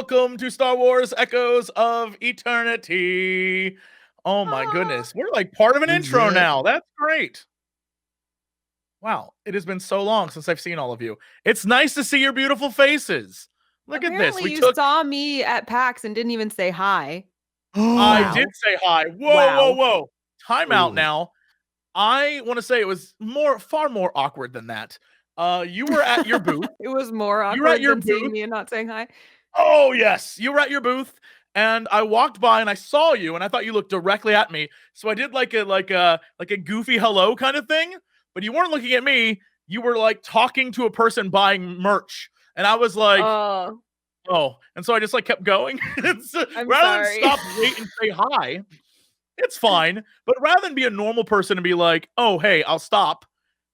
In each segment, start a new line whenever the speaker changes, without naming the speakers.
welcome to Star Wars Echoes of Eternity. Oh my goodness, we're like part of an intro now. That's great. Wow, it has been so long since I've seen all of you. It's nice to see your beautiful faces. Look at this.
Apparently you saw me at PAX and didn't even say hi.
I did say hi. Whoa,
Wow.
whoa. Time out now. I want to say it was far more awkward than that. You were at your booth.
It was more
You were at
awkward
your
than seeing
booth.
me and not saying hi.
Oh yes, you were at your booth, and I walked by and I saw you, and I thought you looked directly at me. So I did like a goofy hello kind of thing, but you weren't looking at me. You were like talking to a person buying merch, and I was like, oh, and so I just like kept going. Rather than stop, wait, and say hi, it's fine. But rather than be a normal person and be like, oh hey, I'll stop,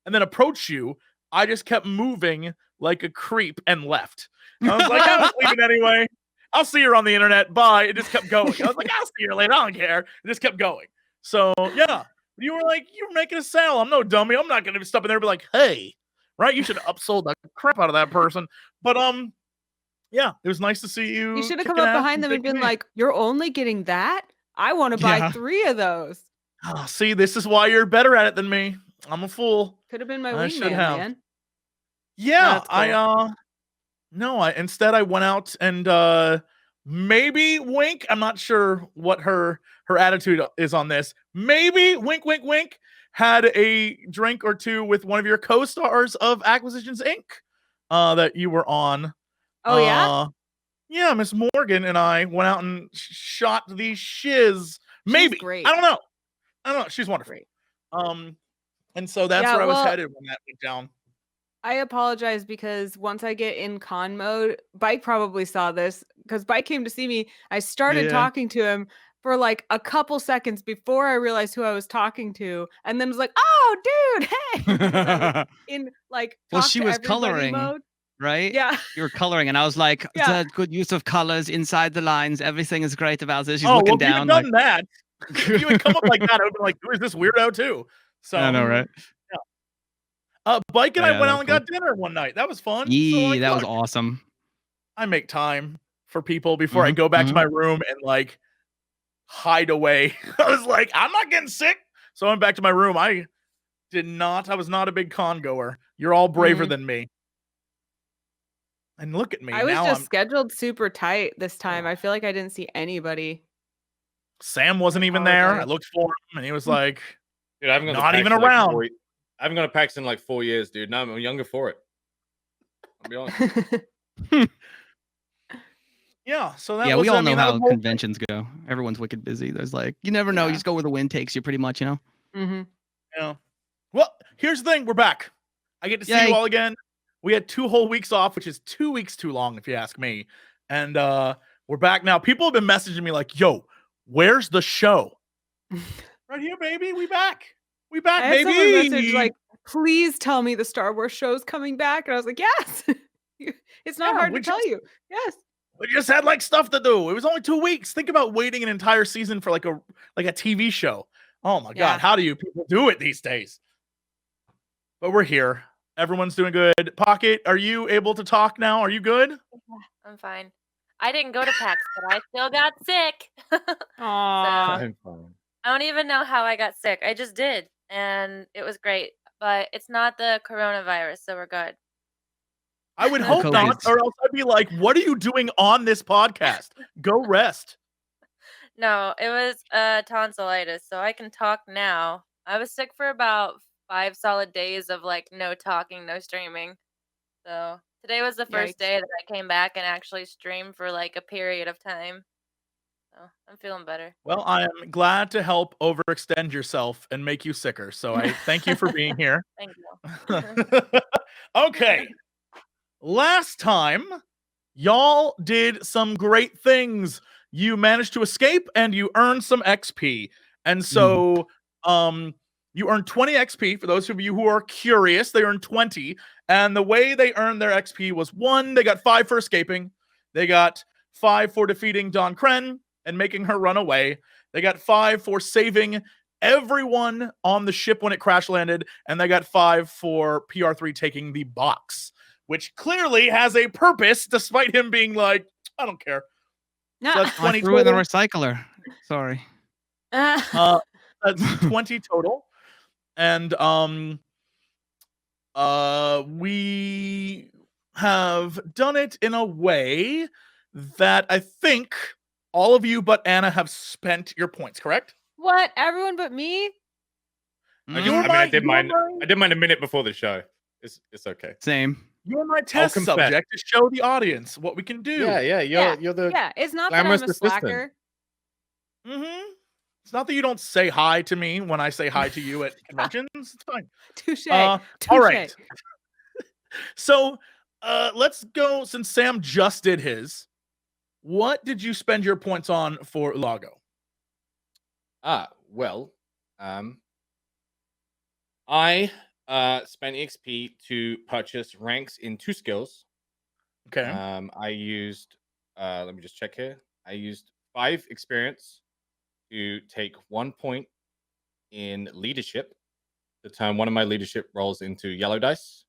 and then approach you, I just kept moving like a creep and left. I was like, I was leaving anyway. I'll see her on the internet. Bye. It just kept going. I was like, I'll see her later. I don't care. It just kept going. So yeah, you were like, you're making a sale. I'm no dummy. I'm not gonna stop in there and be like, hey, right? You should have upsold the crap out of that person. But yeah, it was nice to see you.
You should have come up behind them and been like, you're only getting that? I want to buy 3 of those.
Oh, see, this is why you're better at it than me. I'm a fool.
Could have been my wingman, man.
Yeah, no, instead I went out and maybe Wink, I'm not sure what her attitude is on this. Maybe Wink had a drink or two with one of your co-stars of Acquisitions Inc. That you were on.
Oh yeah?
Yeah, Miss Morgan and I went out and shot the shiz. Maybe.
She's great.
I don't know. She's wonderful. And so that's where I was headed when that went down.
I apologize because once I get in con mode, Bike probably saw this because Bike came to see me. I started talking to him for like a couple seconds before I realized who I was talking to, and then was like, "Oh, dude, hey!" In like,
well, she was coloring
mode.
Right?
Yeah,
you were coloring, and I was like, "The good use of colors inside the lines. Everything is great about this." She's looking down.
If you had done that, if you had come up like that, I would be like, "Who is this weirdo too?" So
I know, right?
Bike and I went out and got dinner one night. That was fun.
Yeah, that was awesome.
I make time for people before I go back to my room and like hide away. I was like, I'm not getting sick. So I went back to my room. I was not a big con goer. You're all braver than me. And look at me.
I was just scheduled super tight this time. I feel like I didn't see anybody.
Sam wasn't even there. I looked for him and he was like,
dude, I haven't
not even around.
I haven't gone to PAX in like 4 years, dude. No, I'm younger for it. I'll be honest.
Yeah, so that was,
we all know how conventions go. Everyone's wicked busy. There's like, you never know. You just go where the wind takes you pretty much, you know?
Yeah. Well, here's the thing. We're back. I get to see you all again. We had 2 whole weeks off, which is 2 weeks too long, if you ask me. And we're back now. People have been messaging me like, yo, where's the show? Right here, baby. We back. We back,
I had
baby.
Message like, please tell me the Star Wars show's coming back. And I was like, yes. It's not hard to tell you. Yes.
We just had like stuff to do. It was only 2 weeks. Think about waiting an entire season for like a TV show. Oh my God. How do you people do it these days? But we're here. Everyone's doing good. Pocket, are you able to talk now? Are you good?
I'm fine. I didn't go to PAX, but I still got sick.
Aww.
So, I don't even know how I got sick. I just did. And it was great. But it's not the coronavirus, so we're good.
I would hope not, or else I'd be like, what are you doing on this podcast? Go rest.
No, it was tonsillitis, so I can talk now. I was sick for about 5 solid days of like no talking, no streaming. So today was the first day that I came back and actually streamed for like a period of time. So I'm feeling better.
Well, I am glad to help overextend yourself and make you sicker. So I thank you for being here.
Thank you.
Okay. Last time, y'all did some great things. You managed to escape and you earned some XP. And so you earned 20 XP. For those of you who are curious, they earned 20. And the way they earned their XP was 1, they got 5 for escaping. They got 5 for defeating Don Kren and making her run away. They got 5 for saving everyone on the ship when it crash landed. And they got 5 for PR-3 taking the box, which clearly has a purpose, despite him being like, I don't care.
No.
So that's
I
20
threw it in the
total.
recycler. Sorry.
That's 20 total. And we have done it in a way that I think all of you but Anna have spent your points, correct?
What? Everyone but me?
I
You're
I did
you're
mine. I did mine a minute before the show. It's okay.
Same.
You're my test
confess.
subject to show the audience what we can do.
Yeah. You're the
Yeah, it's not that I'm
glamorous
a
assistant.
slacker.
It's not that you don't say hi to me when I say hi to you at conventions. It's fine.
Touche.
All right. So let's go. Since Sam just did his, what did you spend your points on for ULAGO?
Well, I spent XP to purchase ranks in 2 skills.
Okay.
I used let me just check here. I used 5 experience to take 1 point in leadership to turn one of my leadership roles into yellow dice.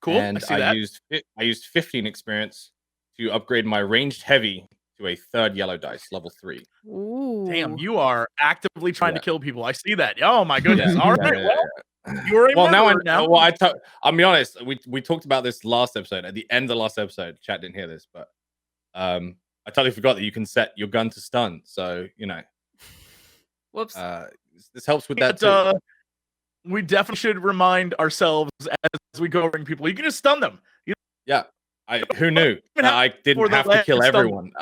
Cool.
And
I see that.
I used 15 experience to upgrade my ranged heavy to a 3rd yellow dice, level 3.
Ooh.
Damn, you are actively trying to
Yeah.
kill people. I see that. Oh my goodness.
Yeah,
All
yeah,
right.
yeah,
Well, you're a murderer now.
Well, I'll be honest. We talked about this last episode. At the end of the last episode, chat didn't hear this, but I totally forgot that you can set your gun to stun. So
Whoops.
this helps with that too.
We definitely should remind ourselves as we go ring people. You can just stun them.
Yeah, who knew? I didn't have to kill everyone.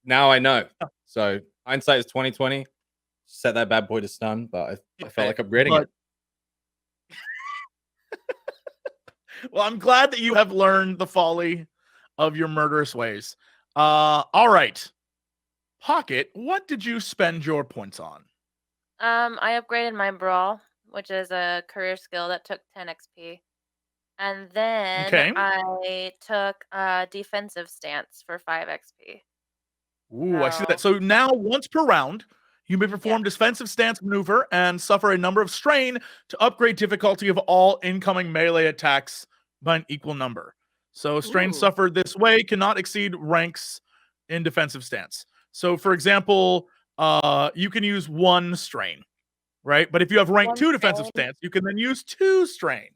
Now I know. So hindsight is 2020. Set that bad boy to stun, but I felt like upgrading it.
Well, I'm glad that you have learned the folly of your murderous ways. All right. Pocket, what did you spend your points on?
I upgraded my brawl, which is a career skill that took 10 XP. And then I took defensive stance for 5 XP.
Ooh, I see that. So now once per round, you may perform defensive stance maneuver and suffer a number of strain to upgrade difficulty of all incoming melee attacks by an equal number. So strain suffered this way cannot exceed ranks in defensive stance. So for example, you can use 1 strain, right? But if you have rank 2 defensive stance, you can then use 2 strain.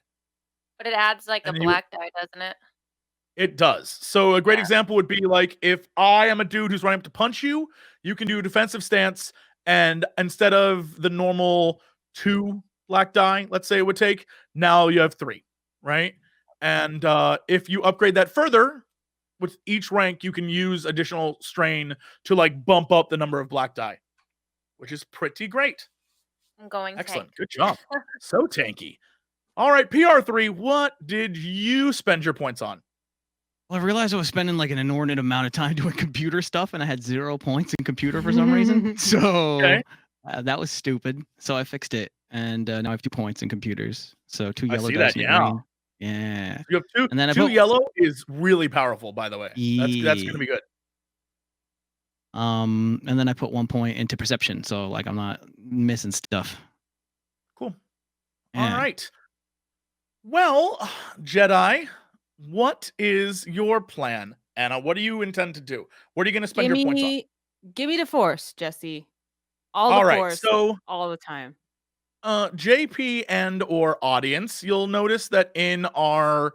But it adds like a black die, doesn't it?
It does. So a great example would be like if I am a dude who's running up to punch you, you can do a defensive stance, and instead of the normal 2 black die, let's say it would take, now you have 3, right? And if you upgrade that further, with each rank, you can use additional strain to like bump up the number of black die, which is pretty great.
I'm going
excellent.
tank.
Good job. So tanky. All right, PR3, what did you spend your points on?
Well, I realized I was spending like an inordinate amount of time doing computer stuff, and I had 0 points in computer for some reason. So that was stupid. So I fixed it, and now I have 2 points in computers. So 2 yellow dice. Yeah.
You have 2.
And then
2 yellow is really powerful, by the way.
Yeah.
That's gonna be good.
And then I put 1 point into perception, so like I'm not missing stuff.
Cool.
Yeah.
All right. Well, Jedi, what is your plan? Anna, what do you intend to do? What are you going to spend your points on?
Give me the Force, Jesse. All the Force,
so
all the time.
JP and or audience, you'll notice that in our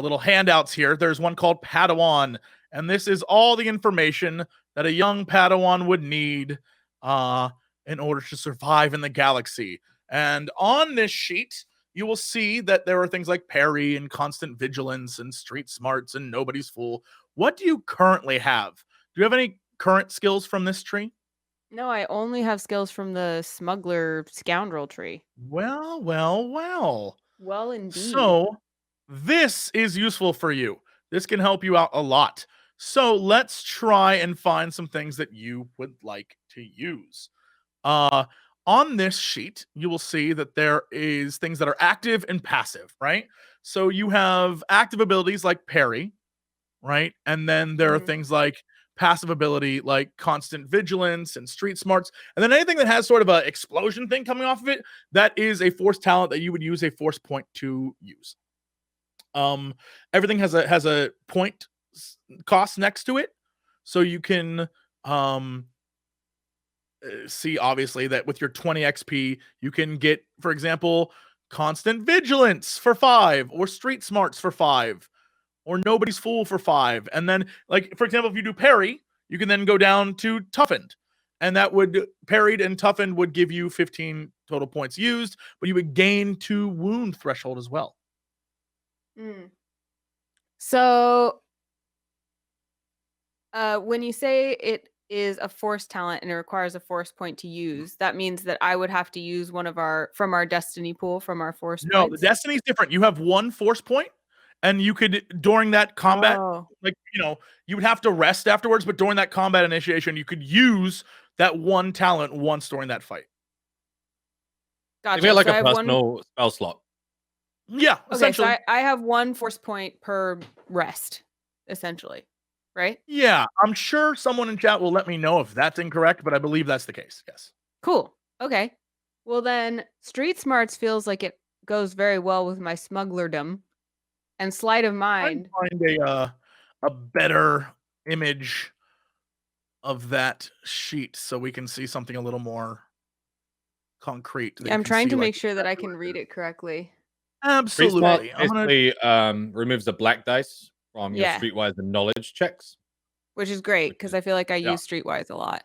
little handouts here, there's one called Padawan, and this is all the information that a young Padawan would need in order to survive in the galaxy. And on this sheet, you will see that there are things like parry and constant vigilance and street smarts and nobody's fool. What do you currently have? Do you have any current skills from this tree?
No, I only have skills from the smuggler scoundrel tree.
Well.
Well, indeed.
So this is useful for you. This can help you out a lot. So let's try and find some things that you would like to use. On this sheet, you will see that there is things that are active and passive, right? So you have active abilities like parry, right? And then there are things like passive ability like constant vigilance and street smarts. And then anything that has sort of an explosion thing coming off of it, that is a force talent that you would use a force point to use. Everything has a point cost next to it. So you can see obviously that with your 20 XP, you can get, for example, constant vigilance for 5, or street smarts for 5, or nobody's fool for 5. And then, like, for example, if you do parry, you can then go down to toughened. And that would, parried and toughened would give you 15 total points used, but you would gain 2 wound threshold as well.
So, when you say it is a force talent and it requires a force point to use, that means that I would have to use one of from our destiny pool, from our force
No,
points?
the destiny is different. You have 1 force point, and you could, during that combat,
Oh.
like, you know, you would have to rest afterwards, but during that combat initiation, you could use that 1 talent once during that fight.
Gotcha.
You get like
So I
a
have one.
personal spell slot.
Yeah,
Okay, so
essentially.
I have 1 force point per rest, essentially, right?
Yeah, I'm sure someone in chat will let me know if that's incorrect, but I believe that's the case. Yes.
Cool. Okay. Well, then Street Smarts feels like it goes very well with my smugglerdom, and Sleight of Mind.
Find a better image of that sheet so we can see something a little more concrete. that you
I'm
can
trying
see,
to
like,
make sure that I
exactly
can
what
read it correctly.
Street Smart
Absolutely. I'm gonna,
basically removes the black dice from your
Yeah.
Streetwise and knowledge checks.
Which is great
Which
because
is-
I feel like I
yeah.
use Streetwise a lot.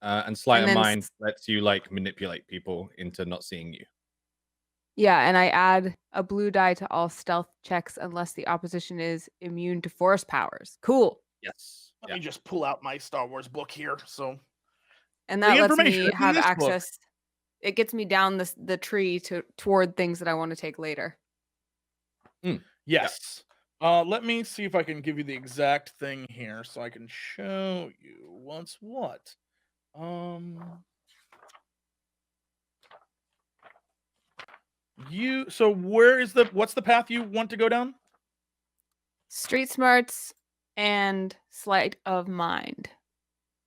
And Sleight
And
of
then
Mind lets you like manipulate people into not seeing you.
Yeah, and I add a blue die to all stealth checks unless the opposition is immune to force powers. Cool.
Yes.
let me just pull out my Star Wars book here. So
And
the
that lets
information
me
is in
have
this book.
access. It gets me down the tree toward things that I want to take later.
Yes. Let me see if I can give you the exact thing here so I can show you what's what. So what's the path you want to go down?
Street Smarts and Sleight of Mind.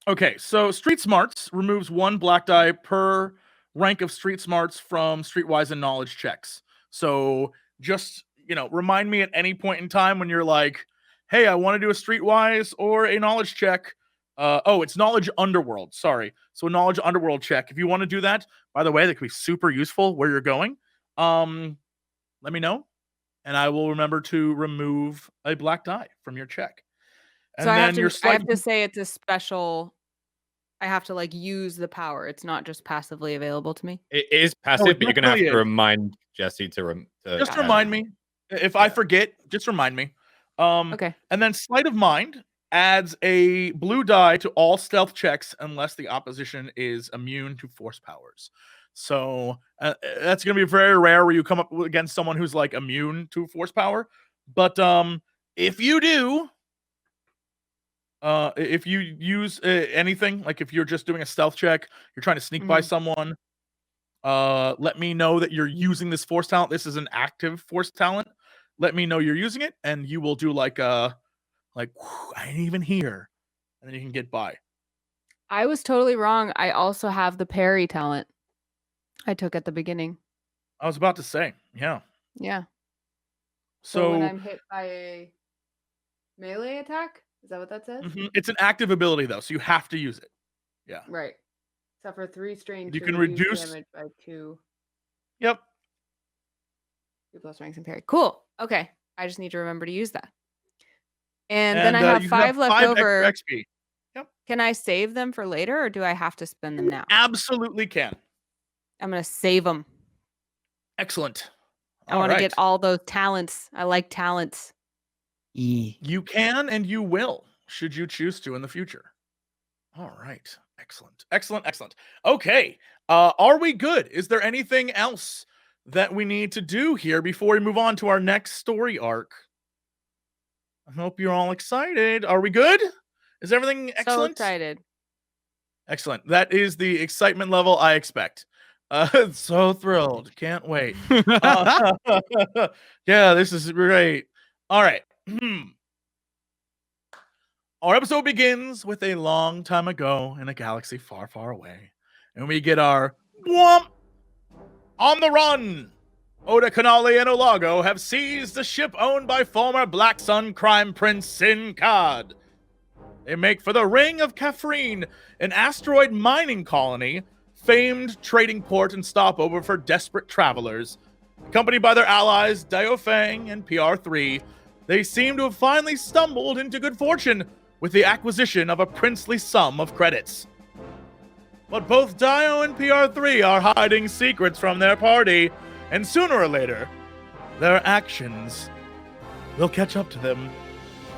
Okay, so Street Smarts removes 1 black die per rank of Street Smarts from Streetwise and knowledge checks. So just, remind me at any point in time when you're like, hey, I want to do a Streetwise or a knowledge check. It's knowledge underworld. Sorry. So a knowledge underworld check. If you want to do that, by the way, that could be super useful where you're going. Let me know, and I will remember to remove a black die from your check. And
so I have
then
to say it's a special. I have to like use the power. It's not just passively available to me.
It is passive, but you're gonna have to remind Jesse to
just remind me. If I forget, just remind me.
Okay.
And then Sleight of Mind adds a blue die to all stealth checks unless the opposition is immune to force powers. So that's going to be very rare where you come up against someone who's like immune to force power. But if you do, if you use anything, like if you're just doing a stealth check, you're trying to sneak by someone, let me know that you're using this force talent. This is an active force talent. Let me know you're using it, and you will do like I ain't even here, and then you can get by.
I was totally wrong. I also have the parry talent I took at the beginning.
I was about to say, yeah.
Yeah.
So
when I'm hit by a melee attack, is that what that says?
It's an active ability though, so you have to use it. Yeah.
Right. Suffer 3 strain.
You can reduce
damage by 2.
Yep.
2 plus ranks and parry. Cool. Okay. I just need to remember to use that. And then I have 5 left over.
XP. Yep.
Can I save them for later, or do I have to spend them now?
Absolutely can.
I'm gonna save them.
Excellent.
I want to get all those talents. I like talents.
You can and you will, should you choose to in the future. All right. Excellent. Excellent. Excellent. Okay. Are we good? Is there anything else that we need to do here before we move on to our next story arc? I hope you're all excited. Are we good? Is everything excellent?
So excited.
Excellent. That is the excitement level I expect. So thrilled. Can't wait. Yeah, this is great. All right. Our episode begins with a long time ago in a galaxy far, far away. And we get our whomp on the run. ODA KANALI and ULAGO have seized the ship owned by former Black Sun crime prince Sin Kad. They make for the Ring of Kafrene, an asteroid mining colony, famed trading port and stopover for desperate travelers. Accompanied by their allies, DAEYO Fang and PR-3, they seem to have finally stumbled into good fortune with the acquisition of a princely sum of credits. But both DAEYO and PR-3 are hiding secrets from their party, and sooner or later, their actions will catch up to them.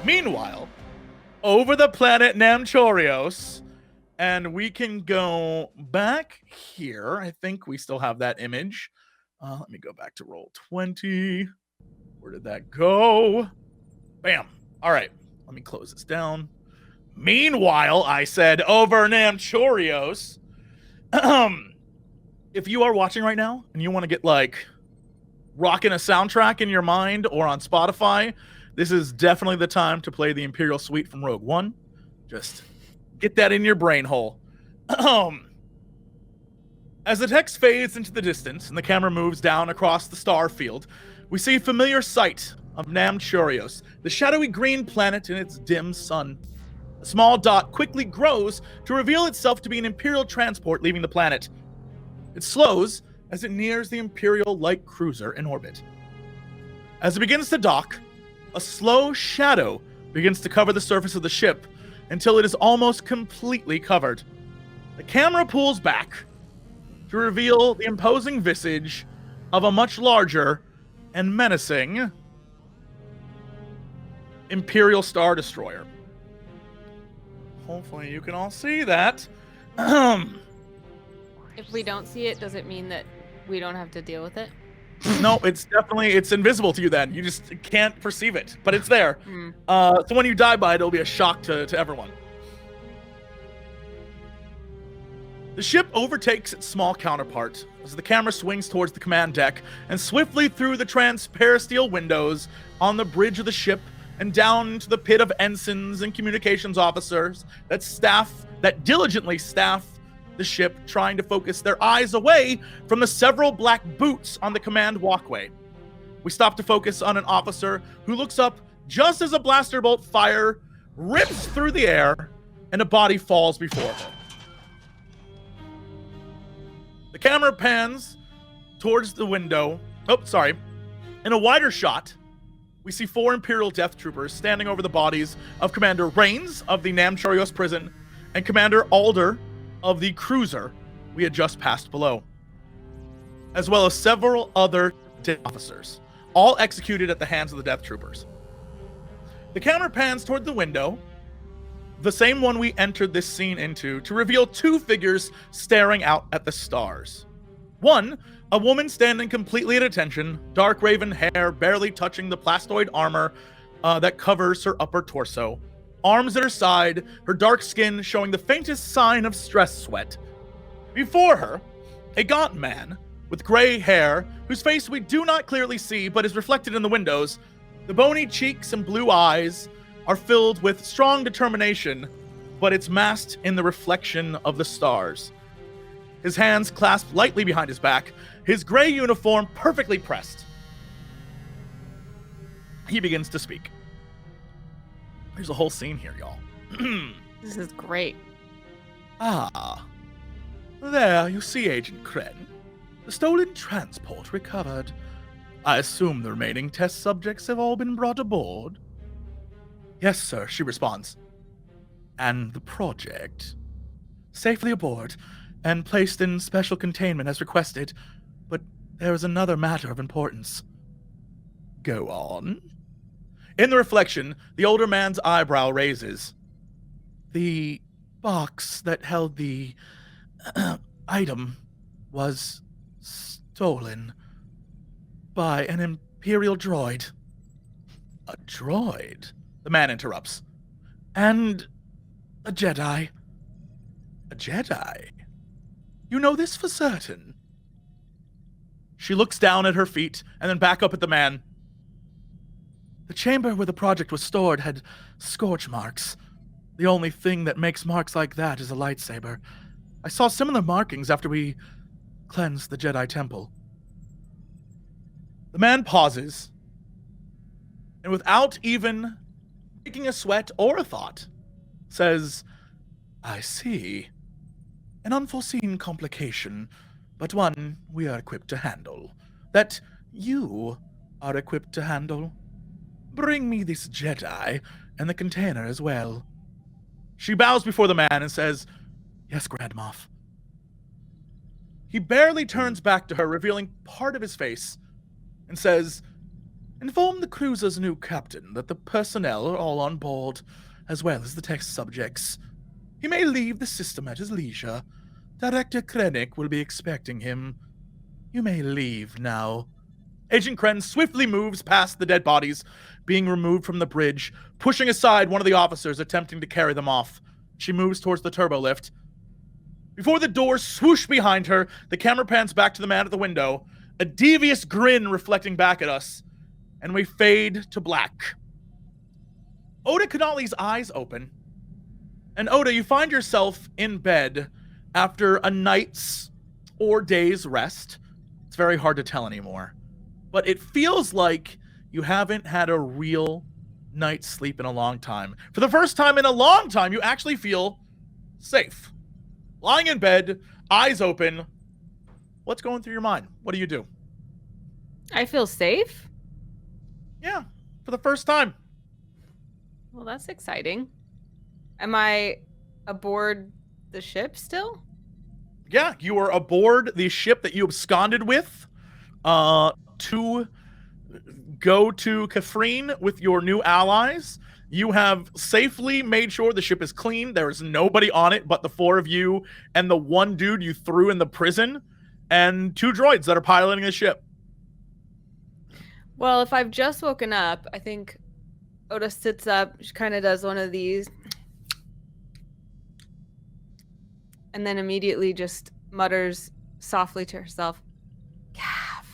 Meanwhile, over the planet Namchorios, and we can go back here. I think we still have that image. Let me go back to Roll20. Where did that go? Bam. All right. Let me close this down. Meanwhile, I said over Namchorios. If you are watching right now and you want to get like rocking a soundtrack in your mind or on Spotify, this is definitely the time to play the Imperial Suite from Rogue One. Just get that in your brain hole. As the text fades into the distance and the camera moves down across the star field, we see a familiar sight of Namchorios, the shadowy green planet in its dim sun. A small dot quickly grows to reveal itself to be an Imperial transport leaving the planet. It slows as it nears the Imperial light cruiser in orbit. As it begins to dock, a slow shadow begins to cover the surface of the ship until it is almost completely covered. The camera pulls back to reveal the imposing visage of a much larger and menacing Imperial Star Destroyer. Hopefully you can all see that.
If we don't see it, does it mean that we don't have to deal with it?
No, it's invisible to you then. You just can't perceive it, but it's there. So when you die by it, it'll be a shock to everyone. The ship overtakes its small counterpart as the camera swings towards the command deck and swiftly through the transparisteel windows on the bridge of the ship and down into the pit of ensigns and communications officers that diligently staff the ship, trying to focus their eyes away from the several black boots on the command walkway. We stop to focus on an officer who looks up just as a blaster bolt fire rips through the air and a body falls before her. The camera pans towards the window. In a wider shot, we see 4 Imperial Death Troopers standing over the bodies of Commander Rains of the Namchorios prison and Commander Alder of the cruiser we had just passed below, as well as several other dead officers, all executed at the hands of the Death Troopers. The camera pans toward the window, the same one we entered this scene into, to reveal 2 figures staring out at the stars. One, a woman standing completely at attention, dark raven hair barely touching the plastoid armor that covers her upper torso. Arms at her side, her dark skin showing the faintest sign of stress sweat. Before her, a gaunt man with gray hair, whose face we do not clearly see but is reflected in the windows. The bony cheeks and blue eyes are filled with strong determination, but it's masked in the reflection of the stars. His hands clasped lightly behind his back, his gray uniform perfectly pressed. He begins to speak. There's a whole scene here, y'all.
This is great.
There you see Agent Kren. The stolen transport recovered. I assume the remaining test subjects have all been brought aboard. Yes, sir, she responds. And the project? Safely aboard and placed in special containment as requested, but there is another matter of importance. Go on. In the reflection, the older man's eyebrow raises. The box that held the item was stolen by an Imperial droid. A droid? The man interrupts. And a Jedi. A Jedi? You know this for certain? She looks down at her feet and then back up at the man. The chamber where the project was stored had scorch marks. The only thing that makes marks like that is a lightsaber. I saw similar markings after we cleansed the Jedi Temple. The man pauses, and without even taking a sweat or a thought, says, I see. An unforeseen complication, but one we are equipped to handle. That you are equipped to handle. Bring me this Jedi and the container as well. She bows before the man and says, Yes, Grand Moff. He barely turns back to her, revealing part of his face, and says, Inform the cruiser's new captain that the personnel are all on board, as well as the test subjects. He may leave the system at his leisure. Director Krennic will be expecting him. You may leave now. Agent Kren swiftly moves past the dead bodies being removed from the bridge, pushing aside one of the officers attempting to carry them off. She moves towards the turbo lift. Before the doors swoosh behind her, the camera pans back to the man at the window, a devious grin reflecting back at us, and we fade to black. Oda Kanali's eyes open, and Oda, you find yourself in bed after a night's or day's rest. It's very hard to tell anymore. But it feels like you haven't had a real night's sleep in a long time. For the first time in a long time, you actually feel safe. Lying in bed, eyes open. What's going through your mind? What do you do?
I feel safe?
Yeah, for the first time.
Well, that's exciting. Am I aboard the ship still?
Yeah, you are aboard the ship that you absconded with to go to Kafrene with your new allies. You have safely made sure the ship is clean. There is nobody on it but the four of you and the one dude you threw in the prison and two droids that are piloting the ship.
Well, if I've just woken up, I think Oda sits up, she kind of does one of these, and then immediately just mutters softly to herself, calf,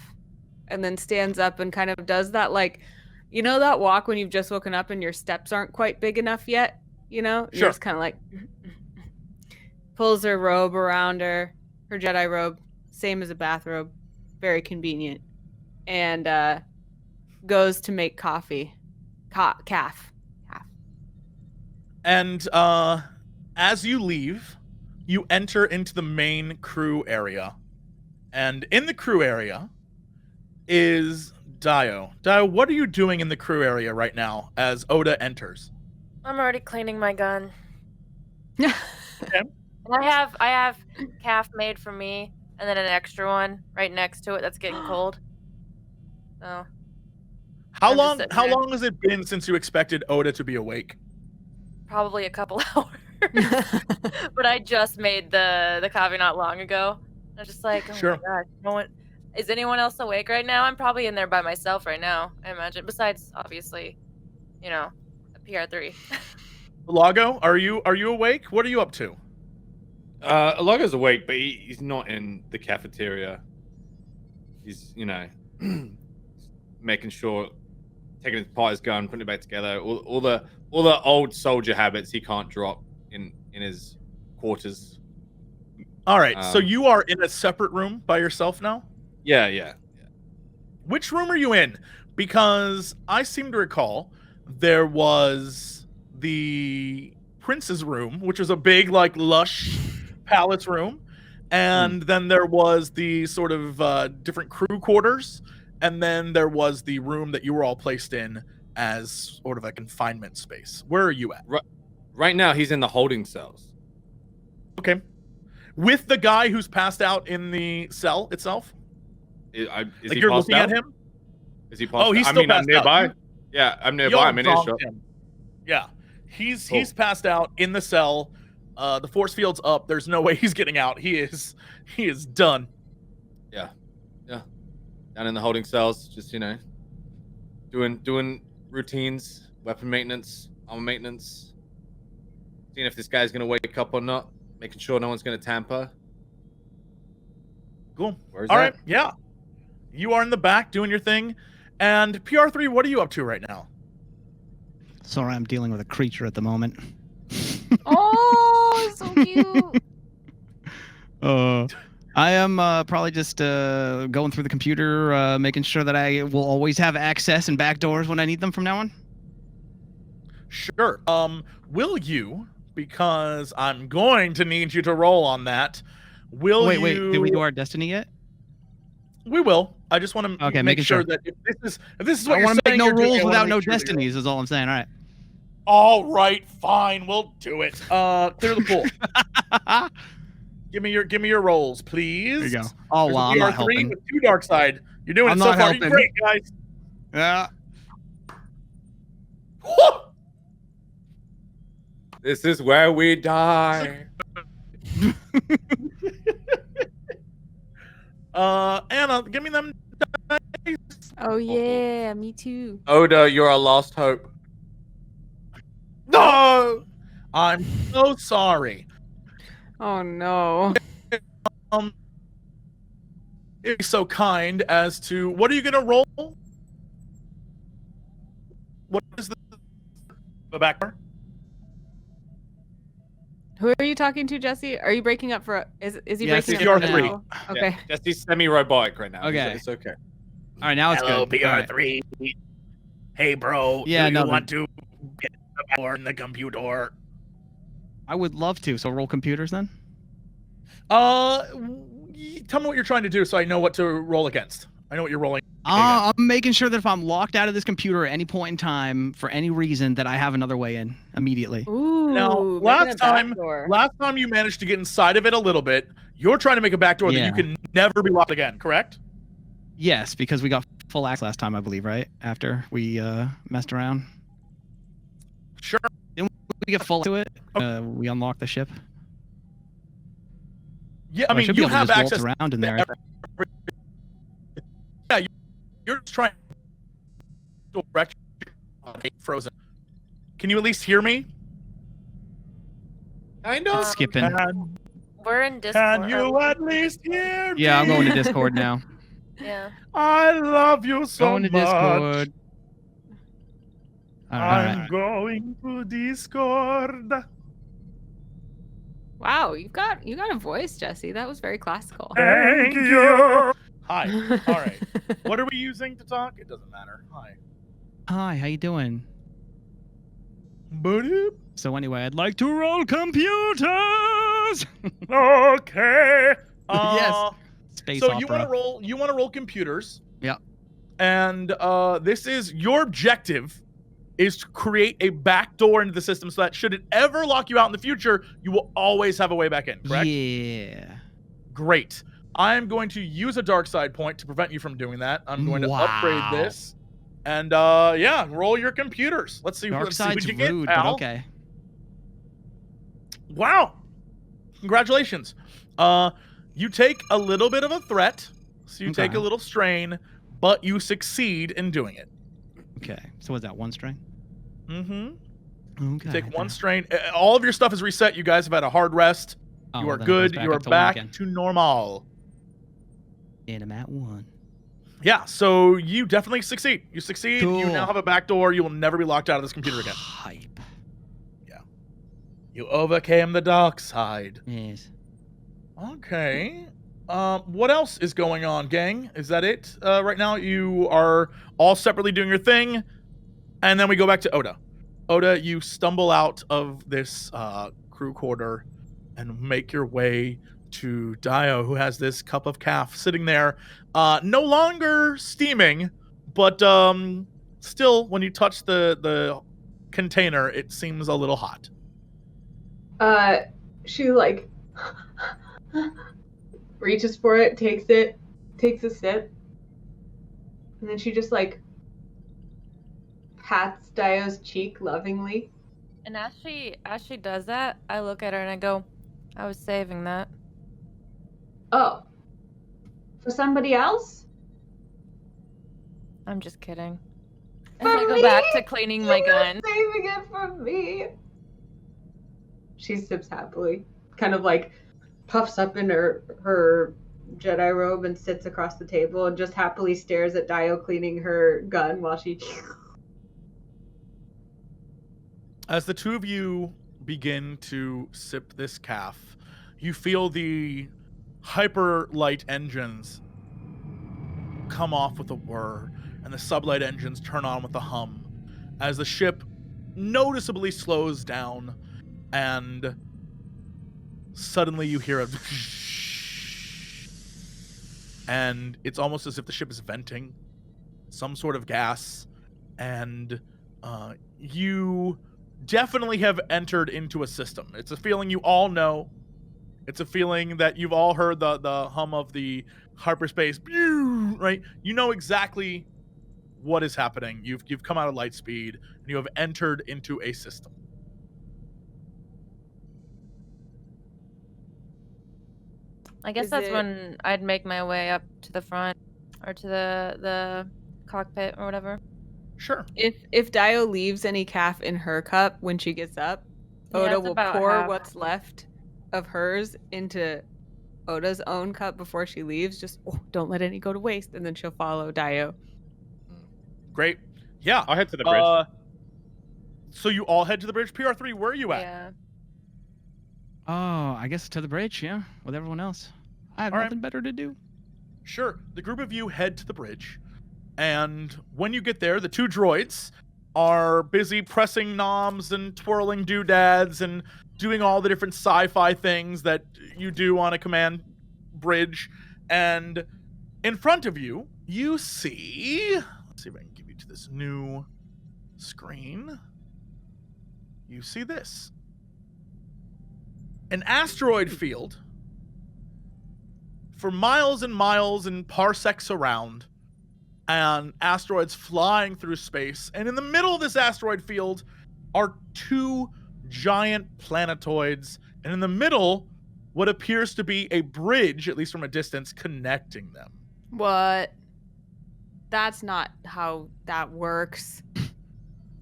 and then stands up and kind of does that, like, you know that walk when you've just woken up and your steps aren't quite big enough yet, you know?
Sure.
You're just kind of like, pulls her robe around her Jedi robe, same as a bathrobe, very convenient, and goes to make coffee. Calf.
And as you leave, you enter into the main crew area. And in the crew area is DAEYO. DAEYO, what are you doing in the crew area right now as Oda enters?
I'm already cleaning my gun.
Okay.
I have calf made for me, and then an extra one right next to it that's getting cold. So
How
I'm just
long
sitting
how
there.
long has it been since you expected Oda to be awake?
Probably a couple hours. But I just made the coffee not long ago. I was just like, oh
Sure.
my gosh, is anyone else awake right now? I'm probably in there by myself right now, I imagine. Besides, obviously, you know, a PR-3.
Lago, are you awake? What are you up to?
Alago's awake, but he's not in the cafeteria. He's, making sure, taking apart his gun, putting it back together. All the old soldier habits he can't drop in his quarters.
All right, so you are in a separate room by yourself now?
Yeah.
Which room are you in? Because I seem to recall there was the prince's room, which was a big, like, lush palace room, and then there was the sort of different crew quarters, and then there was the room that you were all placed in as sort of a confinement space. Where are you at?
Right now, he's in the holding cells.
Okay. With the guy who's passed out in the cell itself?
Is
Like
he
you're
passed
looking
out?
at him?
Is he passed
Oh, he's
out?
still
I'm
passed
nearby.
out.
Yeah, I'm
Y'all
nearby. I'm in
bombed
earshot.
him. Yeah. He's
Cool.
passed out in the cell. The force field's up. There's no way he's getting out. He is done.
Yeah. Down in the holding cells, just doing routines, weapon maintenance, armor maintenance, seeing if this guy's gonna wake up or not, making sure no one's gonna tamper.
Cool.
Where's
All
that?
right. Yeah. You are in the back doing your thing. And PR3, what are you up to right now?
Sorry, I'm dealing with a creature at the moment.
Oh, so cute.
I am probably just going through the computer, making sure that I will always have access and backdoors when I need them from now on.
Sure. Will you because I'm going to need you to roll on that. Will
Wait,
you...
wait. Did we do our destiny yet?
We will. I just want to make sure that if this is what
I
you're
want to make
saying,
no
you're doing,
rules
I wanna
without
make
no
sure that you're-
destinies. Is all I'm saying. All right.
All right, fine. We'll do it. Clear the pool. Give me your rolls, please.
There you go. Oh,
There's
wow.
a
I'm not
PR3
helping.
with 2 dark side. You're doing
I'm
it so
not
far.
helping.
You're great, guys.
Yeah.
This is where we die.
Anna, give me them dice.
Oh yeah, me too.
Oda, you're a lost hope.
No, I'm so sorry.
Oh no.
You're so kind as to what are you gonna roll? What is the back door?
Who are you talking to, Jesse? Are you breaking up for? Is he
Yes,
breaking
it's
up for
PR3.
now? Okay.
Yeah, Jesse's semi-robotic right now.
Okay.
It's okay.
All right. Now it's
Hello,
good. All right.
PR3. Hey, bro.
Yeah,
do
no,
you
the-
want to get the power in the computer?
I would love to. So roll computers then.
Tell me what you're trying to do so I know what to roll against. I know what you're rolling.
I'm making sure that if I'm locked out of this computer at any point in time for any reason, that I have another way in immediately.
Ooh.
Now,
making
last
a
time
backdoor.
you managed to get inside of it a little bit. You're trying to make a backdoor that
Yeah.
you can never be locked again, correct?
Yes, because we got full access last time, I believe, right? After we messed around.
Sure.
We get full to it. We unlock the ship.
Yeah,
So
I mean,
should be
you
able to
have
just
access.
waltz around in there.
You're just trying to direct frozen. Can you at least hear me?
I know.
Skipping.
We're in Discord.
Can you at least hear me?
Yeah, I'm going to Discord now.
Yeah.
I love you so
Going to
much.
Discord. All right.
I'm going to Discord.
Wow, you got a voice, Jesse. That was very classical.
Thank you. Hi. All right. What are we using to talk? It doesn't matter. Hi.
Hi, how you doing?
Boop.
So anyway, I'd like to roll computers.
Okay.
Yes. Space
So
opera.
you want to roll computers.
Yeah.
And this is your objective is to create a backdoor into the system so that should it ever lock you out in the future, you will always have a way back in, correct?
Yeah.
Great. I am going to use a dark side point to prevent you from doing that. I'm going to upgrade this. And yeah, roll your computers. Let's see,
Dark
let's see what
side's
you get,
rude,
pal.
but okay.
Wow. Congratulations. You take a little bit of a threat, so you take
Okay.
a little strain, but you succeed in doing it.
Okay. So was that one string?
Mm-hmm.
Okay.
You take one strain. All of your stuff is reset. You guys have had a hard rest.
Oh,
You
well,
are
then it goes
good. You are
up to one
back
again.
to normal.
And I'm at 1.
Yeah, so you definitely succeed. You succeed. You
Cool.
now have a back door. You will never be locked out of this computer again.
Hype.
You overcame the dark side.
Yes.
Okay. What else is going on, gang? Is that it? Right now, you are all separately doing your thing, and then we go back to Oda. Oda, you stumble out of this crew quarter and make your way to DAEYO, who has this cup of calf sitting there, no longer steaming, but still, when you touch the container, it seems a little hot.
She like reaches for it, takes a sip, and then she just like pats DAEYO's cheek lovingly.
And as she does that, I look at her and I go, I was saving that.
Oh, for somebody else?
I'm just kidding.
For
And I go
me?
back to cleaning my
You were
gun.
saving it for me. She sips happily, kind of like puffs up in her Jedi robe and sits across the table and just happily stares at DAEYO cleaning her gun while she.
As the two of you begin to sip this calf, you feel the hyper light engines come off with a whir, and the sublight engines turn on with a hum as the ship noticeably slows down and suddenly you hear a and it's almost as if the ship is venting some sort of gas, and you definitely have entered into a system. It's a feeling you all know. It's a feeling that you've all heard the hum of the hyperspace, right? You know exactly what is happening. You've come out of light speed, and you have entered into a system.
I guess that's when I'd make my way up to the front or to the cockpit or whatever.
Sure.
If DAEYO leaves any calf in her cup when she gets up, Oda will pour what's left of hers into Oda's own cup before she leaves. Just don't let any go to waste, and then she'll follow DAEYO.
Great. Yeah.
I'll head to the bridge.
So you all head to the bridge. PR-3, where are you at?
Yeah.
Oh, I guess to the bridge, yeah, with everyone else. I have nothing better to do.
Sure. The group of you head to the bridge, and when you get there, the two droids are busy pressing knobs and twirling doodads and doing all the different sci-fi things that you do on a command bridge. And in front of you, you see... Let's see if I can give you to this new screen. You see this. An asteroid field for miles and miles and parsecs around, and asteroids flying through space. And in the middle of this asteroid field are two giant planetoids, and in the middle, what appears to be a bridge, at least from a distance, connecting them.
What? That's not how that works.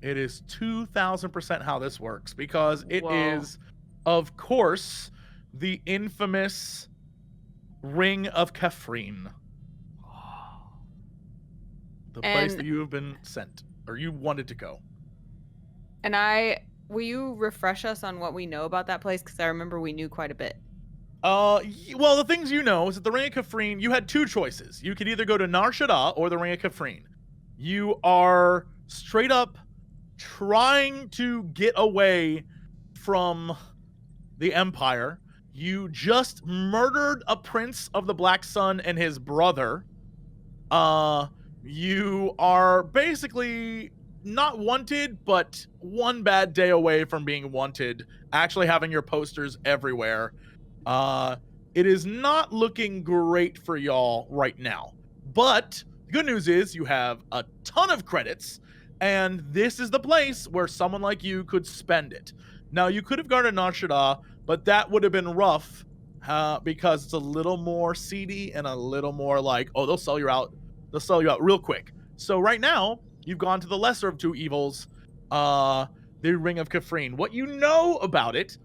It is 2,000% how this works, because it is, of course, the infamous Ring of Kafrene. The place that you have been sent, or you wanted to go.
And will you refresh us on what we know about that place? Because I remember we knew quite a bit.
Well, the things you know is that the Ring of Kafrene, you had two choices. You could either go to Nar Shaddaa or the Ring of Kafrene. You are straight up trying to get away from the Empire. You just murdered a prince of the Black Sun and his brother. You are basically not wanted, but one bad day away from being wanted, actually having your posters everywhere. It is not looking great for y'all right now. But the good news is you have a ton of credits, and this is the place where someone like you could spend it. Now, you could have gone to Nar Shaddaa, but that would have been rough because it's a little more seedy and a little more like, they'll sell you out. They'll sell you out real quick. So right now, you've gone to the lesser of two evils, the Ring of Kafrene. What you know about it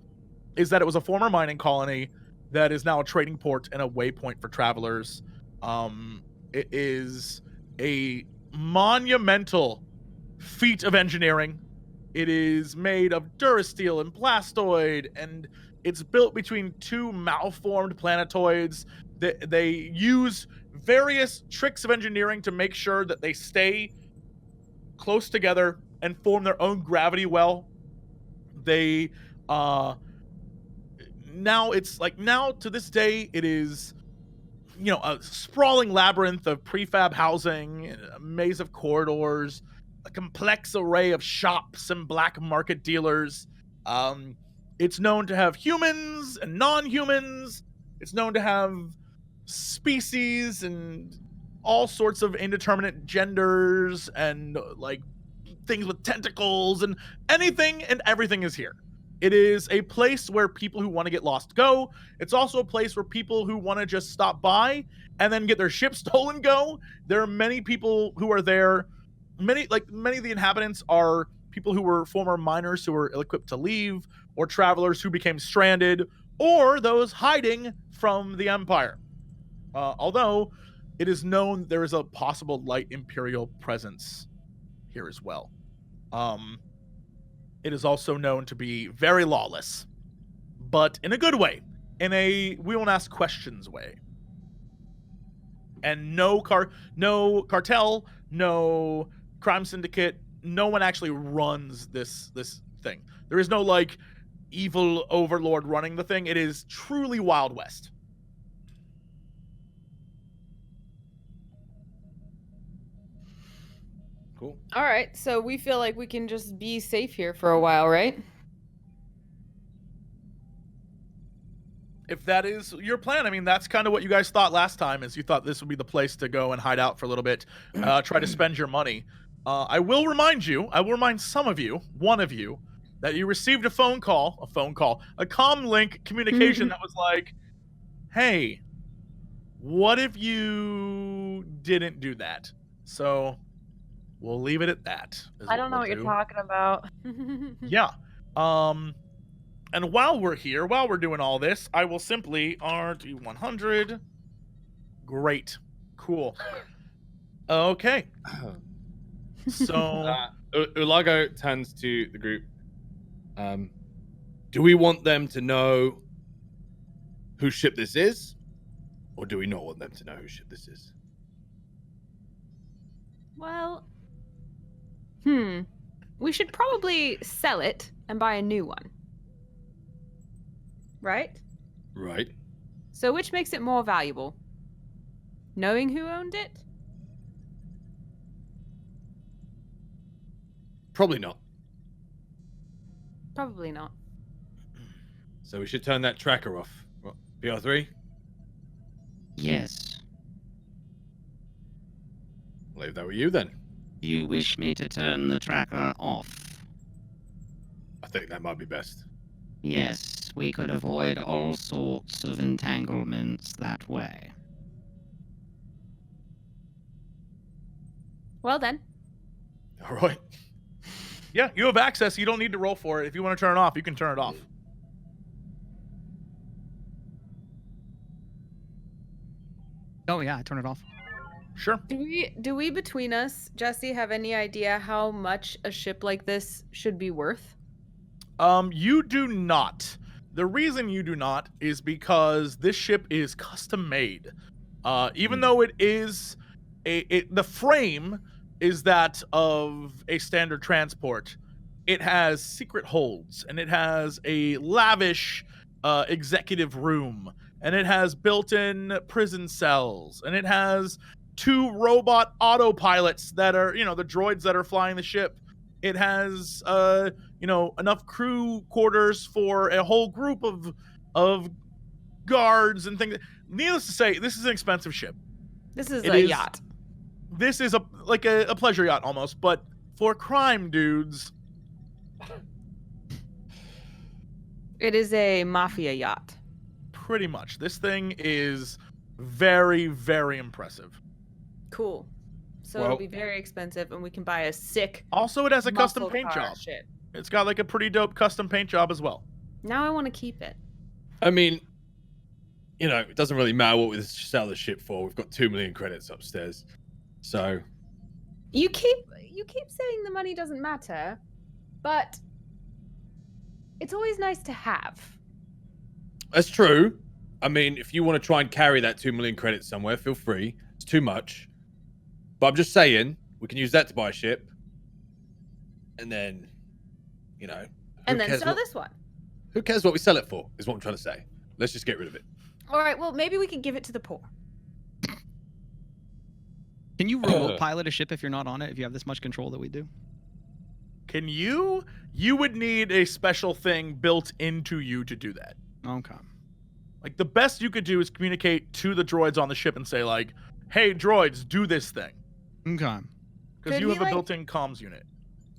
is that it was a former mining colony that is now a trading port and a waypoint for travelers. It is a monumental feat of engineering. It is made of durasteel and blastoid, and it's built between two malformed planetoids. They use various tricks of engineering to make sure that they stay close together and form their own gravity well. They now to this day, it is, a sprawling labyrinth of prefab housing, a maze of corridors, a complex array of shops and black market dealers. It's known to have humans and non-humans. It's known to have species and all sorts of indeterminate genders and things with tentacles, and anything and everything is here. It is a place where people who want to get lost go. It's also a place where people who want to just stop by and then get their ship stolen go. There are many people who are there. Many of the inhabitants are people who were former miners who were ill-equipped to leave, or travelers who became stranded, or those hiding from the Empire. Although it is known there is a possible light Imperial presence here as well. It is also known to be very lawless, but in a good way, in a we won't ask questions way. And no cartel, no crime syndicate, no one actually runs this thing. There is no evil overlord running the thing. It is truly Wild West.
Cool.
All right, so we feel like we can just be safe here for a while, right?
If that is your plan, I mean, that's kind of what you guys thought last time, is you thought this would be the place to go and hide out for a little bit, try to spend your money. I will remind some of you, one of you, that you received a comm link communication that was like, hey, what if you didn't do that? So we'll leave it at that.
I don't know what you're talking about.
Yeah. And while we're here, while we're doing all this, I will simply RD100. Great. Cool. Okay. So
Ulago turns to the group. Do we want them to know whose ship this is? Or do we not want them to know whose ship this is?
Well, we should probably sell it and buy a new one. Right?
Right.
So which makes it more valuable? Knowing who owned it?
Probably not.
Probably not.
So we should turn that tracker off. What, PR-3?
Yes.
Leave that with you then.
You wish me to turn the tracker off?
I think that might be best.
Yes, we could avoid all sorts of entanglements that way.
Well then.
all right. Yeah, you have access. You don't need to roll for it. If you want to turn it off, you can turn it off.
Oh yeah, I turn it off.
Sure.
Do we between us, Jesse, have any idea how much a ship like this should be worth?
You do not. The reason you do not is because this ship is custom made. Even though it is the frame is that of a standard transport, it has secret holds, and it has a lavish executive room, and it has built-in prison cells, and it has 2 robot autopilots that are, the droids that are flying the ship. It has, enough crew quarters for a whole group of guards and things. Needless to say, this is an expensive ship.
This is a yacht.
This is like a pleasure yacht almost, but for crime dudes.
It is a mafia yacht.
Pretty much. This thing is very, very impressive.
Cool. So it'll be very expensive, and we can buy a sick.
Also, it has a custom
muscle
paint
car
job.
ship.
It's got like a pretty dope custom paint job as well.
Now I want to keep it.
I mean, it doesn't really matter what we sell the ship for. We've got 2 million credits upstairs. So
You keep saying the money doesn't matter, but it's always nice to have.
that's true. I mean, if you want to try and carry that 2 million credits somewhere, feel free. It's too much. But I'm just saying, we can use that to buy a ship. And then,
And then sell this one.
Who cares what we sell it for, is what I'm trying to say. Let's just get rid of it.
All right, well, maybe we can give it to the poor.
Can you remote pilot a ship if you're not on it, if you have this much control that we do?
Can you? You would need a special thing built into you to do that.
Okay.
Like, the best you could do is communicate to the droids on the ship and say, like, hey, droids, do this thing.
Okay.
Because you have a built-in comms unit.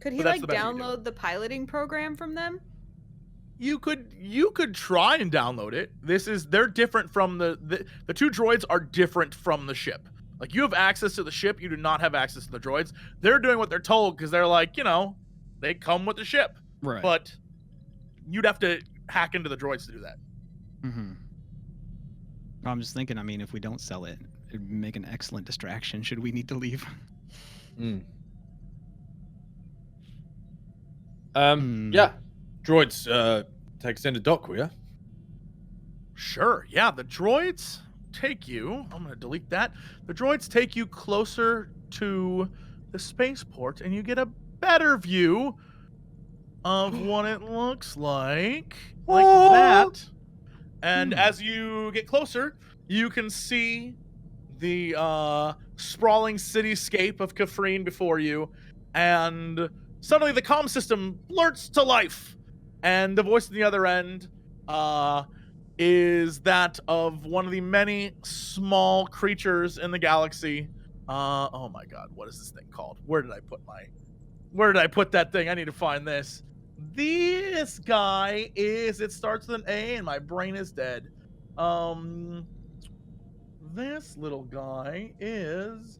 Could he, download the piloting program from them?
You could try and download it. They're different from the 2 droids are different from the ship. Like, you have access to the ship, you do not have access to the droids. They're doing what they're told because they're like, they come with the ship.
Right.
But you'd have to hack into the droids to do that.
Mm-hmm. I'm just thinking, if we don't sell it, it'd make an excellent distraction should we need to leave.
Yeah. Droids, take us into dock, will ya?
Sure, yeah, the droids take you, I'm going to delete that. The droids take you closer to the spaceport, and you get a better view of what it looks like that. And as you get closer, you can see the sprawling cityscape of Kafrene before you, and suddenly the comm system blurts to life, and the voice at the other end is that of one of the many small creatures in the galaxy. Oh my god, what is this thing called? Where did I put that thing? I need to find this. This guy is, it starts with an A and my brain is dead. This little guy is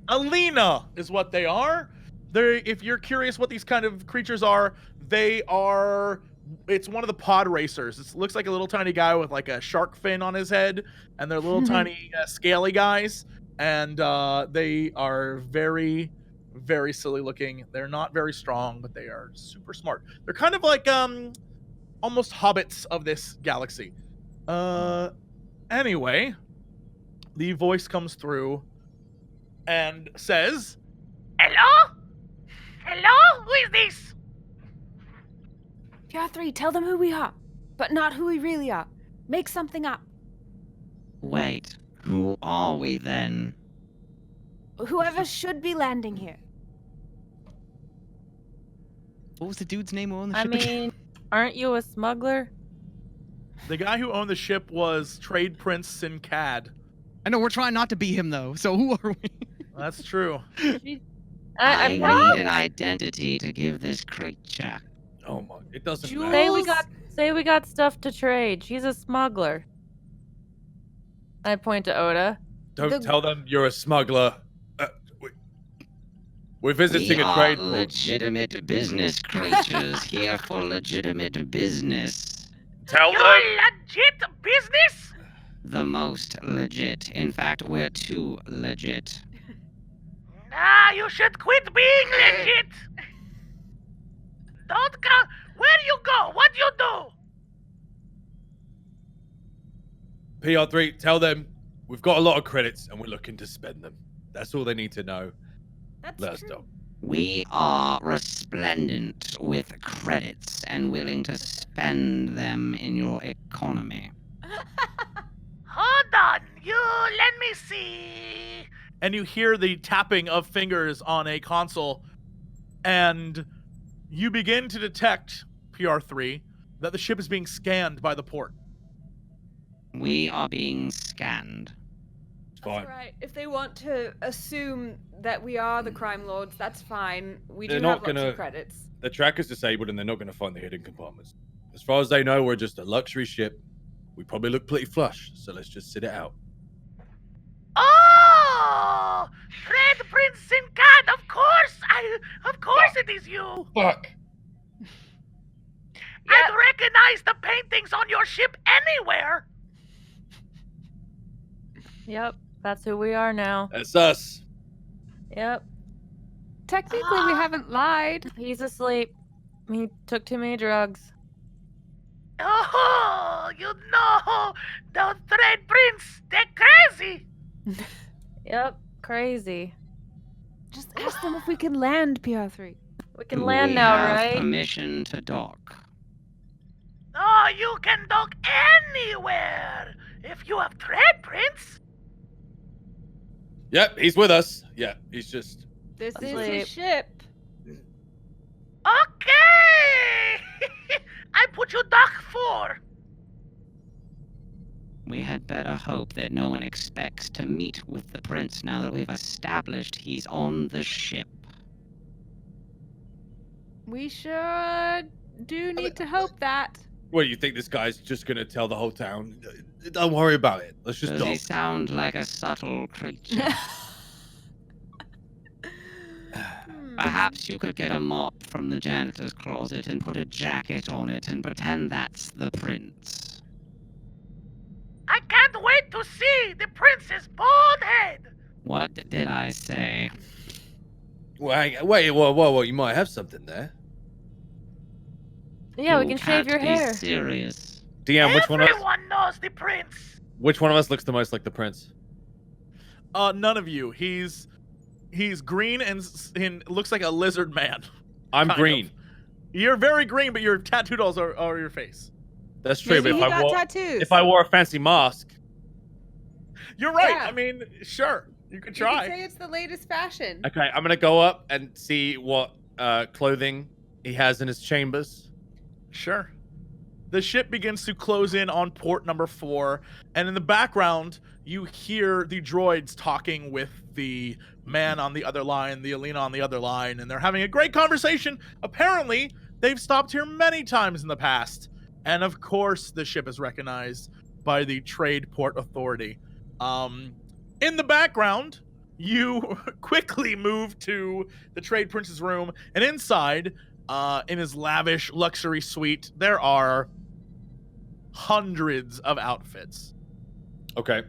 Alina is what they are. If you're curious what these kind of creatures are, it's one of the pod racers. It looks like a little tiny guy with like a shark fin on his head, and they're little tiny scaly guys, and they are very, very silly looking. They're not very strong, but they are super smart. They're kind of like almost hobbits of this galaxy. Anyway, the voice comes through and says,
Hello? Hello? Who is this?
PR-3, tell them who we are, but not who we really are. Make something up.
Wait, who are we then?
Whoever should be landing here.
What was the dude's name on the
I
ship?
mean, aren't you a smuggler?
the guy who owned the ship was Trade Prince Sincad.
I know we're trying not to be him though. So who are we?
That's true.
I
I'm
need an identity to give this creature.
Oh my! It doesn't
Jules?
matter.
Say we got stuff to trade. She's a smuggler. I point to Oda.
Don't tell them you're a smuggler. We're visiting
We
a
are
trade port.
legitimate business creatures here for legitimate business.
Tell
You're
them.
legit business?
The most legit. In fact, we're too legit.
Nah, you should quit being legit. Don't go. Where you go? What you do?
PR-3, tell them we've got a lot of credits and we're looking to spend them. That's all they need to know.
That's
Let us
true.
know.
We are resplendent with credits and willing to spend them in your economy.
Hold on. You let me see.
And you hear the tapping of fingers on a console, and you begin to detect, PR-3, that the ship is being scanned by the port.
We are being scanned.
It's fine.
That's right. If they want to assume that we are the crime lords, that's fine. We
They're
do
not
have lots
gonna-
of credits.
The tracker's disabled and they're not going to find the hidden compartments. As far as they know, we're just a luxury ship. We probably look pretty flush, so let's just sit it out.
Oh, Red Prince Sincad. Of course it is you.
Fuck!
I'd recognize the paintings on your ship anywhere.
Yep, that's who we are now.
That's us.
Yep,
Technically, we haven't lied.
he's asleep. He took too many drugs.
Oh, you know, the Red Prince, they're crazy.
Yep, crazy.
Just ask them if we can land, PR-3.
We can
Do
land
we
now,
have
right?
Permission to dock.
Oh, you can dock anywhere if you have Red Prince.
Yep, he's with us. Yeah, he's just.
This is
Asleep.
a ship.
Okay. I put you dock 4.
We had better hope that no one expects to meet with the prince now that we've established he's on the ship.
We sure do need to hope that.
What do you think? This guy's just going to tell the whole town? Don't worry about it. Let's just
Does he
dock.
sound like a subtle creature? Perhaps you could get a mop from the janitor's closet and put a jacket on it and pretend that's the prince.
I can't wait to see the prince's bald head.
What did I say?
Wait, whoa, you might have something there.
Yeah, we
You
can shave
can't
your
be
hair.
serious.
DM,
Everyone knows the prince.
which one of us looks the most like the prince?
None of you. He's He's green and looks like a lizard man.
I'm
kind
green.
of. You're very green, but your tattoo dolls are your face.
That's true.
Maybe
But
he got tattoos.
if I wore a fancy mask,
You're right.
Yeah.
I mean, sure, you could
You
try.
could say it's the latest fashion.
okay, I'm gonna go up and see what clothing he has in his chambers.
Sure. The ship begins to close in on port number 4, and in the background, you hear the droids talking with the man on the other line, the Alina on the other line, and they're having a great conversation. Apparently, they've stopped here many times in the past. And of course, the ship is recognized by the Trade Port Authority. In the background, you quickly move to the Trade Prince's room, and inside, in his lavish luxury suite, there are hundreds of outfits.
Okay.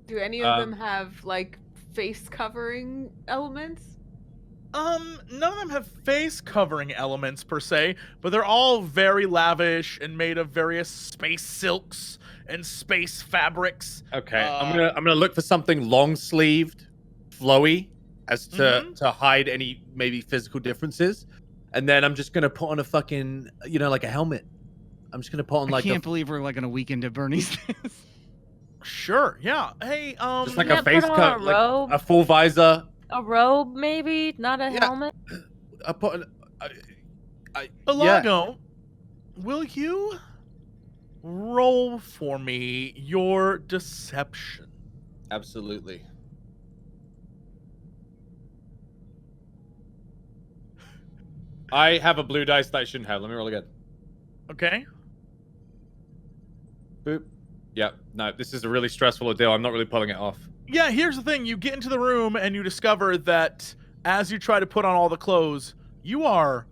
Do any of them have like face covering elements?
None of them have face covering elements per se, but they're all very lavish and made of various space silks and space fabrics.
Okay. I'm gonna look for something long sleeved, flowy, as to hide any maybe physical differences, and then I'm just gonna put on a fucking like a helmet. I'm just gonna put on like
I can't believe we're like on a weekend at Bernie's.
Sure, yeah. Hey,
just like
Yeah,
a face
put on
coat,
a
like
robe.
a full visor.
A robe, maybe, not a helmet.
I put on,
Ulago, will you roll for me your deception?
Absolutely. I have a blue dice that I shouldn't have. Let me roll again.
Okay.
Boop. Yep. No, this is a really stressful ordeal. I'm not really pulling it off.
Yeah, here's the thing. You get into the room and you discover that as you try to put on all the clothes, you are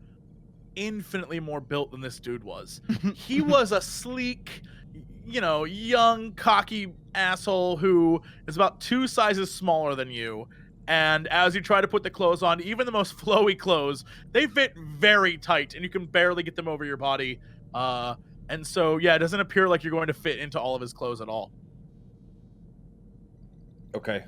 infinitely more built than this dude was. He was a sleek, young, cocky asshole who is about 2 sizes smaller than you. And as you try to put the clothes on, even the most flowy clothes, they fit very tight and you can barely get them over your body. And so, yeah, it doesn't appear like you're going to fit into all of his clothes at all.
Okay.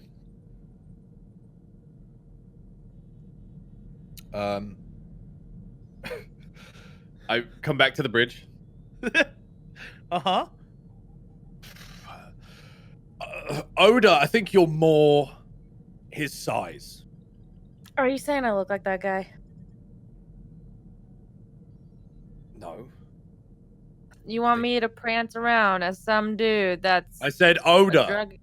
I come back to the bridge.
Uh-huh.
Oda, I think you're more his size.
Are you saying I look like that guy?
No.
You want me to prance around as some dude that's
I said
a
Oda.
drug...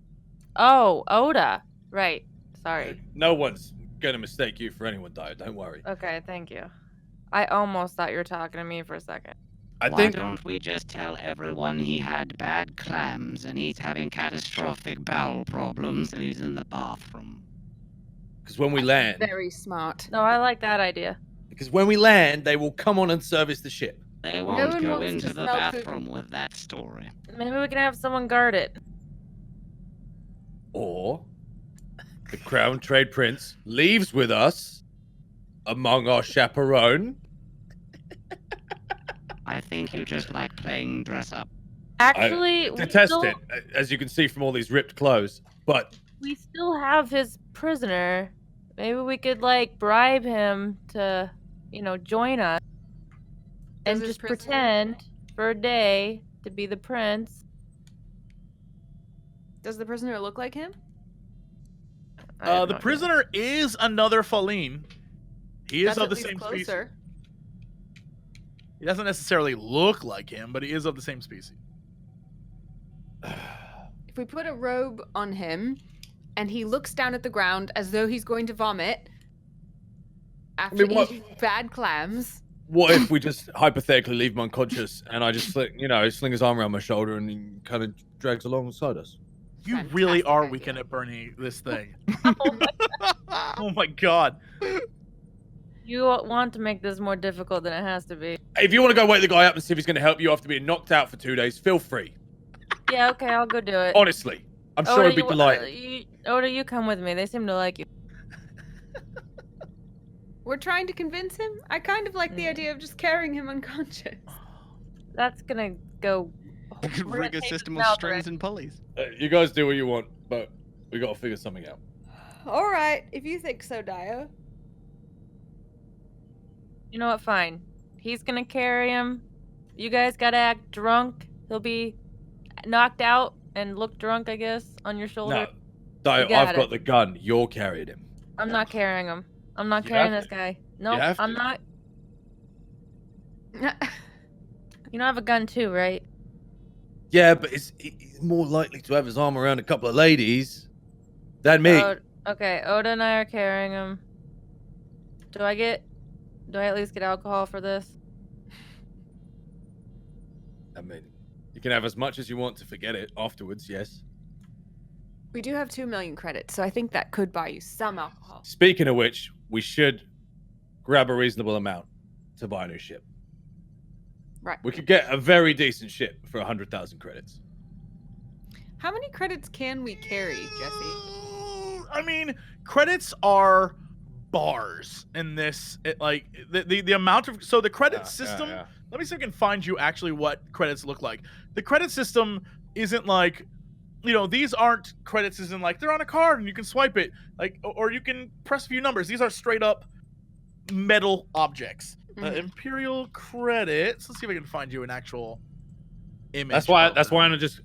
Oh, Oda. Right. Sorry.
No one's gonna mistake you for anyone, Daeyo. Don't worry.
Okay, thank you. I almost thought you were talking to me for a second.
I
Why
think
don't we just tell everyone he had bad clams and he's having catastrophic bowel problems and he's in the bathroom?
because when we land,
Very smart.
No, I like that idea.
they will come on and service the ship.
They
one
won't go
wants
into
to
the
smell food.
bathroom with that story.
Maybe we can have someone guard it.
Or the Crown Trade Prince leaves with us among our chaperone.
I think you just like playing dress up.
Actually,
To test it, as you can see from all these ripped clothes. But
we still have his prisoner. Maybe we could bribe him to, join us and
Does his
just
prisoner-
pretend for a day to be the prince.
Does the prisoner look like him?
I have
The
no idea.
prisoner is another Faline. He is
That's
of
at
the
least
same species.
closer.
He doesn't necessarily look like him, but he is of the same species.
If we put a robe on him and he looks down at the ground as though he's going to vomit after
what-
eating bad clams.
what if we just hypothetically leave him unconscious and I just sling his arm around my shoulder and he kind of drags alongside us?
You really
Fantastic
are
idea.
Weekend at Bernie, this thing.
Oh
Oh my god.
You want to make this more difficult than it has to be.
If you want to go wake the guy up and see if he's going to help you after being knocked out for 2 days, feel free.
Yeah, okay, I'll go do it.
Honestly, I'm sure
Oda,
he'd be delighted.
Oda, you come with me. They seem to like you.
We're trying to convince him. I kind of like the
Mm.
idea of just carrying him unconscious.
That's gonna go.
You could
we're
rig
gonna
a
take
system
this
of
out
strings
direct.
and pulleys.
You guys do what you want, but we got to figure something out.
All right, if you think so, Daeyo.
You know what? Fine. He's gonna carry him. You guys gotta act drunk. He'll be knocked out and look drunk, I guess, on your shoulder.
No, Daeyo, I've got the gun. You're carrying him.
I'm not carrying him. I'm not carrying this guy. No, I'm not. You know, I have a gun too, right?
Yeah, but he's more likely to have his arm around a couple of ladies than me.
Okay, Oda and I are carrying him. Do I at least get alcohol for this?
I mean, you can have as much as you want to forget it afterwards, yes.
We do have 2 million credits, so I think that could buy you some alcohol.
Speaking of which, we should grab a reasonable amount to buy a new ship.
Right.
We could get a very decent ship for 100,000 credits.
How many credits can we carry, Jesse?
I mean, credits are bars in this. The amount of the credit system. Let me see if I can find you actually what credits look like. The credit system isn't like, you know, these aren't credits as in like they're on a card and you can swipe it, like, or you can press a few numbers. These are straight up metal objects. Imperial credits. Let's see if I can find you an actual image.
That's why I'm just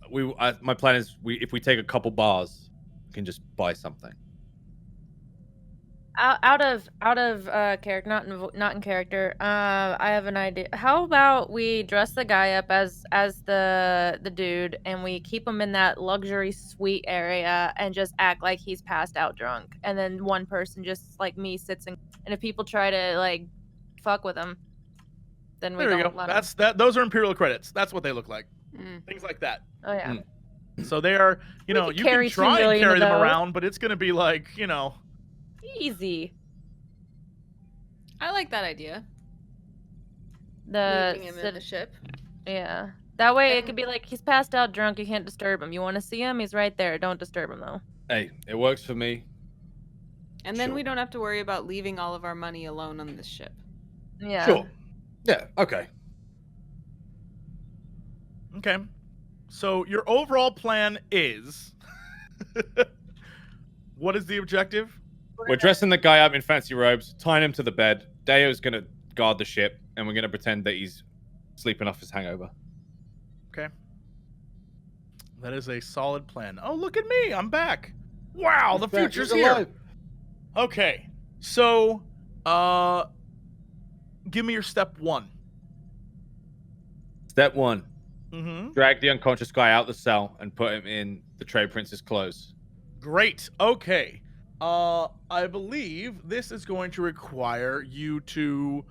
my plan is if we take a couple bars, we can just buy something.
Out of character, not in character. I have an idea. How about we dress the guy up as the dude, and we keep him in that luxury suite area, and just act like he's passed out drunk, and then one person just like me sits and if people try to like fuck with him, then we don't let them.
Those are Imperial credits. That's what they look like. Things like that.
Oh yeah.
So they are, you know, you can try and carry them around, but it's gonna be like, you know.
Easy.
I like that idea.
Leaving
him in the ship.
Yeah. That way it could be like he's passed out drunk, you can't disturb him. You want to see him? He's right there. Don't disturb him though.
Hey, it works for me.
And then we don't have to worry about leaving all of our money alone on this ship.
Yeah.
Sure. Yeah, okay.
Okay. So your overall plan is what is the objective?
We're dressing the guy up in fancy robes, tying him to the bed. Daeyo's gonna guard the ship, and we're gonna pretend that he's sleeping off his hangover.
Okay. That is a solid plan. Oh, look at me. I'm back. Wow, the future's here. Okay. So, give me your step one.
Step one.
Drag the unconscious guy out the cell and put him in the trade prince's clothes.
Great. Okay. I believe this is going to require you to,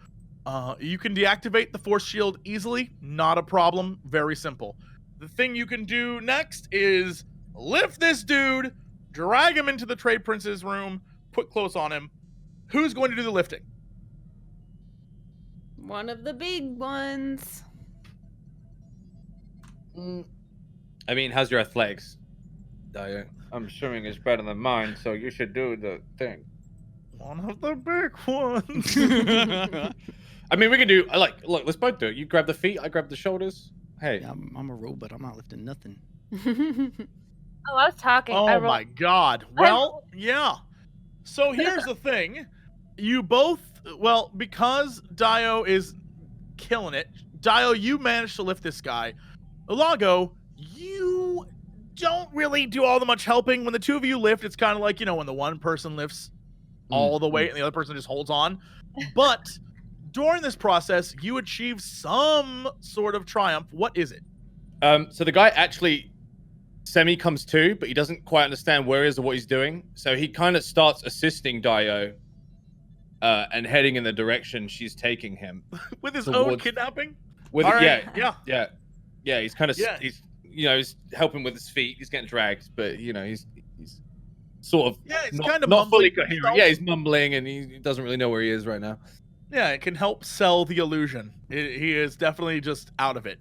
you can deactivate the force shield easily. Not a problem. Very simple. The thing you can do next is lift this dude, drag him into the trade prince's room, put clothes on him. Who's going to do the lifting?
One of the big ones.
I mean, how's your athletics, Daeyo? I'm assuming it's better than mine, so you should do the thing.
One of the big ones.
I mean, we can do, look, let's both do it. You grab the feet, I grab the shoulders. Hey.
Yeah, I'm a robot. I'm not lifting nothing.
Oh, I was talking.
Oh my god. Well, yeah. So here's the thing. You both, well, because Daeyo is killing it, Daeyo, you managed to lift this guy. Ulago, you don't really do all the much helping. When the two of you lift, it's kind of like, you know, when the one person lifts all the weight and the other person just holds on. But during this process, you achieve some sort of triumph. What is it?
So the guy actually semi comes to, but he doesn't quite understand where he is or what he's doing. So he kind of starts assisting Daeyo and heading in the direction she's taking him.
With his own kidnapping?
With
Yeah,
he's kind of he's helping with his feet. He's getting dragged, but you know he's sort of
he's
not fully coherent. Yeah, he's mumbling and he doesn't really know where he is right now.
Yeah, it can help sell the illusion. He is definitely just out of it.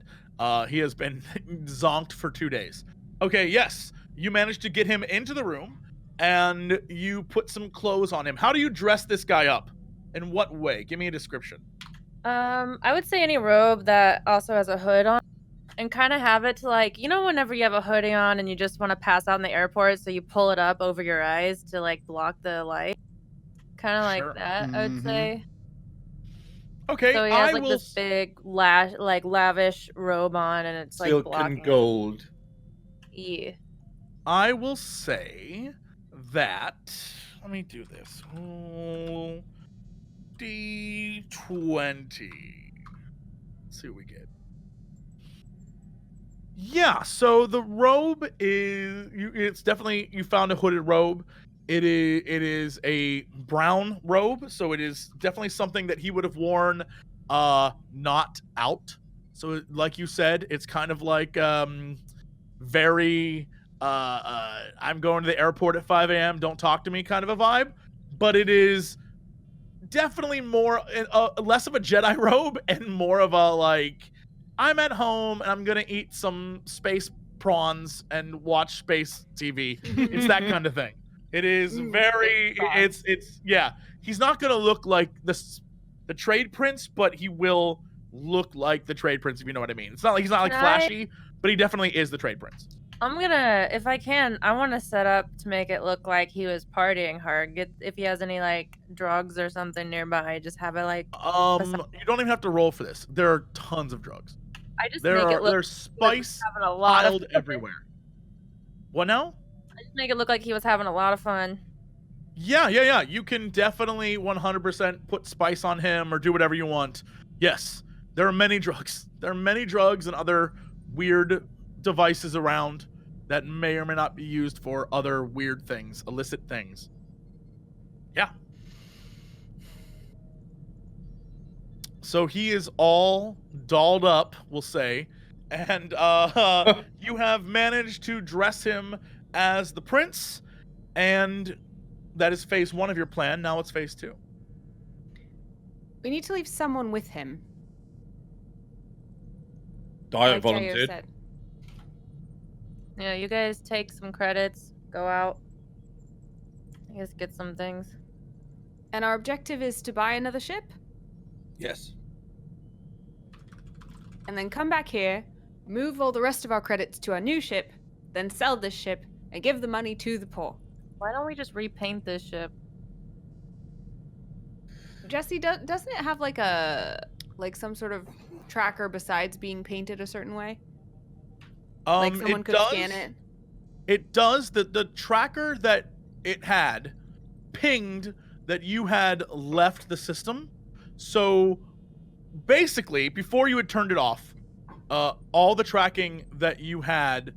He has been zonked for 2 days. Okay, yes, you managed to get him into the room and you put some clothes on him. How do you dress this guy up? In what way? Give me a description.
I would say any robe that also has a hood on. and kind of have it to like, you know, whenever you have a hoodie on and you just want to pass out in the airport, so you pull it up over your eyes to like block the light. Kind of like that, I would say.
Okay,
So he has like this big lavish robe on, and it's like
Silk
blocking
and gold.
Yeah.
I will say that. Let me do this. D20. Let's see what we get. Yeah, so the robe is it's definitely, you found a hooded robe. It is a brown robe, so it is definitely something that he would have worn not out. So like you said, it's kind of like very I'm going to the airport at 5 a.m. don't talk to me kind of a vibe, but it is definitely more less of a Jedi robe and more of a like, I'm at home and I'm gonna eat some space prawns and watch space TV. It's that kind of thing. It is very it's yeah. He's not gonna look like the trade prince, but he will look like the trade prince, if you know what I mean. It's not like he's not like flashy, but he definitely is the trade prince.
I'm gonna, if I can, I want to set up to make it look like he was partying hard. Get if he has any like drugs or something nearby, just have it like.
You don't even have to roll for this. There are tons of drugs.
I just make it look.
There's spice
having a lot
piled everywhere. What now?
I just make it look like he was having a lot of fun.
Yeah. You can definitely 100% put spice on him or do whatever you want. Yes, there are many drugs. There are many drugs and other weird devices around that may or may not be used for other weird things, illicit things. Yeah. So he is all dolled up, we'll say, and you have managed to dress him as the prince, and that is phase 1 of your plan. Now it's phase 2.
We need to leave someone with him.
DAEYO volunteered.
said.
Yeah, you guys take some credits, go out. I guess get some things.
And our objective is to buy another ship?
Yes.
And then come back here, move all the rest of our credits to our new ship, then sell this ship, and give the money to the poor.
Why don't we just repaint this ship?
Jesse, doesn't it have like some sort of tracker besides being painted a certain way? Like someone could scan it?
It does. The tracker that it had pinged that you had left the system. So basically, before you had turned it off, all the tracking that you had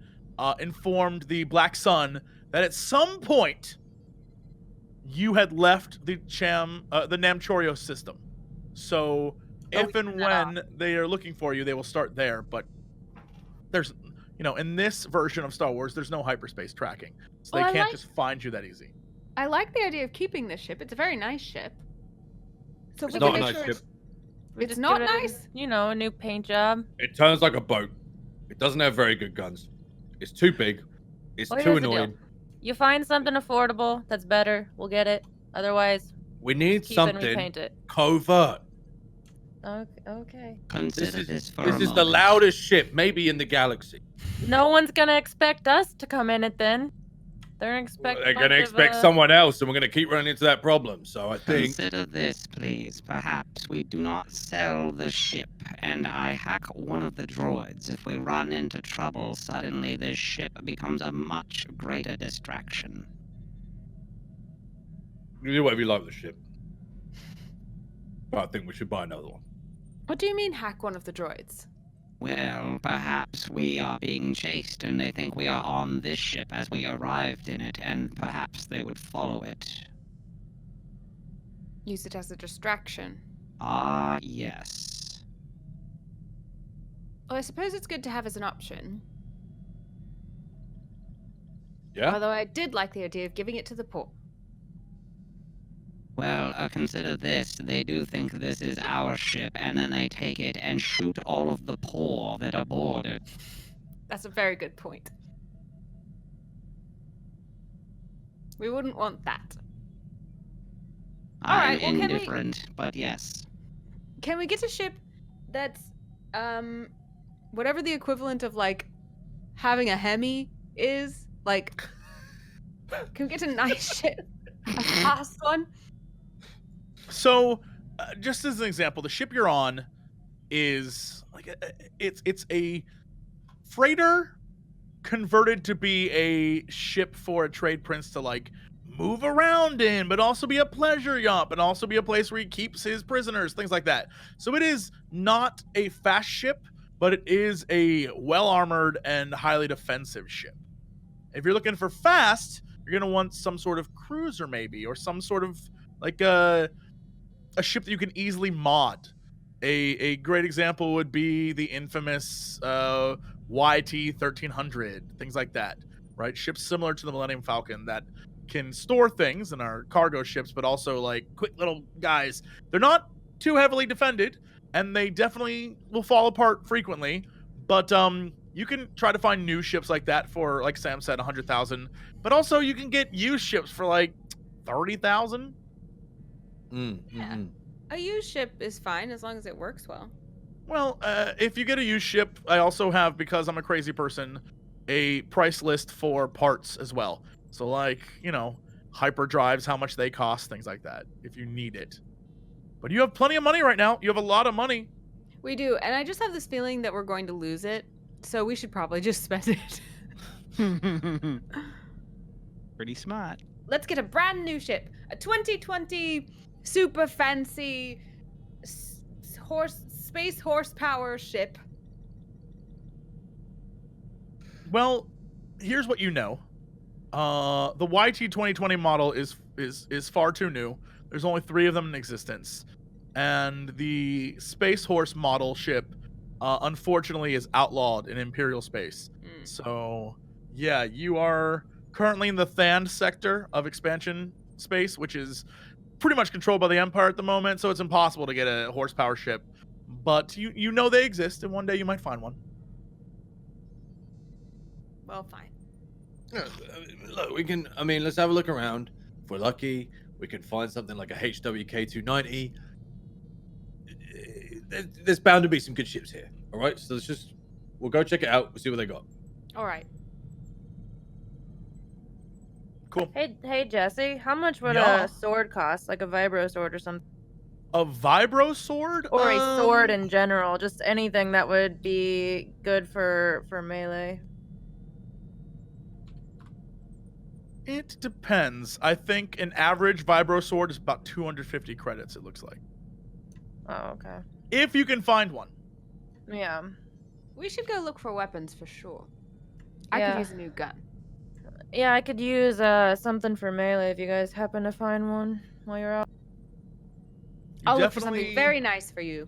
informed the Black Sun that at some point you had left the Namchorio system. So if and when they are looking for you, they will start there. But there's, in this version of Star Wars, there's no hyperspace tracking, so they can't just find you that easy.
I like the idea of keeping this ship. It's a very nice ship. So
it's not a nice ship.
It's not nice?
A new paint job.
It turns like a boat. It doesn't have very good guns. It's too big. It's too annoying.
You find something affordable that's better, we'll get it. Otherwise,
we need
keep
something
it and repaint it.
covert.
Okay.
This
is the loudest ship, maybe in the galaxy.
No one's gonna expect us to come in it then. They're
gonna expect someone else, and we're gonna keep running into that problem. So I think.
Consider this, please. Perhaps we do not sell the ship, and I hack one of the droids. If we run into trouble, suddenly this ship becomes a much greater distraction.
You do whatever you like with the ship. But I think we should buy another one.
What do you mean hack one of the droids?
Well, perhaps we are being chased and they think we are on this ship as we arrived in it, and perhaps they would follow it.
Use it as a distraction.
Ah, yes.
Well, I suppose it's good to have as an option.
Yeah?
Although I did like the idea of giving it to the poor.
Well, consider this. They do think this is our ship, and then they take it and shoot all of the poor that are aboard it.
That's a very good point. We wouldn't want that.
I'm indifferent, but yes.
Can we get a ship that's whatever the equivalent of like having a Hemi is. Like, can we get a nice ship? A fast one?
So, just as an example, the ship you're on is like it's a freighter converted to be a ship for a trade prince to like move around in, but also be a pleasure yacht, but also be a place where he keeps his prisoners, things like that. So it is not a fast ship, but it is a well-armored and highly defensive ship. If you're looking for fast, you're gonna want some sort of cruiser maybe, or some sort of like a ship that you can easily mod. A great example would be the infamous YT 1300, things like that, right? Ships similar to the Millennium Falcon that can store things and are cargo ships, but also like quick little guys. They're not too heavily defended, and they definitely will fall apart frequently. But you can try to find new ships like that for, like Sam said, 100,000. But also you can get used ships for like 30,000.
Yeah. A used ship is fine as long as it works well.
Well, if you get a used ship, I also have, because I'm a crazy person, a price list for parts as well. So like, you know, hyperdrives, how much they cost, things like that, if you need it. But you have plenty of money right now. You have a lot of money.
We do, and I just have this feeling that we're going to lose it, so we should probably just spend it.
Pretty smart.
Let's get a brand new ship, a 2020 super fancy space horsepower ship.
Well, here's what you know. The YT 2020 model is far too new. There's only 3 of them in existence. And the Space Horse model ship, unfortunately, is outlawed in Imperial space. So, yeah, you are currently in the Thand sector of expansion space, which is pretty much controlled by the Empire at the moment, so it's impossible to get a horsepower ship. But you know they exist, and one day you might find one.
Well, fine.
Look, we can. I mean, let's have a look around. If we're lucky, we can find something like a HWK 290. There's bound to be some good ships here. All right, so we'll go check it out. We'll see what they got.
All right.
Cool.
Hey, Jesse, how much would
Yeah.
a sword cost? Like a vibro sword or something?
A vibro sword?
Or a sword in general. Just anything that would be good for melee.
It depends. I think an average vibro sword is about 250 credits, it looks like.
Oh, okay.
If you can find one.
Yeah.
We should go look for weapons for sure. I
Yeah.
could use a new gun.
Yeah, I could use something for melee if you guys happen to find one while you're out.
I'll look for something very nice for you.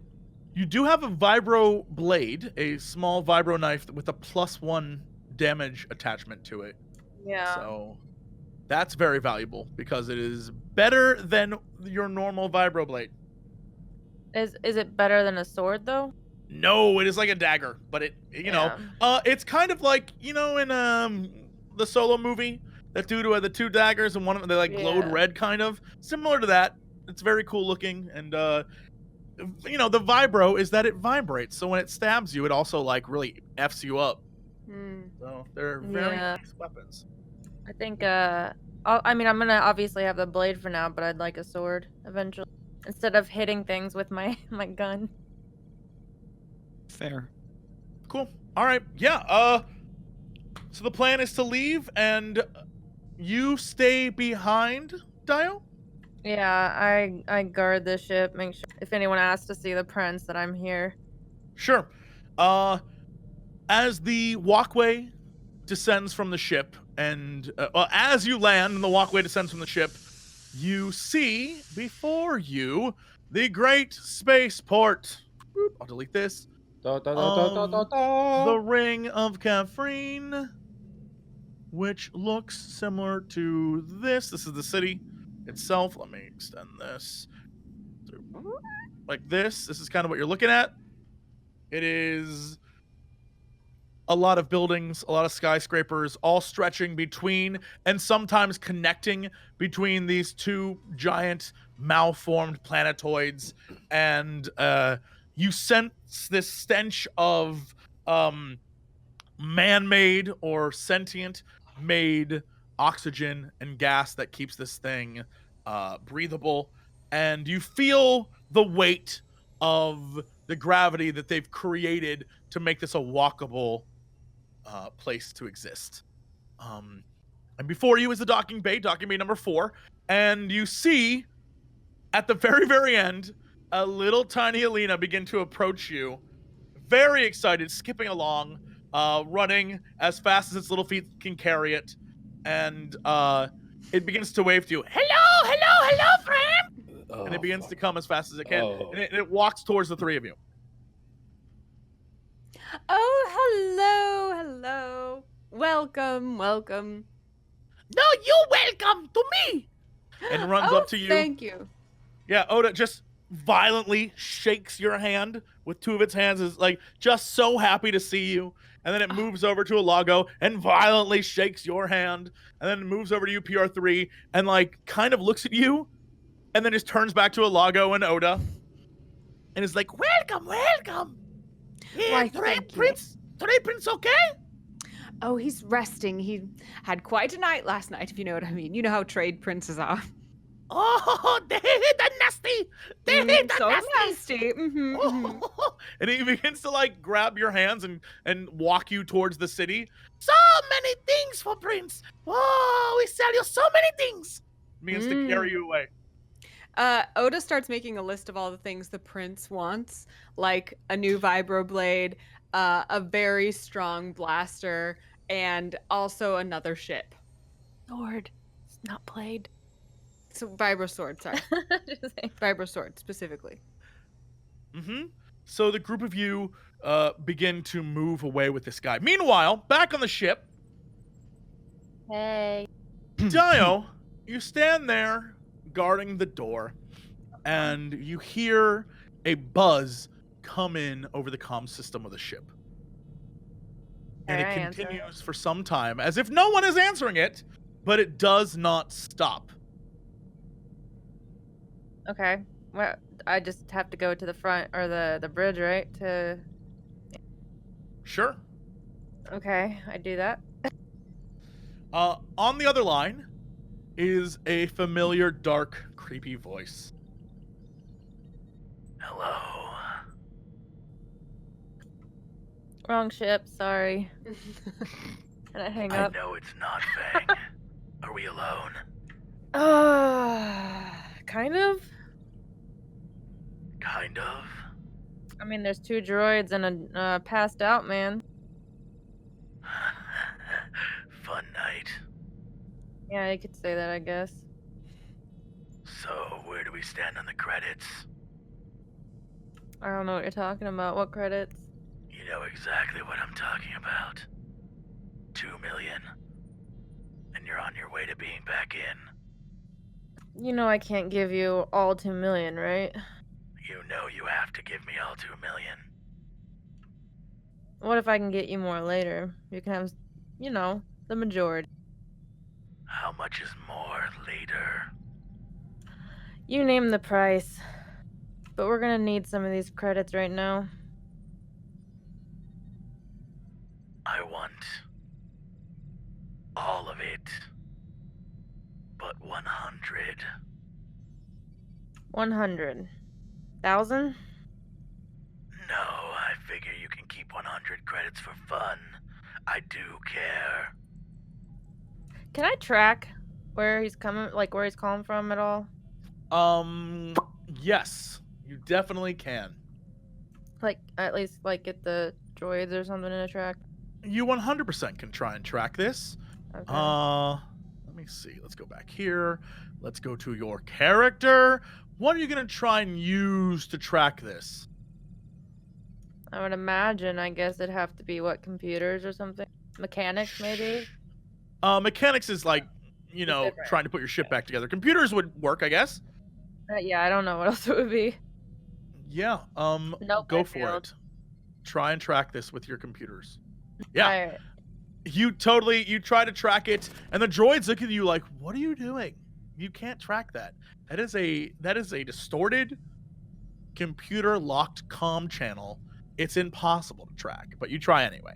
You do have a vibro blade, a small vibro knife with a +1 damage attachment to it.
Yeah.
So that's very valuable because it is better than your normal vibro blade.
Is it better than a sword though?
No, it is like a dagger, but it's kind of like, in the Solo movie, that dude who had the 2 daggers and one of them, they like glowed red, kind of similar to that. It's very cool looking, and the vibro is that it vibrates, so when it stabs you, it also like really F's you up. So they're very nice weapons.
I think I'm gonna obviously have the blade for now, but I'd like a sword eventually instead of hitting things with my gun.
Fair.
Cool. All right. Yeah. So the plan is to leave, and you stay behind, DAEYO?
Yeah, I guard the ship, make sure if anyone asks to see the prince that I'm here.
Sure. As the walkway descends from the ship, and as you land and the walkway descends from the ship, you see before you the great spaceport. I'll delete this. The Ring of Kafrene, which looks similar to this. This is the city itself. Let me extend this like this. This is kind of what you're looking at. It is a lot of buildings, a lot of skyscrapers, all stretching between and sometimes connecting between these 2 giant malformed planetoids. And you sense this stench of man-made or sentient-made oxygen and gas that keeps this thing breathable, and you feel the weight of the gravity that they've created to make this a walkable place to exist. And before you is the docking bay number 4, and you see at the very, very end a little tiny Alina begin to approach you, very excited, skipping along, running as fast as its little feet can carry it, and it begins to wave to you. Hello, hello, hello, friend! And it begins to come as fast as it can, and it walks towards the 3 of you.
Oh, hello, hello. Welcome, welcome.
No, you're welcome to me.
And runs up to you.
Thank you.
Yeah, Oda just violently shakes your hand with 2 of its hands, is like just so happy to see you. And then it moves over to Ulago and violently shakes your hand. And then it moves over to you, PR-3, and like kind of looks at you, and then just turns back to Ulago and Oda, and is like, welcome, welcome.
Why,
Trade Prince okay?
Oh, he's resting. He had quite a night last night, if you know what I mean. You know how trade princes are.
Oh, they hit the nasty. They hit the
So
nasty.
nasty.
And he begins to like grab your hands and walk you towards the city.
So many things for Prince. Oh, we sell you so many things.
Begins to carry you away.
Oda starts making a list of all the things the prince wants, like a new vibroblade, a very strong blaster, and also another ship.
Sword. It's not played.
So vibro sword, sorry. Vibro sword specifically.
So the group of you begin to move away with this guy. Meanwhile, back on the ship,
Hey.
DAEYO, you stand there guarding the door, and you hear a buzz come in over the comm system of the ship. And it continues for some time, as if no one is answering it, but it does not stop.
Okay. Well, I just have to go to the front or the bridge, right?
Sure.
Okay, I do that.
On the other line is a familiar, dark, creepy voice.
Hello.
Wrong ship, sorry. Can I hang up?
I know it's not Fang. Are we alone?
Kind of.
Kind of.
I mean, there's 2 droids and a passed out man.
Fun night.
Yeah, you could say that, I guess.
So, where do we stand on the credits?
I don't know what you're talking about. What credits?
You know exactly what I'm talking about. 2 million. And you're on your way to being back in.
You know I can't give you all 2 million, right?
You know you have to give me all 2 million.
What if I can get you more later? You can have, you know, the majority.
How much is more later?
You name the price. But we're gonna need some of these credits right now.
I want all of it. But 100.
100,000?
No, I figure you can keep 100 credits for fun. I do care.
Can I track where he's coming, like where he's calling from at all?
Yes, you definitely can.
Like, at least, like, get the droids or something in a track?
You 100% can try and track this.
Okay.
Let me see. Let's go back here. Let's go to your character. What are you going to try and use to track this?
I would imagine, I guess it'd have to be, what, computers or something? Mechanics, maybe?
Mechanics is like, you know,
Different.
trying to put your ship back together. Computers would work, I guess.
Yeah, I don't know what else it would be.
Yeah,
Nope,
go
I
for
failed.
it. Try and track this with your computers. Yeah.
Alright.
You try to track it, and the droids look at you like, what are you doing? You can't track that. That is a distorted, computer-locked comm channel it's impossible to track, but you try anyway.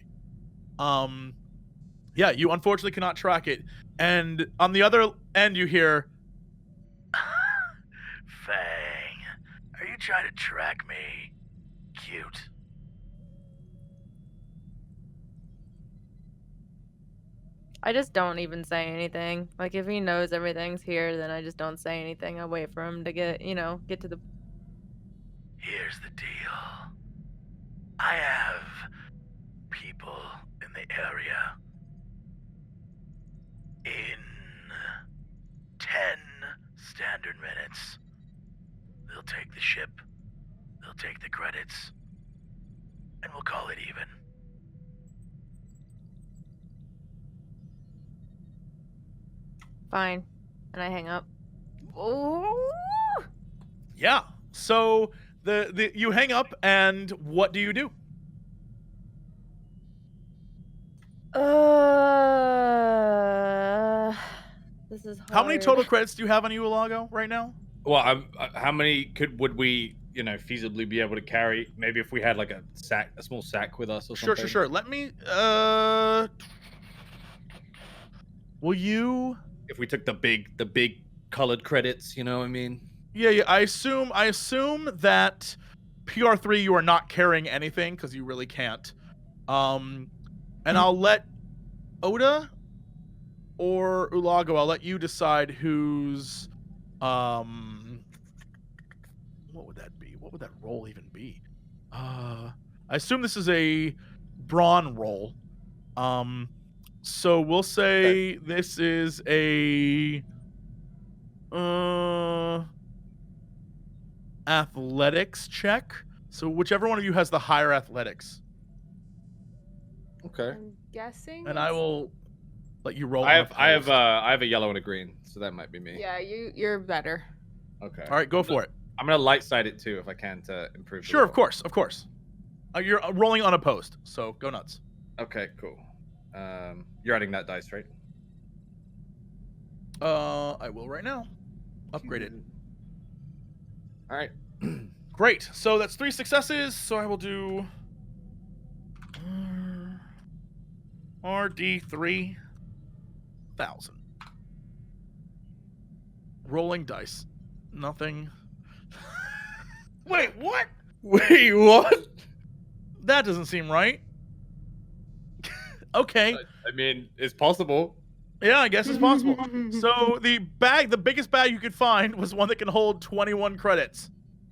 Yeah, you unfortunately cannot track it. And on the other end, you hear,
Fang, are you trying to track me? Cute.
I just don't even say anything. Like, if he knows everything's here, then I just don't say anything. I wait for him to get, get to the...
Here's the deal. I have people in the area. In 10 standard minutes, they'll take the ship, they'll take the credits, and we'll call it even.
Fine. And I hang up. Oh.
yeah. So the you hang up, and what do you do?
This is hard.
How many total credits do you have on ULAGO right now?
Well, how many would we, feasibly be able to carry? Maybe if we had like a small sack with us or something.
Sure. Let me. Will you?
If we took the big colored credits, you know what I mean?
Yeah. I assume that PR-3 you are not carrying anything because you really can't. And I'll let Oda or ULAGO, I'll let you decide who's what would that be? What would that roll even be? I assume this is a brawn roll. So we'll say this is a athletics check. So whichever one of you has the higher athletics.
Okay.
I'm guessing.
And I will let you roll.
I have a yellow and a green, so that might be me.
Yeah, you're better.
Okay.
All right, go for it.
I'm gonna light side it too if I can to improve.
Sure, of course. You're rolling unopposed, so go nuts.
Okay, cool. You're adding that dice, right?
I will right now. Upgrade it.
All right.
Great. So that's 3 successes. So I will do RD 3,000. Rolling dice. Nothing. Wait, what?
Wait, what?
That doesn't seem right. Okay.
I mean, it's possible.
Yeah, I guess it's possible. So the biggest bag you could find was one that can hold 21 credits,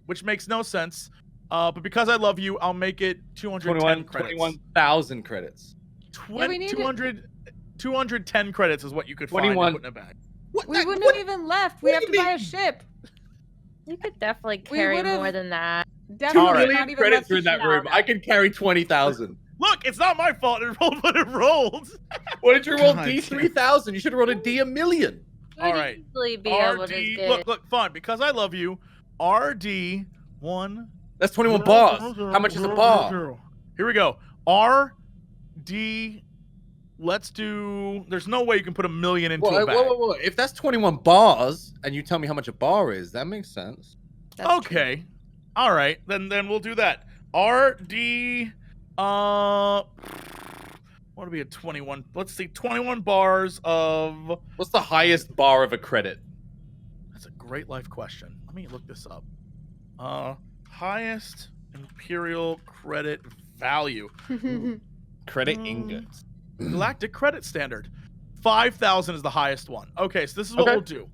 which makes no sense. But because I love you, I'll make it 210 credits.
21,000 credits.
210 credits is what you could find and put in a bag.
We wouldn't have even left. We have to buy a ship.
You could definitely carry more than that.
Definitely not even
credits are in that room. I can carry 20,000.
Look, it's not my fault. It rolled what it rolled.
What did you roll? D3,000. You should have rolled a D a million.
All right. Look, fine. Because I love you. RD1.
That's 21 bars. How much is a bar?
Here we go. RD. Let's do. There's no way you can put a million into a bag.
Whoa. If that's 21 bars, and you tell me how much a bar is, that makes sense.
Okay. All right. Then we'll do that. RD. What would be a 21? Let's see. 21 bars of.
What's the highest bar of a credit?
That's a great life question. Let me look this up. Highest imperial credit value.
Credit ingots.
Galactic credit standard. 5,000 is the highest one. Okay, so this is what we'll do.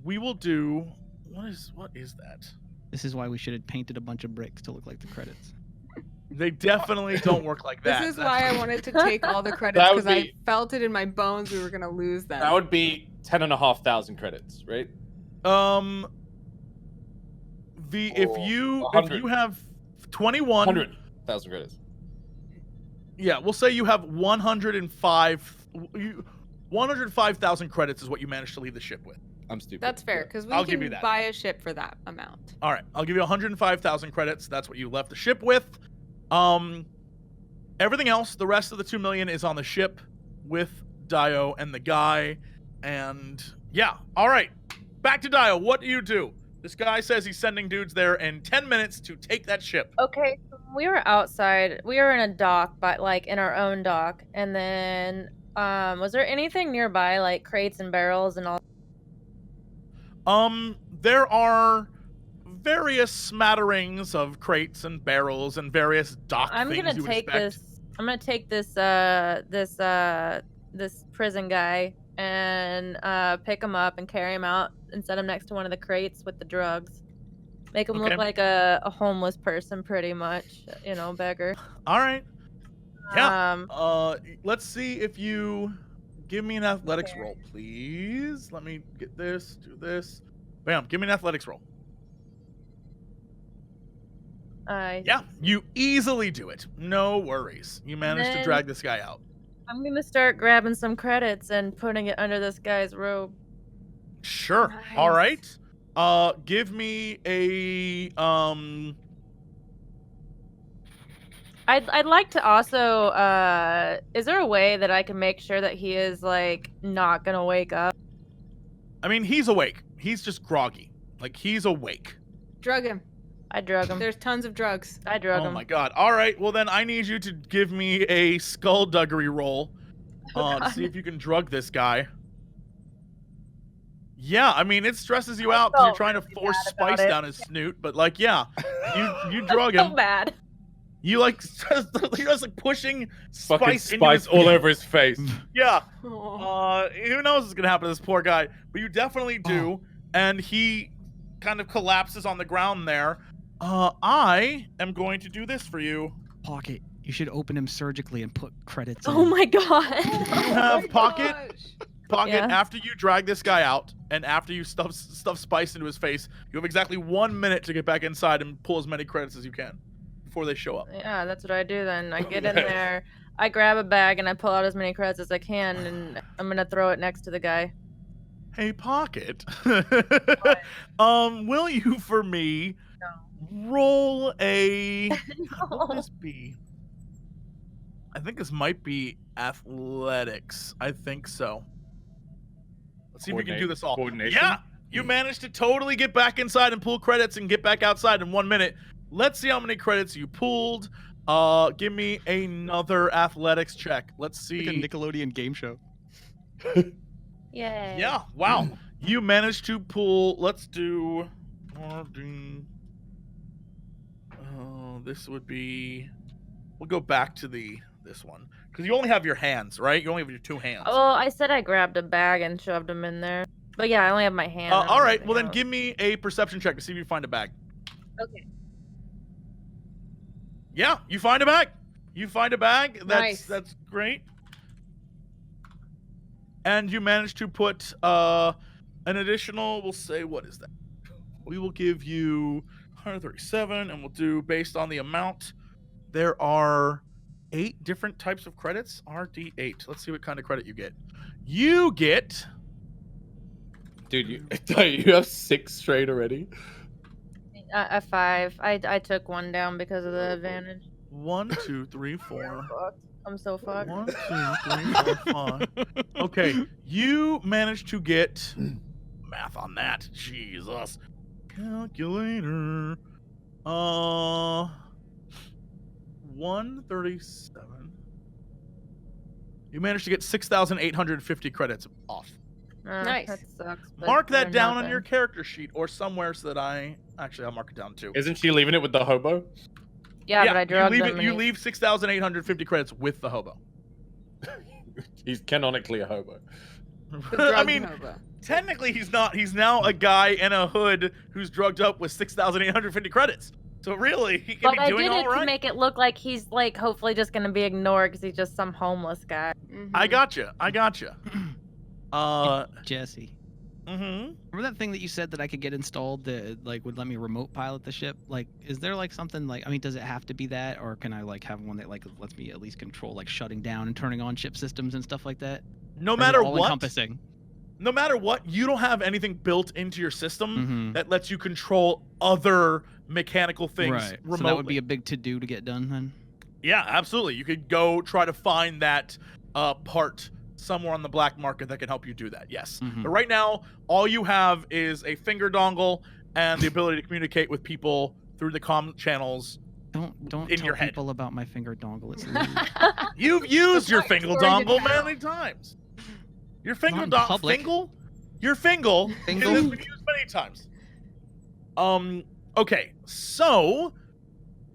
We will do. What is that?
This is why we should have painted a bunch of bricks to look like the credits.
They definitely don't work like that.
This is why I wanted to take all the credits, because I felt it in my bones we were gonna lose them.
That would be 10,500 credits, right?
If you have 21
100,000 credits.
Yeah, we'll say you have 105,000 credits is what you managed to leave the ship with.
I'm stupid.
That's fair, because we can buy a ship for that amount.
All right, I'll give you 105,000 credits. That's what you left the ship with. Everything else, the rest of the 2 million is on the ship with DAEYO and the guy. And yeah, all right, back to DAEYO. What do you do? This guy says he's sending dudes there in 10 minutes to take that ship.
Okay, so we were outside. We were in a dock, but like in our own dock. And then, was there anything nearby, like crates and barrels and all?
There are various smatterings of crates and barrels and various dock
I'm
things
gonna
you would
take
expect.
this. I'm gonna take this this prison guy and pick him up and carry him out and set him next to one of the crates with the drugs. Make him
Okay.
look like a homeless person, pretty much. You know, beggar.
All right. Yeah. Let's see if you give me an athletics roll, please. Let me get this, do this. Bam, give me an athletics roll. Yeah, you easily do it. No worries. You managed to drag this guy out.
I'm gonna start grabbing some credits and putting it under this guy's robe.
Sure.
Nice.
All right. Give me a
I'd like to also is there a way that I can make sure that he is like not gonna wake up?
I mean, he's awake. He's just groggy. Like, he's awake.
Drug him.
I drug him.
There's tons of drugs.
I drug
Oh
him.
my god. All right. Well, then I need you to give me a skullduggery roll to see if you can drug this guy. Yeah, I mean, it stresses you out because you're trying to force spice down his snoot, but like, yeah, you drug him.
So bad.
You like you're just like pushing
Fucking
spice into his
spice all over his face.
Yeah.
Oh.
Who knows what's gonna happen to this poor guy? But you definitely do, and he kind of collapses on the ground there. I am going to do this for you.
Pocket. You should open him surgically and put credits in.
Oh my god.
You have Pocket. Pocket,
Yeah.
after you drag this guy out, and after you stuff spice into his face, you have exactly 1 minute to get back inside and pull as many credits as you can before they show up.
Yeah, that's what I do then. I get in there, I grab a bag, and I pull out as many credits as I can, and I'm gonna throw it next to the guy.
Hey, Pocket. Will you, for me, roll a... What would this be? I think this might be athletics. I think so. Let's see if we can do this all.
Coordination?
Yeah, you managed to totally get back inside and pull credits and get back outside in 1 minute. Let's see how many credits you pulled. Give me another athletics check. Let's see.
Like a Nickelodeon game show.
Yay.
Yeah, wow. You managed to pull, let's do, this would be, we'll go back to this one. Because you only have your hands, right? You only have your 2 hands.
Well, I said I grabbed a bag and shoved him in there. But yeah, I only have my hand. I don't
All
have
right,
anything
well then
else.
give me a perception check to see if you find a bag.
Okay.
Yeah, you find a bag. You find a bag.
Nice.
That's great. And you managed to put an additional, we'll say, what is that? We will give you 137, and we'll do based on the amount. There are 8 different types of credits. RD8. Let's see what kind of credit you get. You get...
Dude, you have 6 straight already?
A 5. I took one down because of the advantage.
1, 2, 3, 4.
I'm so fucked.
1, 2, 3, 4, 5. Okay, you managed to get math on that. Jesus. Calculator. 137. You managed to get 6,850 credits off.
Nice.
That sucks. but
Mark that
for
down on
nothing.
your character sheet or somewhere so that I'll mark it down too.
Isn't she leaving it with the hobo?
Yeah, but I drugged
you
him.
leave
and
you
he-
leave 6,850 credits with the hobo.
He's canonically a hobo.
I mean, technically he's not. He's now a guy in a hood who's drugged up with 6,850 credits. So really, he can
But
be
I
doing
did
all
it to
right.
make it look like he's like hopefully just gonna be ignored because he's just some homeless guy.
I gotcha.
Jesse.
Mm-hmm.
Remember that thing that you said that I could get installed that like would let me remote pilot the ship? Like, is there like something like, I mean, does it have to be that, or can I like have one that like lets me at least control like shutting down and turning on ship systems and stuff like that?
No
Or is it
matter
all
what,
encompassing.
no matter what, you don't have anything built into your system
Mhm.
that lets you control other mechanical things
Right.
remotely.
So that would be a big to-do to get done then.
Yeah, absolutely. You could go try to find that part somewhere on the black market that can help you do that. Yes.
Mhm.
But right now, all you have is a finger dongle and the ability to communicate with people through the comm channels.
Don't
in
tell
your head.
people about my finger dongle. It's lewd.
You've used your finger
story to
dongle
tell.
many times. Your finger
Not in
dongle,
public.
your fingle has
Fingle?
been used many times. Okay, so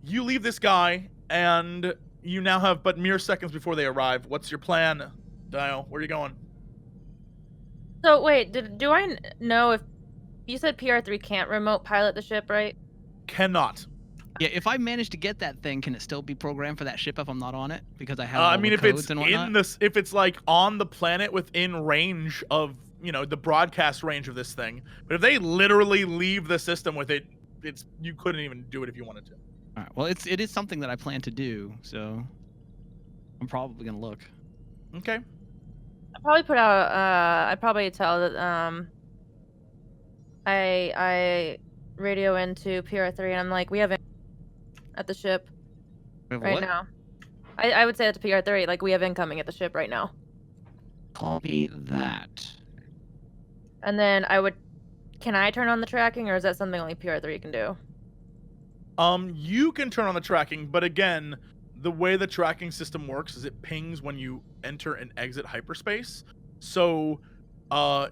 you leave this guy, and you now have but mere seconds before they arrive. What's your plan, Dio? Where are you going?
So wait, do I know if you said PR-3 can't remote pilot the ship, right?
Cannot.
Yeah, if I manage to get that thing, can it still be programmed for that ship if I'm not on it? Because I have
I
all
mean,
the
if
codes
it's
and whatnot?
in this, if it's like on the planet within range of, you know, the broadcast range of this thing, but if they literally leave the system with it, you couldn't even do it if you wanted to.
All right. Well, it is something that I plan to do, so I'm probably gonna look.
Okay.
I probably put out. I probably tell that. I radio into PR-3 and I'm like, we have at the ship
We have
right
what?
now. I would say that to PR-3, like we have incoming at the ship right now.
Copy that.
And then can I turn on the tracking, or is that something only PR-3 can do?
You can turn on the tracking, but again, the way the tracking system works is it pings when you enter and exit hyperspace. So,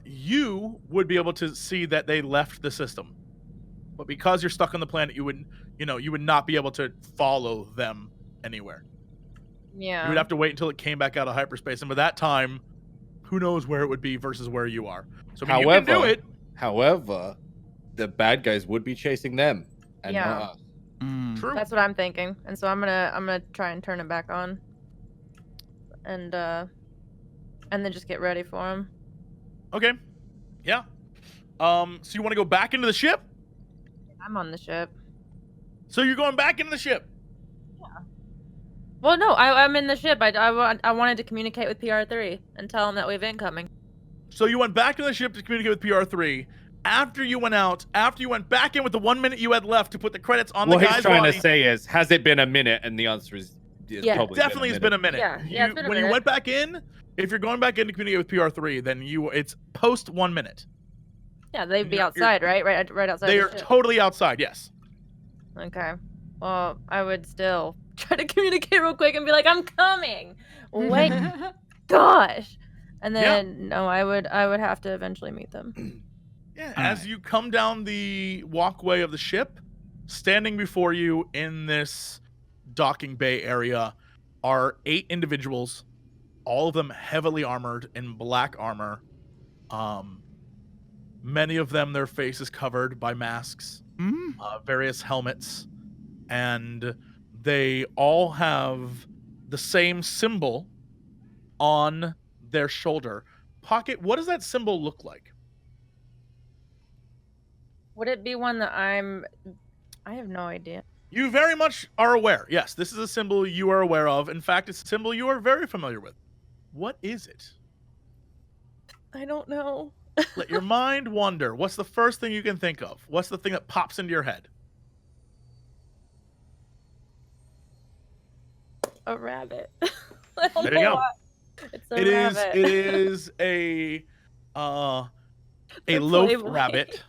you would be able to see that they left the system. But because you're stuck on the planet, you would not be able to follow them anywhere.
Yeah.
You would have to wait until it came back out of hyperspace, and by that time, who knows where it would be versus where you are. So I mean, you can do it.
However, the bad guys would be chasing them, and
Yeah.
not us.
True.
That's what I'm thinking. And so I'm gonna try and turn it back on. And then just get ready for him.
Okay. Yeah. So you want to go back into the ship?
I'm on the ship.
So you're going back into the ship?
Well, no, I'm in the ship. I wanted to communicate with PR-3 and tell him that we have incoming.
So you went back to the ship to communicate with PR-3. After you went back in with the 1 minute you had left to put the credits on the
What
guy's
he's trying
body.
to say is, has it been a minute? And the answer is
Yeah,
probably
Definitely has been a minute.
Yeah, it's been a
when
minute.
you went back in, if you're going back in to communicate with PR-3, then it's post 1 minute.
Yeah, they'd be
You're-
outside, right? Right outside
They
the
are
ship.
totally outside, yes.
Okay. Well, I would still try to communicate real quick and be like, I'm coming. Wait, gosh. And then no, I would have to eventually meet them.
Yeah, as you come down the walkway of the ship, standing before you in this docking bay area are 8 individuals, all of them heavily armored in black armor. Many of them, their faces covered by masks, various helmets, and they all have the same symbol on their shoulder. Pocket, what does that symbol look like?
Would it be one that I have no idea.
You very much are aware. Yes, this is a symbol you are aware of. In fact, it's a symbol you are very familiar with. What is it?
I don't know.
Let your mind wander. What's the first thing you can think of? What's the thing that pops into your head?
A rabbit. I don't
There you
know
go.
why. It's a
It is.
rabbit.
It is a loaf
Playboy.
rabbit.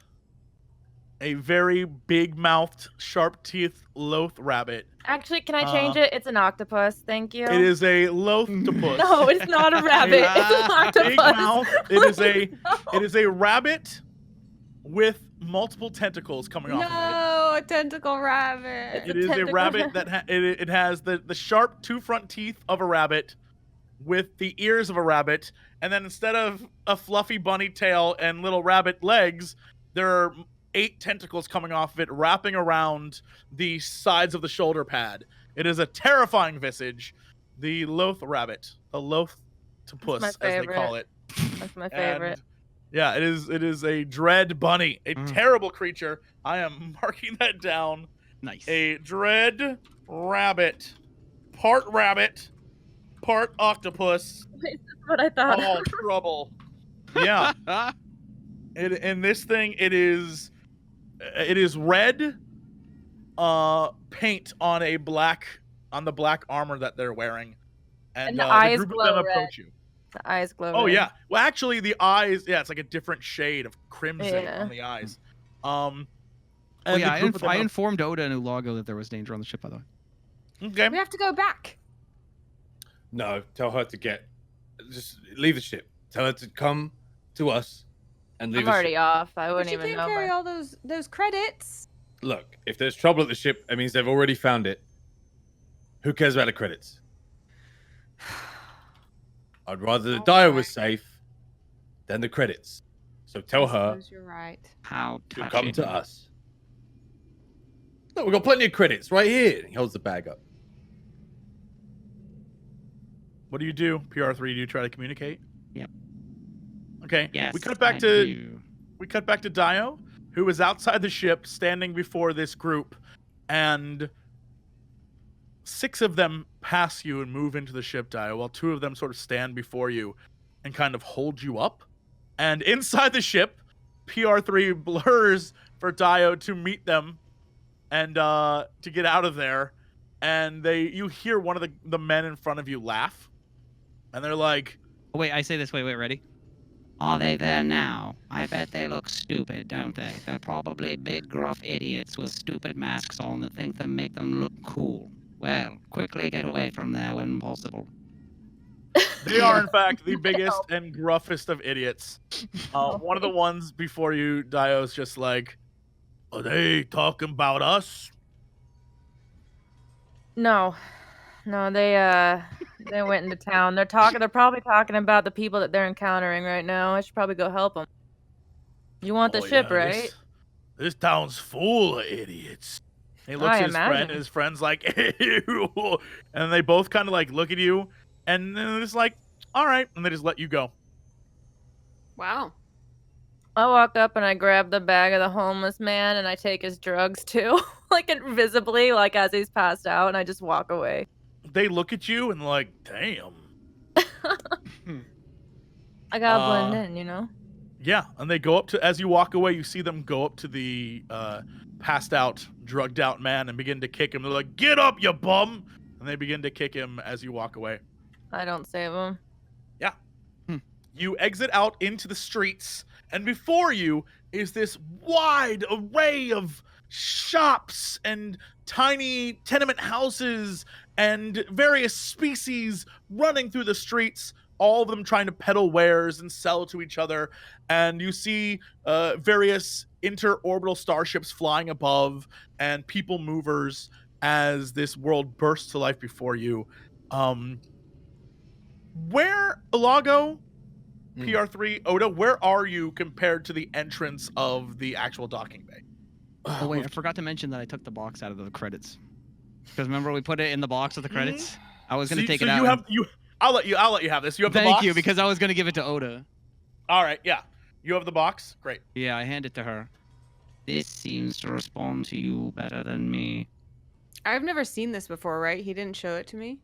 A very big-mouthed, sharp-teethed loaf rabbit.
Actually, can I change it? It's an octopus. Thank you.
It is a loaftopus.
No, it's not a rabbit. It's an octopus.
Big mouth. It is a rabbit with multiple tentacles coming off of it.
No, a tentacle rabbit.
It is a rabbit that it has the sharp 2 front teeth of a rabbit with the ears of a rabbit, and then instead of a fluffy bunny tail and little rabbit legs, there are 8 tentacles coming off of it, wrapping around the sides of the shoulder pad. It is a terrifying visage. The loaf rabbit, the loaftopus, as they call it.
That's my favorite.
And, yeah, it is a dread bunny, a terrible creature. I am marking that down.
Nice.
A dread rabbit, part octopus.
That's what I thought.
All trouble. Yeah. In this thing, it is red paint on the black armor that they're wearing, and
the eyes
group of
glow
them
red.
approach you.
The eyes glow.
Oh
red.
yeah. Well, actually, the eyes. Yeah, it's like a different shade of crimson on the eyes.
Oh,
And
yeah,
the group of them
I
are-
informed Oda and Ulago that there was danger on the ship, by the way.
Okay.
We have to go back.
No, tell her to just leave the ship. Tell her to come to us and leave
I'm
the
already
ship.
off. I
But
wouldn't
you
even
can't
know.
carry
my-
all those credits.
Look, if there's trouble at the ship, it means they've already found it. Who cares about the credits? I'd rather the DAEYO was safe than the credits. So tell
I
her
suppose you're right.
How
to come
touching.
to us. Look, we've got plenty of credits right here. He holds the bag up.
What do you do, PR3? Do you try to communicate?
Yep.
Okay.
Yes,
we cut back
I
to
do.
DAEYO, who is outside the ship, standing before this group, and 6 of them pass you and move into the ship, DAEYO, while 2 of them sort of stand before you and kind of hold you up. And inside the ship, PR3 blurs for DAEYO to meet them and to get out of there. And you hear one of the men in front of you laugh, and they're like,
Oh, wait, I say this. Wait, ready?
Are they there now? I bet they look stupid, don't they? They're probably big, gruff idiots with stupid masks on that think they make them look cool. Well, quickly get away from there when possible.
they are, in fact, the biggest and gruffest of idiots. One of the ones before you, DAEYO's just like, are they talking about us?
No, they went into town. They're probably talking about the people that they're encountering right now. I should probably go help them. You want the
Oh,
ship,
yeah,
right?
This town's full of idiots. He looks
I
at his friend,
imagine.
and his friend's like, ew. And they both kind of like look at you, and then it's like, all right, and they just let you go.
Wow.
I walk up and I grab the bag of the homeless man and I take his drugs too, like invisibly, like as he's passed out, and I just walk away.
They look at you and like, damn.
I gotta blend in, you know?
Yeah, and they go up to, as you walk away, you see them go up to the passed out, drugged out man and begin to kick him. They're like, get up, you bum! And they begin to kick him as you walk away.
I don't save him.
Yeah. You exit out into the streets, and before you is this wide array of shops and tiny tenement houses and various species running through the streets, all of them trying to peddle wares and sell to each other. And you see various interorbital starships flying above and people movers as this world bursts to life before you. Where, Ulago, PR3, Oda, where are you compared to the entrance of the actual docking bay?
Oh, wait, I forgot to mention that I took the box out of the credits. Because remember we put it in the box with the credits? I was going to take it out.
I'll let you have this. You have the box?
Thank you, because I was going to give it to Oda.
All right, yeah. You have the box? Great.
Yeah, I hand it to her.
This seems to respond to you better than me.
I've never seen this before, right? He didn't show it to me.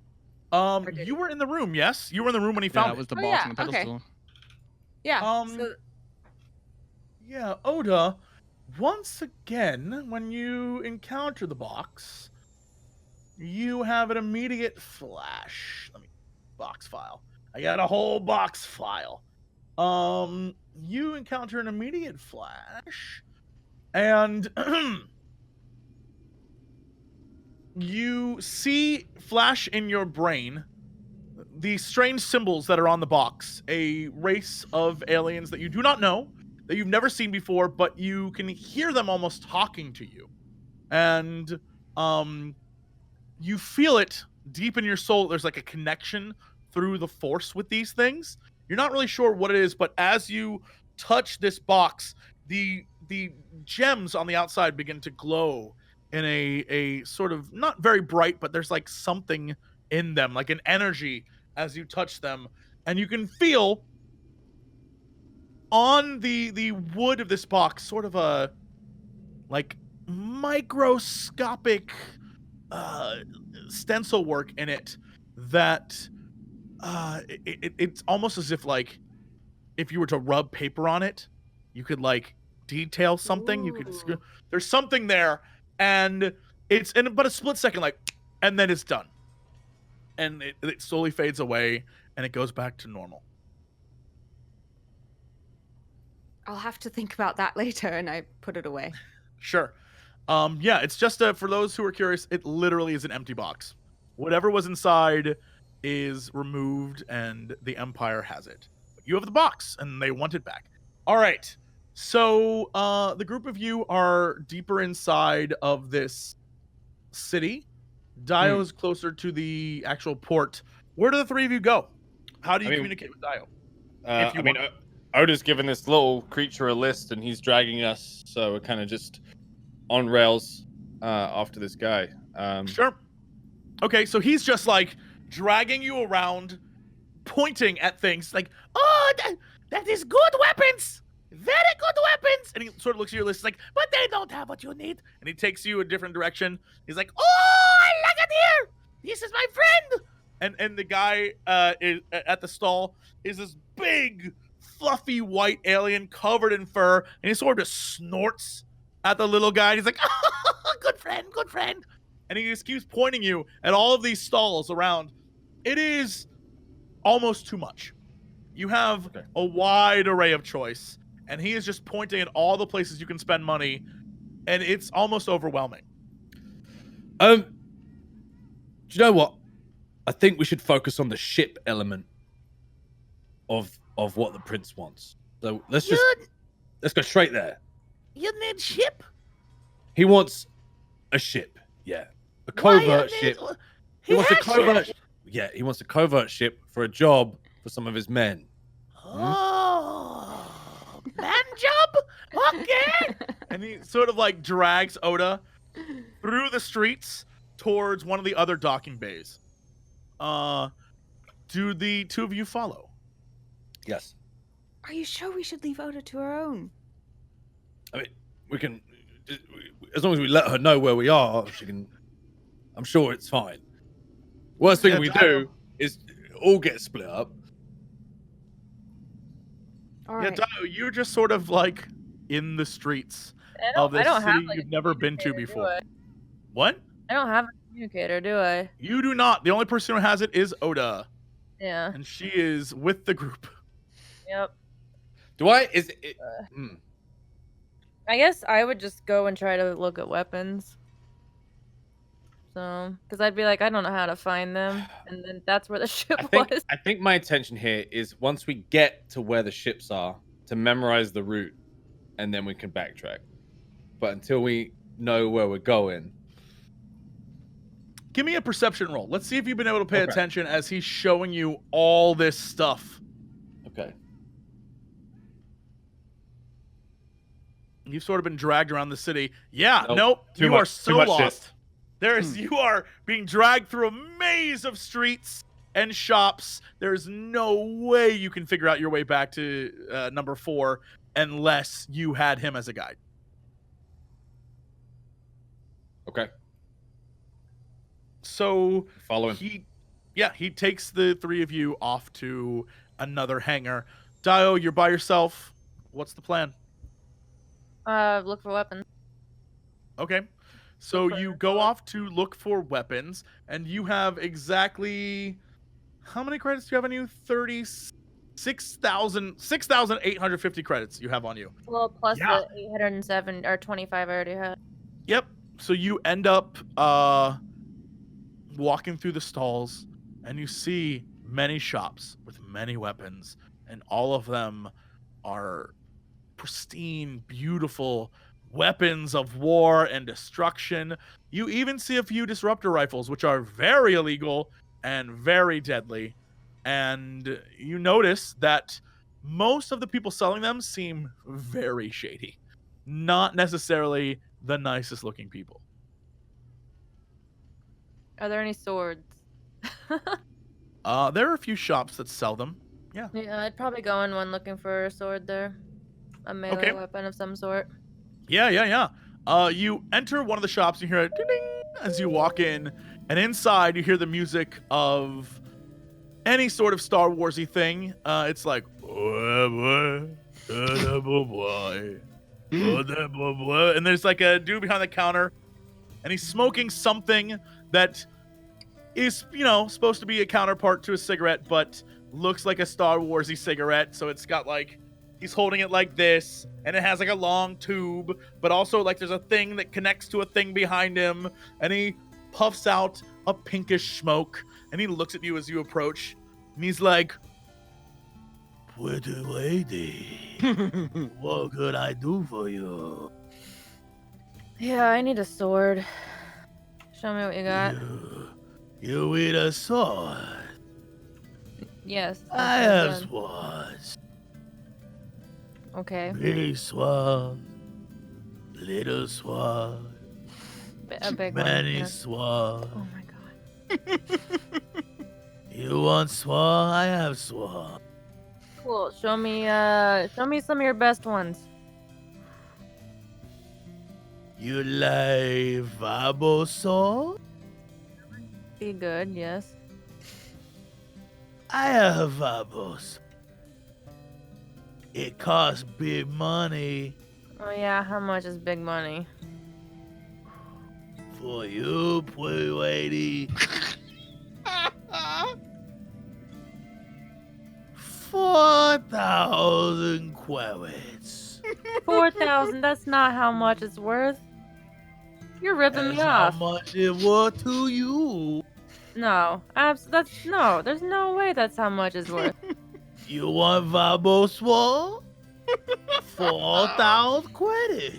did
You were in the room, yes? You were in the room when he
Yeah,
found
that was
it.
the
Oh,
box
yeah,
on the
okay.
pedestal.
Yeah.
Yeah, Oda, once again, when you encounter the box, you have an immediate flash. Let me box file. I got a whole box file. You encounter an immediate flash, and you see flash in your brain the strange symbols that are on the box. A race of aliens that you do not know, that you've never seen before, but you can hear them almost talking to you. And you feel it deep in your soul. There's like a connection through the force with these things. You're not really sure what it is, but as you touch this box, the gems on the outside begin to glow in a sort of, not very bright, but there's like something in them, like an energy as you touch them. And you can feel on the wood of this box sort of a like microscopic stencil work in it that it's almost as if like if you were to rub paper on it, you could like detail something. You could there's something there, and it's in but a split second, like, and then it's done, and it slowly fades away and it goes back to normal.
I'll have to think about that later, and I put it away.
Sure. Yeah, it's just for those who are curious, it literally is an empty box. Whatever was inside is removed, and the Empire has it. But you have the box, and they want it back. All right. So the group of you are deeper inside of this city. Daeyo's closer to the actual port. Where do the three of you go? How do you communicate with Daeyo?
Oda's given this little creature a list, and he's dragging us, so we're kind of just on rails after this guy.
Sure. Okay, so he's just like dragging you around, pointing at things like, oh, that is good weapons! Very good weapons! And he sort of looks at your list, like, but they don't have what you need. And he takes you a different direction. He's like, oh, look at here! This is my friend! And the guy is, at the stall is this big, fluffy white alien covered in fur, and he sort of just snorts at the little guy. And he's like, oh, good friend, good friend. And he just keeps pointing you at all of these stalls around. It is almost too much. You have a wide array of choice, and he is just pointing at all the places you can spend money, and it's almost overwhelming.
Do you know what? I think we should focus on the ship element of what the prince wants. So let's go straight there.
You need ship?
He wants a ship. Yeah. A covert ship. He wants a covert. Yeah, he wants a covert ship for a job for some of his men.
Oh, man job? Okay.
And he sort of like drags Oda through the streets towards one of the other docking bays. Do the two of you follow?
Yes.
Are you sure we should leave Oda to her own?
I mean, we can, as long as we let her know where we are, she can. I'm sure it's fine. Worst thing we do is all get split up.
All right.
Daeyo, you're just sort of like in the streets of this city you've never been to before. What?
I don't have a communicator, do I?
You do not. The only person who has it is Oda.
Yeah.
And she is with the group.
Yep.
Do I? Is it?
I guess I would just go and try to look at weapons. So, because I'd be like, I don't know how to find them, and then that's where the ship was.
I think my intention here is once we get to where the ships are, to memorize the route, and then we can backtrack. But until we know where we're going,
give me a perception roll. Let's see if you've been able to pay attention as he's showing you all this stuff.
Okay.
You've sort of been dragged around the city. Yeah,
Nope.
You are so lost.
Shit.
You are being dragged through a maze of streets and shops. There's no way you can figure out your way back to number 4 unless you had him as a guide.
Okay.
So
following.
He takes the three of you off to another hangar. Daeyo, you're by yourself. What's the plan?
Look for weapons.
Okay. So you go off to look for weapons, and you have exactly... How many credits do you have on you? 6,850 credits you have on you.
Well, plus the 807 or 25 I already had.
Yep. So you end up walking through the stalls, and you see many shops with many weapons, and all of them are pristine, beautiful weapons of war and destruction. You even see a few disruptor rifles, which are very illegal and very deadly. And you notice that most of the people selling them seem very shady. Not necessarily the nicest looking people.
Are there any swords?
There are a few shops that sell them. Yeah.
Yeah, I'd probably go in one looking for a sword there. A melee weapon of some sort.
Yeah. You enter one of the shops, you hear a ding-ding as you walk in, and inside you hear the music of any sort of Star Wars-y thing. It's like, and there's like a dude behind the counter, and he's smoking something that is, supposed to be a counterpart to a cigarette, but looks like a Star Wars-y cigarette. So it's got like He's holding it like this, and it has like a long tube, but also like there's a thing that connects to a thing behind him, and he puffs out a pinkish smoke, and he looks at you as you approach, and he's like,
Pretty lady, what could I do for you?
Yeah, I need a sword. Show me what you got.
You need a sword?
Yes.
I have swords.
Okay.
Big sword, little sword,
A big
many
one. Yeah.
sword.
Oh my god.
You want sword? I have sword.
Cool. Show me some of your best ones.
You like Vabo sword?
Be good, yes.
I have Vabos. It costs big money.
Oh yeah, how much is big money?
For you, pretty lady. 4,000 credits.
4,000, that's not how much it's worth. You're ripping me
That's
off.
how much it worth to you.
No, there's no way that's how much it's worth.
You want Vabo sword? 4,000 credits.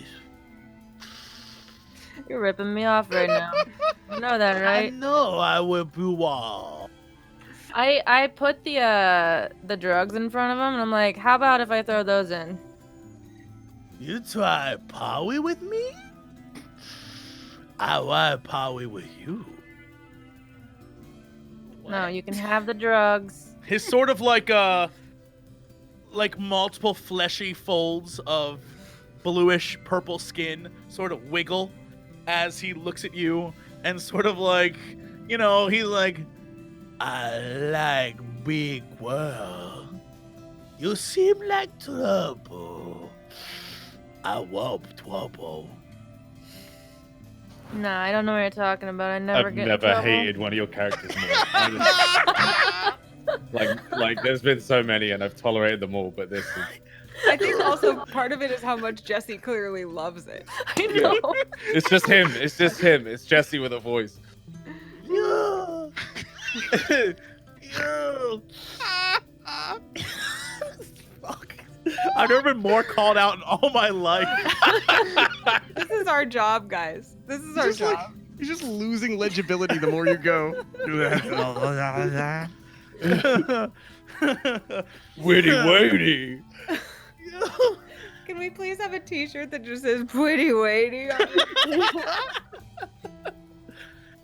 You're ripping me off right now. You know that,
I
right?
know I whip you off.
I put the drugs in front of him, and I'm like, how about if I throw those in?
You try power with me? I want power with you.
No, you can have the drugs.
his sort of like multiple fleshy folds of bluish purple skin sort of wiggle as he looks at you and sort of like, you know, he's like,
I like big world. You seem like trouble. I want trouble.
Nah, I don't know what you're talking about. I never
I've
get in
never
trouble.
hated one of your characters more. like, there's been so many, and I've tolerated them all, but this is.
I think also part of it is how much Jesse clearly loves it.
I know.
It's just him. It's just him. It's Jesse with a voice.
Yeah.
fuck. I've never been more called out in all my life.
This is our job, guys. This is our
Just like-
job.
You're just losing legibility the more you go.
Witty, witty.
Can we please have a t-shirt that just says "Pretty Whitey" on it?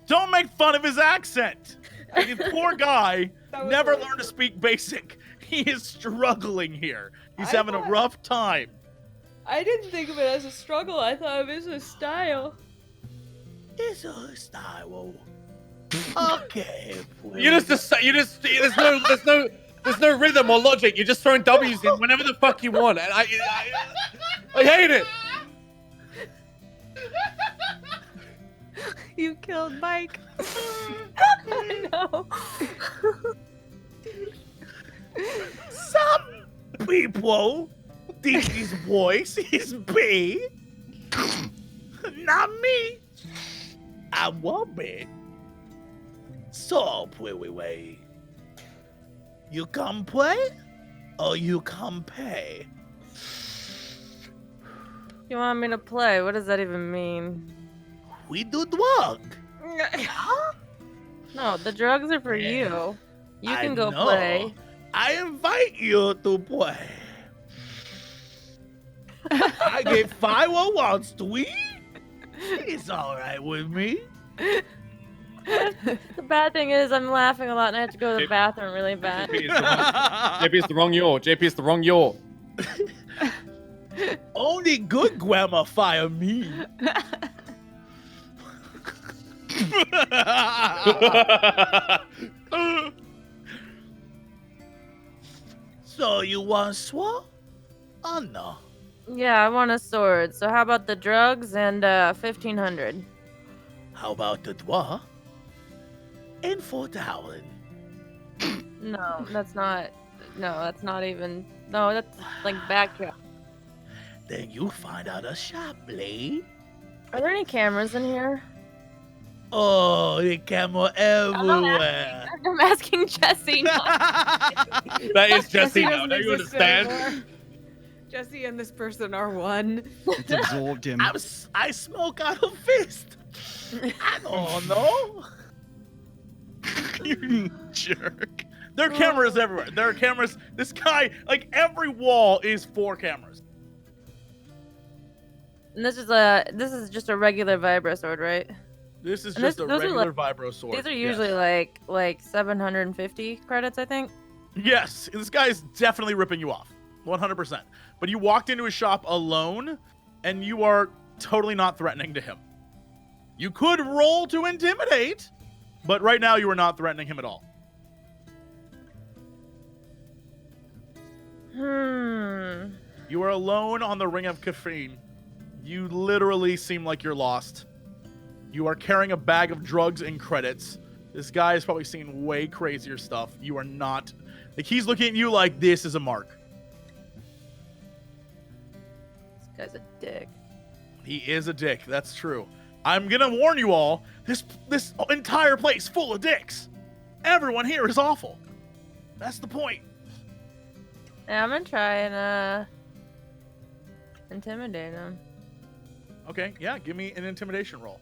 Don't make fun of his accent. Like, this poor guy
That was
never
really
learned to
good.
speak basic. He is struggling here. He's
I
having a
thought-
rough time.
I didn't think of it as a struggle. I thought of it as a style.
It's a style. Okay.
There's no rhythm or logic. You're just throwing W's in whenever the fuck you want, and I hate it.
You killed Mike.
I know.
Some people think his voice is big. Not me. I won't be. So, Pwee, you come play or you come pay?
You want me to play? What does that even mean?
We do drug.
No, the drugs are for you. You
I
can go
know.
play.
I invite you to play. I get 501s to eat. It's all right with me.
The bad thing is I'm laughing a lot and I have to go to the bathroom really bad.
JP is the wrong yaw. JP is the wrong yaw.
Only good grandma fire me. So you want swap? Oh no.
Yeah, I want a sword. So how about the drugs and 1,500?
How about the dwa? And 4,000.
No, that's not. No, that's not even No, that's like backtrack.
Then you find out a shop, Blade.
Are there any cameras in here?
Oh, the camera everywhere.
I'm asking Jesse.
That is Jesse now.
doesn't
Now you
exist
understand?
anymore. Jesse and this person are one.
It's absorbed him.
I smoke out of fist. I don't know.
You jerk.
There are cameras everywhere. There are cameras. This guy, like every wall is 4 cameras.
And this is just a regular vibro sword, right?
This is
And
just a
those are
regular
like-
vibro sword.
These are usually like 750 credits, I think.
Yes, this guy is definitely ripping you off. 100%. But you walked into his shop alone, and you are totally not threatening to him. You could roll to intimidate, but right now you are not threatening him at all. You are alone on the Ring of Kafrene. You literally seem like you're lost. You are carrying a bag of drugs and credits. This guy has probably seen way crazier stuff. You are not. Like, he's looking at you like this is a mark.
This guy's a dick.
He is a dick. That's true. I'm gonna warn you all. This entire place full of dicks. Everyone here is awful. That's the point.
Yeah, I'm gonna try and intimidate him.
Okay, yeah, give me an intimidation roll.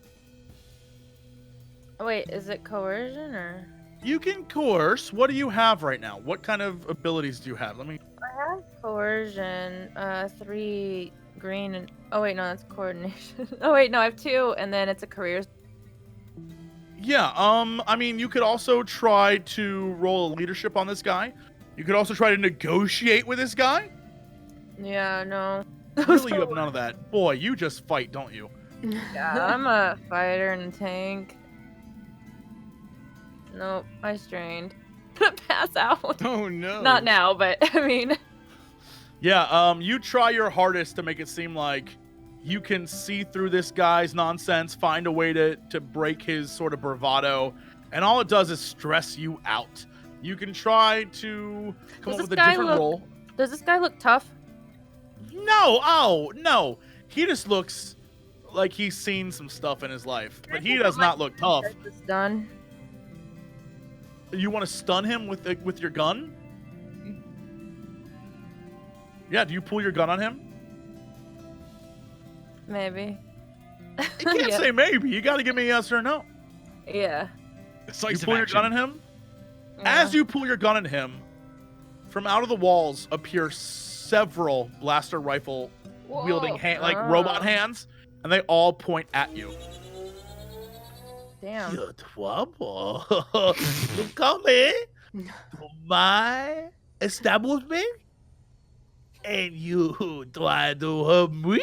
Oh, wait, is it coercion or?
You can coerce. What do you have right now? What kind of abilities do you have? Let me.
I have coercion, 3 green and oh wait, no, that's coordination. Oh wait, no, I have 2, and then it's a career.
Yeah, I mean, you could also try to roll a leadership on this guy. You could also try to negotiate with this guy.
Yeah, no.
Really, you have none of that. Boy, you just fight, don't you?
Yeah, I'm a fighter and a tank. Nope, I strained. Pass out.
Oh no.
Not now, but I mean.
Yeah, you try your hardest to make it seem like you can see through this guy's nonsense, find a way to break his sort of bravado, and all it does is stress you out. You can try to come up with a different role.
Does this guy look tough?
No, oh, no. He just looks like he's seen some stuff in his life, but he does not look tough.
Done.
You want to stun him with your gun? Yeah, do you pull your gun on him?
Maybe.
You can't say maybe. You got to give me a yes or no.
Yeah.
You pull your gun on him?
Yeah.
As you pull your gun at him, from out of the walls appear several blaster rifle wielding robot hands, and they all point at you.
Damn.
You're trouble. You coming to my establishment? And you try to hurt me?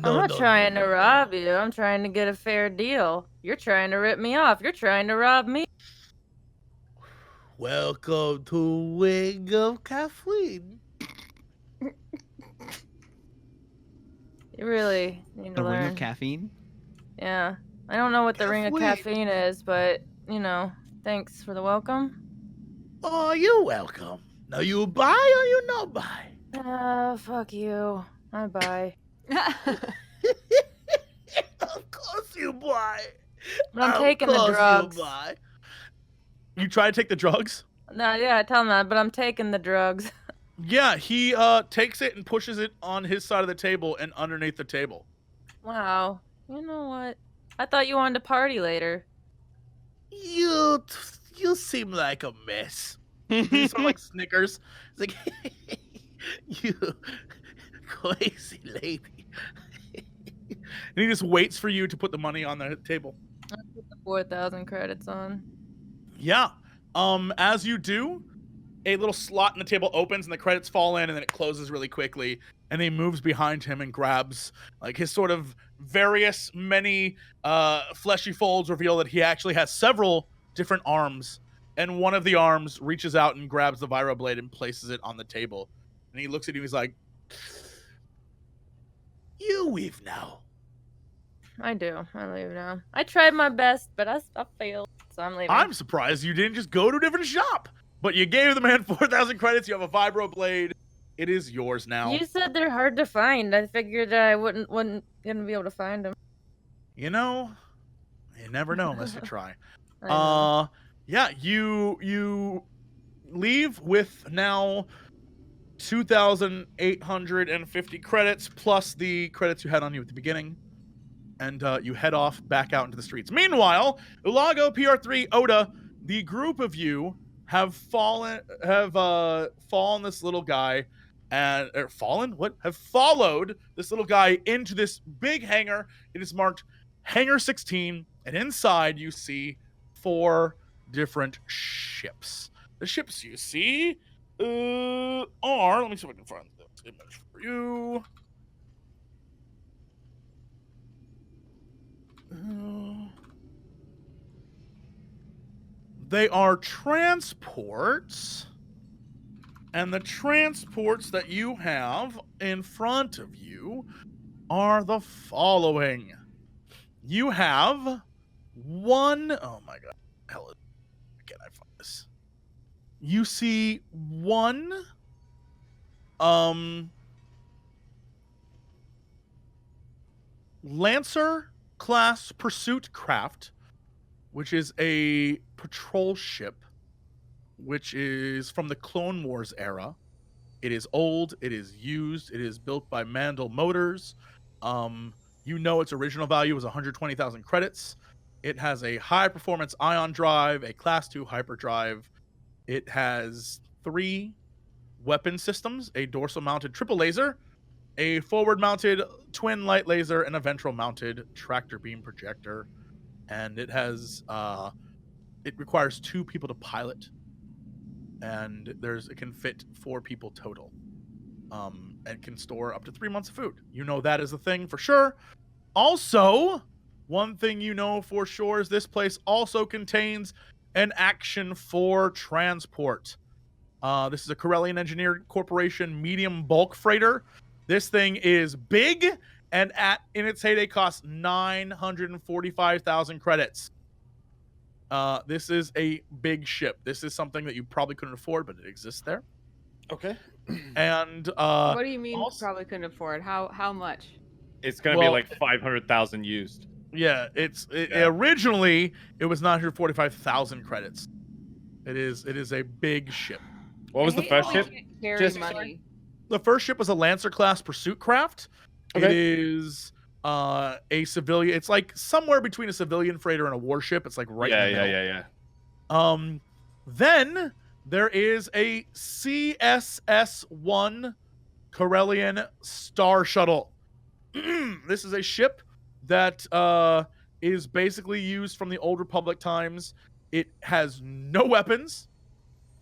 I'm not trying to rob you. I'm trying to get a fair deal. You're trying to rip me off. You're trying to rob me.
Welcome to Ring of Kafrene.
You really need to
The
learn.
ring of caffeine?
Yeah. I don't know what the ring of
Caffeine.
caffeine is, but, you know, thanks for the welcome.
Oh, you're welcome. Now you buy or you not buy?
Fuck you. I buy.
Of course you buy.
But I'm
Of
taking the
course
drugs.
You buy.
You try to take the drugs?
No, yeah, tell him that, but I'm taking the drugs.
Yeah, he takes it and pushes it on his side of the table and underneath the table.
Wow. You know what? I thought you wanted to party later.
You seem like a mess.
He sort of like snickers.
It's like, you crazy lady.
And he just waits for you to put the money on the table.
I put the 4,000 credits on.
Yeah. As you do, a little slot in the table opens and the credits fall in, and then it closes really quickly. And he moves behind him and grabs like his sort of many fleshy folds reveal that he actually has several different arms. And one of the arms reaches out and grabs the vibro blade and places it on the table. And he looks at you. He's like,
You weave now.
I do. I leave now. I tried my best, but I failed. So I'm leaving.
I'm surprised you didn't just go to a different shop. But you gave the man 4,000 credits. You have a vibro blade. It is yours now.
You said they're hard to find. I figured I wasn't gonna be able to find them.
You know, you never know unless you try.
I know.
Yeah, you leave with now 2,850 credits plus the credits you had on you at the beginning, and you head off back out into the streets. Meanwhile, ULAGO, PR-3, ODA, the group of you have fallen this little guy, and have followed this little guy into this big hangar. It is marked Hangar 16, and inside you see 4 different ships. The ships you see are, let me see if I can find this image for you. They are transports, and the transports that you have in front of you are the following. You have one, oh my god, hell, can I find this? You see one Lancer class pursuit craft, which is a patrol ship, which is from the Clone Wars era. It is old, it is used, it is built by Mandel Motors. You know its original value was 120,000 credits. It has a high performance ion drive, a class 2 hyperdrive. It has 3 weapon systems, a dorsal mounted triple laser, a forward mounted twin light laser, and a ventral mounted tractor beam projector. And it has it requires 2 people to pilot, and it can fit 4 people total, and can store up to 3 months of food. You know that is a thing for sure. Also, one thing you know for sure is this place also contains an Action 4 transport. This is a Karelian Engineered Corporation medium bulk freighter. This thing is big, and in its heyday costs 945,000 credits. This is a big ship. This is something that you probably couldn't afford, but it exists there.
Okay.
And
what do you mean probably couldn't afford? How much?
It's gonna be like 500,000 used.
Yeah, originally it was 945,000 credits. It is a big ship.
What was the first ship?
Carry money.
The first ship was a Lancer class pursuit craft. Okay. It is a civilian. It's like somewhere between a civilian freighter and a warship. It's like right in the middle.
Yeah.
Then there is a CSS-1 Karelian Star Shuttle. This is a ship that is basically used from the Old Republic times. It has no weapons.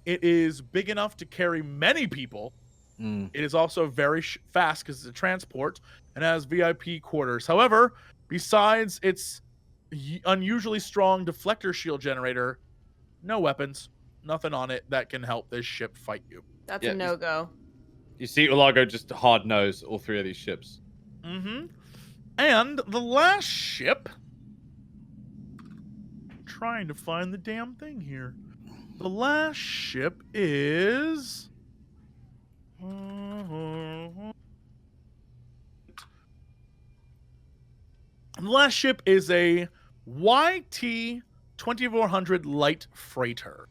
It is big enough to carry many people. It is also very fast because it's a transport and has VIP quarters. However, besides its unusually strong deflector shield generator, no weapons, nothing on it that can help this ship fight you.
That's a no-go.
You see ULAGO just hard nose all 3 of these ships.
And the last ship, I'm trying to find the damn thing here. The last ship is the last ship is a YT 2400 light freighter.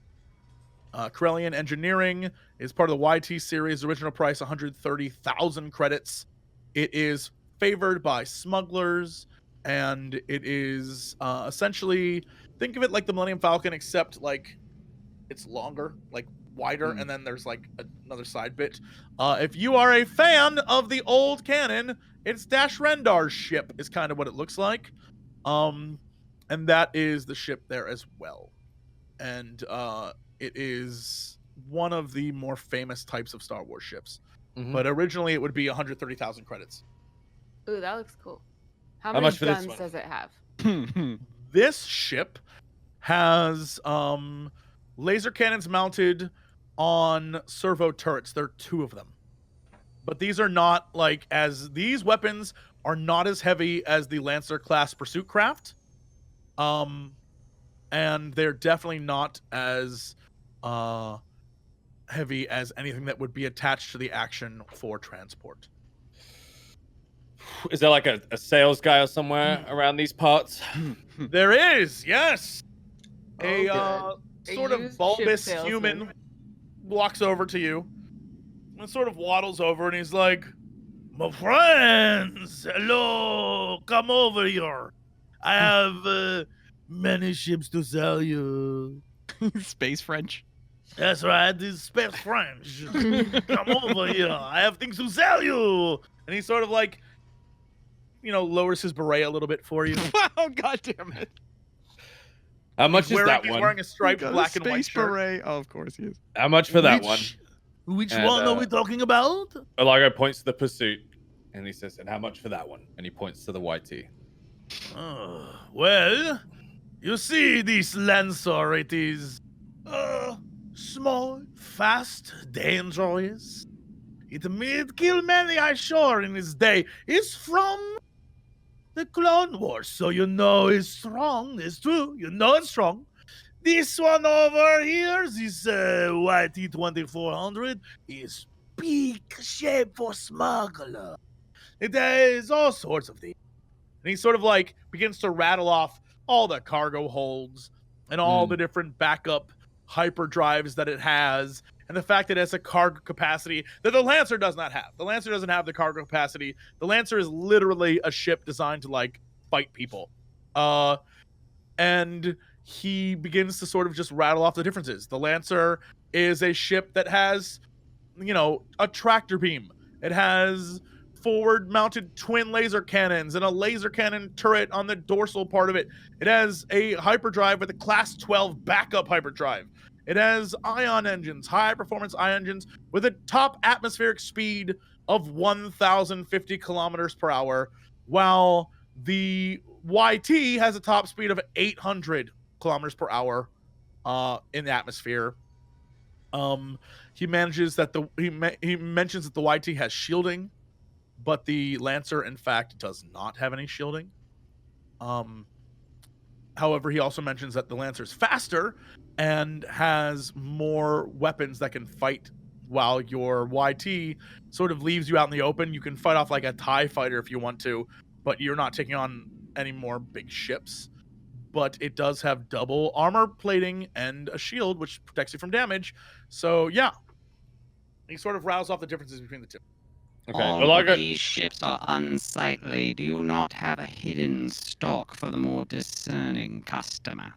Karelian Engineering is part of the YT series. Original price 130,000 credits. It is favored by smugglers, and it is essentially, think of it like the Millennium Falcon, except like it's longer, like wider, and then there's like another side bit. If you are a fan of the old canon, it's Dash Rendar's ship is kind of what it looks like. And that is the ship there as well. And it is one of the more famous types of Star Wars ships. But originally it would be 130,000 credits.
Ooh, that looks cool. How many guns does it have?
This ship has laser cannons mounted on servo turrets. There are 2 of them. But these are not these weapons are not as heavy as the Lancer class pursuit craft. And they're definitely not as heavy as anything that would be attached to the action for transport.
Is there like a sales guy or somewhere around these parts?
There is, yes. A
A
sort of
used ship
bulbous
salesman.
human walks over to you and sort of waddles over, and he's like, "My friends, hello, come over here. I have many ships to sell you."
Space French.
That's right, this is space French. Come over here. I have things to sell you. And he sort of like, lowers his beret a little bit for you.
Oh, God damn it.
How much is that
He's
one?
wearing a striped
Got a
black and white
space
shirt.
beret. Oh, of course he is.
How much for that one?
Which
And,
one are we talking about?
Olago points to the pursuit, and he says, "And how much for that one?" And he points to the Whitey.
Well, you see this Lancer, it is small, fast, dangerous. It may kill many, I sure, in his day. It's from the Clone Wars, so it's strong. It's true, it's strong. This one over here, this Whitey 2400, is big shape for smuggler. It is all sorts of things. And he sort of like begins to rattle off all the cargo holds and all the different backup hyperdrives that it has, and the fact that it has a cargo capacity that the Lancer does not have. The Lancer doesn't have the cargo capacity. The Lancer is literally a ship designed to like fight people. And he begins to sort of just rattle off the differences. The Lancer is a ship that has, a tractor beam. It has forward-mounted twin laser cannons and a laser cannon turret on the dorsal part of it. It has a hyperdrive with a Class 12 backup hyperdrive. It has ion engines, high-performance ion engines, with a top atmospheric speed of 1,050 kilometers per hour, while the YT has a top speed of 800 kilometers per hour in the atmosphere. He mentions that the YT has shielding, but the Lancer, in fact, does not have any shielding. However, he also mentions that the Lancer is faster and has more weapons that can fight, while your YT sort of leaves you out in the open. You can fight off like a TIE fighter if you want to, but you're not taking on any more big ships. But it does have double armor plating and a shield, which protects you from damage. So, yeah. He sort of rattles off the differences between the two.
Okay.
All of these ships are unsightly. Do you not have a hidden stock for the more discerning customer?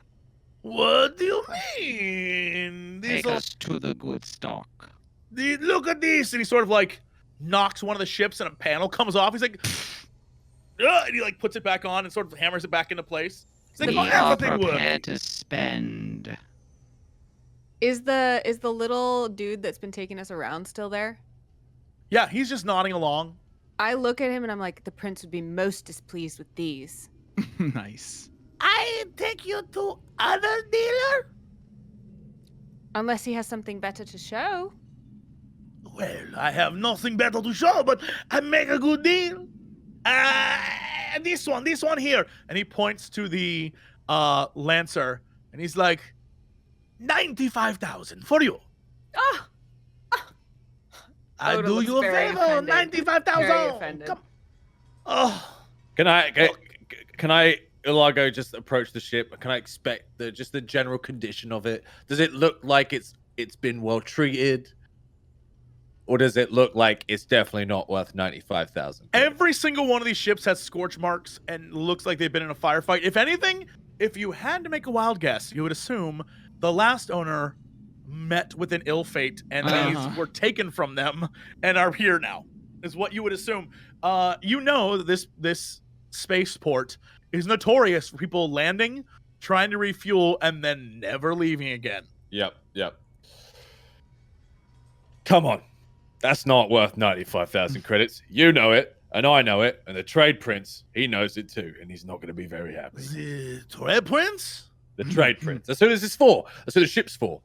What do you mean?
Take us to the good stock.
Look at this! And he sort of like knocks one of the ships and a panel comes off. He's like, and he like puts it back on and sort of hammers it back into place. He's like,
We are prepared to spend.
Is the little dude that's been taking us around still there?
Yeah, he's just nodding along.
I look at him and I'm like, the prince would be most displeased with these.
Nice.
I take you to other dealer?
Unless he has something better to show.
Well, I have nothing better to show, but I make a good deal. This one here. And he points to the Lancer, and he's like, 95,000 for you.
Oh!
I do you a favor, 95,000. Come. Oh.
Can I, Ilago, just approach the ship? Can I expect the general condition of it? Does it look like it's been well treated? Or does it look like it's definitely not worth 95,000?
Every single one of these ships has scorch marks and looks like they've been in a firefight. If anything, if you had to make a wild guess, you would assume the last owner met with an ill fate and these were taken from them and are here now, is what you would assume. This spaceport is notorious for people landing, trying to refuel, and then never leaving again.
Yep. Come on. That's not worth 95,000 credits. You know it, and I know it, and the trade prince, he knows it too, and he's not going to be very happy.
The trade prince?
The trade prince. That's who this is for. That's who the ship's for.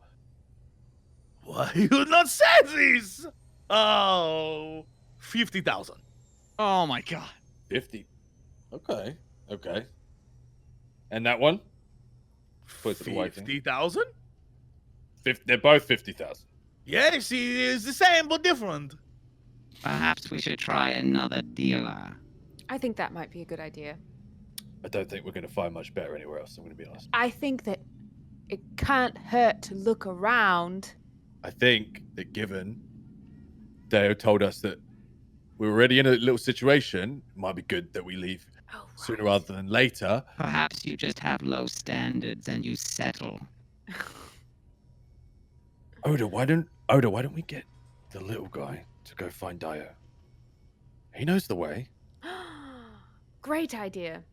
Why you not say this? Oh, 50,000.
Oh my god.
50. Okay. And that one?
50,000?
They're both 50,000.
Yes, he is the same but different.
Perhaps we should try another dealer.
I think that might be a good idea.
I don't think we're going to find much better anywhere else. I'm going to be honest.
I think that it can't hurt to look around.
I think that given DAEYO told us that we're already in a little situation, it might be good that we leave sooner rather than later.
Perhaps you just have low standards and you settle.
Oda, why don't we get the little guy to go find DAEYO? He knows the way.
Great idea.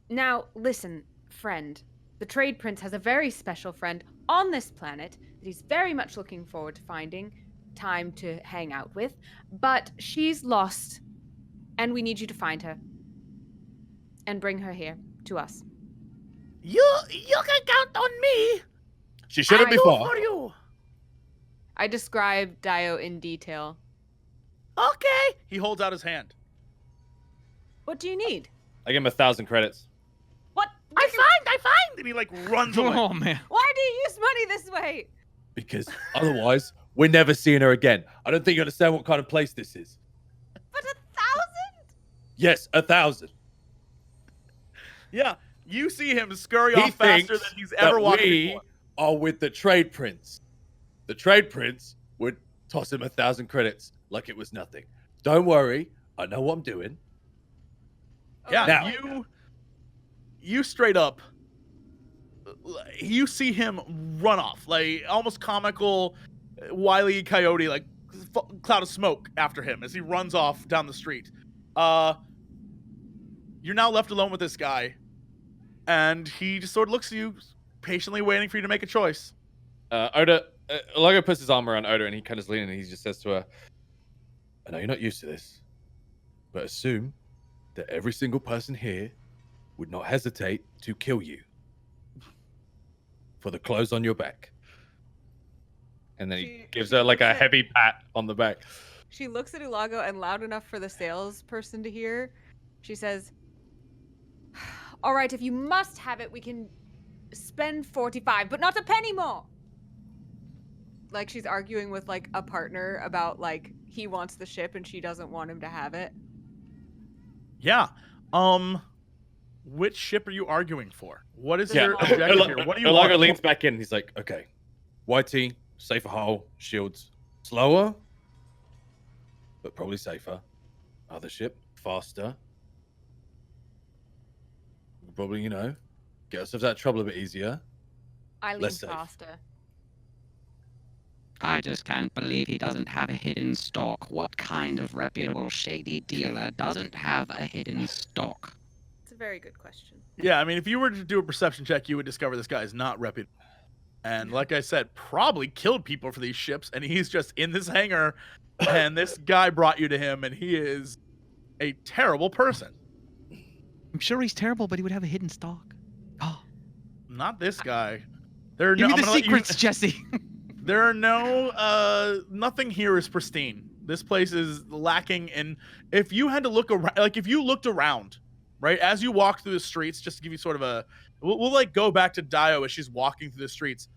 Now, listen, friend. The Trade Prince has a very special friend on this planet that he's very much looking forward to finding time to hang out with, but she's lost, and we need you to find her and bring her here to us.
You can count on me.
She shouldn't be far.
For you.
I described DAEYO in detail.
Okay. He holds out his hand.
What do you need?
I give him 1,000 credits.
What?
I find. And he like runs away.
Oh man.
Why do you use money this way?
Because otherwise, we're never seeing her again. I don't think you understand what kind of place this is.
But 1,000?
Yes, 1,000.
Yeah, you see him scurry
He
off faster
thinks
than he's ever
that
walked
we
before.
are with the Trade Prince. The Trade Prince would toss him 1,000 credits like it was nothing. Don't worry, I know what I'm doing.
Yeah,
Now-
you straight up, you see him run off, like almost comical, Wile E. Coyote, like cloud of smoke after him as he runs off down the street. You're now left alone with this guy, and he just sort of looks at you, patiently waiting for you to make a choice.
Oda, Ulago puts his arm around Oda and he kind of leans and he just says to her,
I know you're not used to this, but assume that every single person here would not hesitate to kill you for the clothes on your back.
and then he
She-
gives
she
her like a
looks at-
heavy pat on the back.
She looks at Ulago and loud enough for the salesperson to hear. She says, all right, if you must have it, we can spend 45, but not a penny more. Like she's arguing with like a partner about like he wants the ship and she doesn't want him to have it.
Yeah. Which ship are you arguing for? What is
Yeah,
your objective here? What do you
Ulago
want?
leans back in and he's like,
Okay. Whitey, safer hull, shields. Slower, but probably safer. Other ship, faster. We'll probably, get ourselves out of trouble a bit easier.
I lean
Less safe.
faster.
I just can't believe he doesn't have a hidden stock. What kind of reputable shady dealer doesn't have a hidden stock?
It's a very good question.
Yeah, I mean, if you were to do a perception check, you would discover this guy is not reputable. And like I said, probably killed people for these ships, and he's just in this hangar, and this guy brought you to him, and he is a terrible person.
I'm sure he's terrible, but he would have a hidden stock. Oh,
Not this guy. There are
give
no,
me
I'm
the
gonna let you-
secrets, Jesse.
There are no, nothing here is pristine. This place is lacking in, if you had to look around, like if you looked around, right, as you walk through the streets, just to give you sort of a, we'll like go back to DAEYO as she's walking through the streets.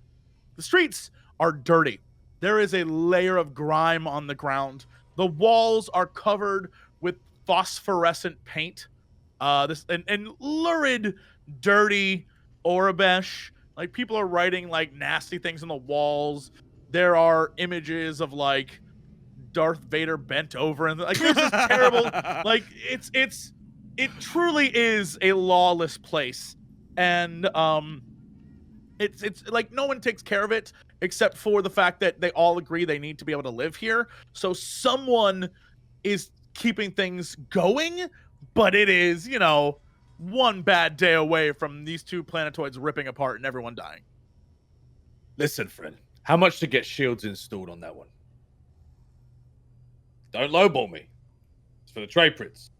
The streets are dirty. There is a layer of grime on the ground. The walls are covered with phosphorescent paint. And lurid, dirty Orabesh. Like people are writing like nasty things on the walls. There are images of like Darth Vader bent over, and like this is terrible. Like it truly is a lawless place, and it's like no one takes care of it except for the fact that they all agree they need to be able to live here. So someone is keeping things going, but it is, one bad day away from these two planetoids ripping apart and everyone dying.
Listen, friend. How much to get shields installed on that one? Don't lowball me. It's for the Trade Prince.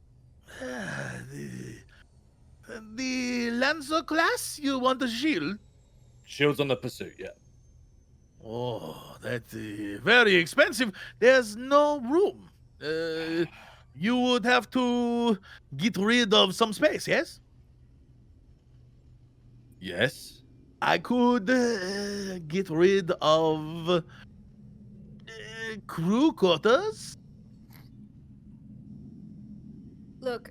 The Lancer class, you want a shield?
Shields on the Pursuit, yeah.
Oh, that's very expensive. There's no room. You would have to get rid of some space, yes?
Yes.
I could get rid of crew quarters?
Look,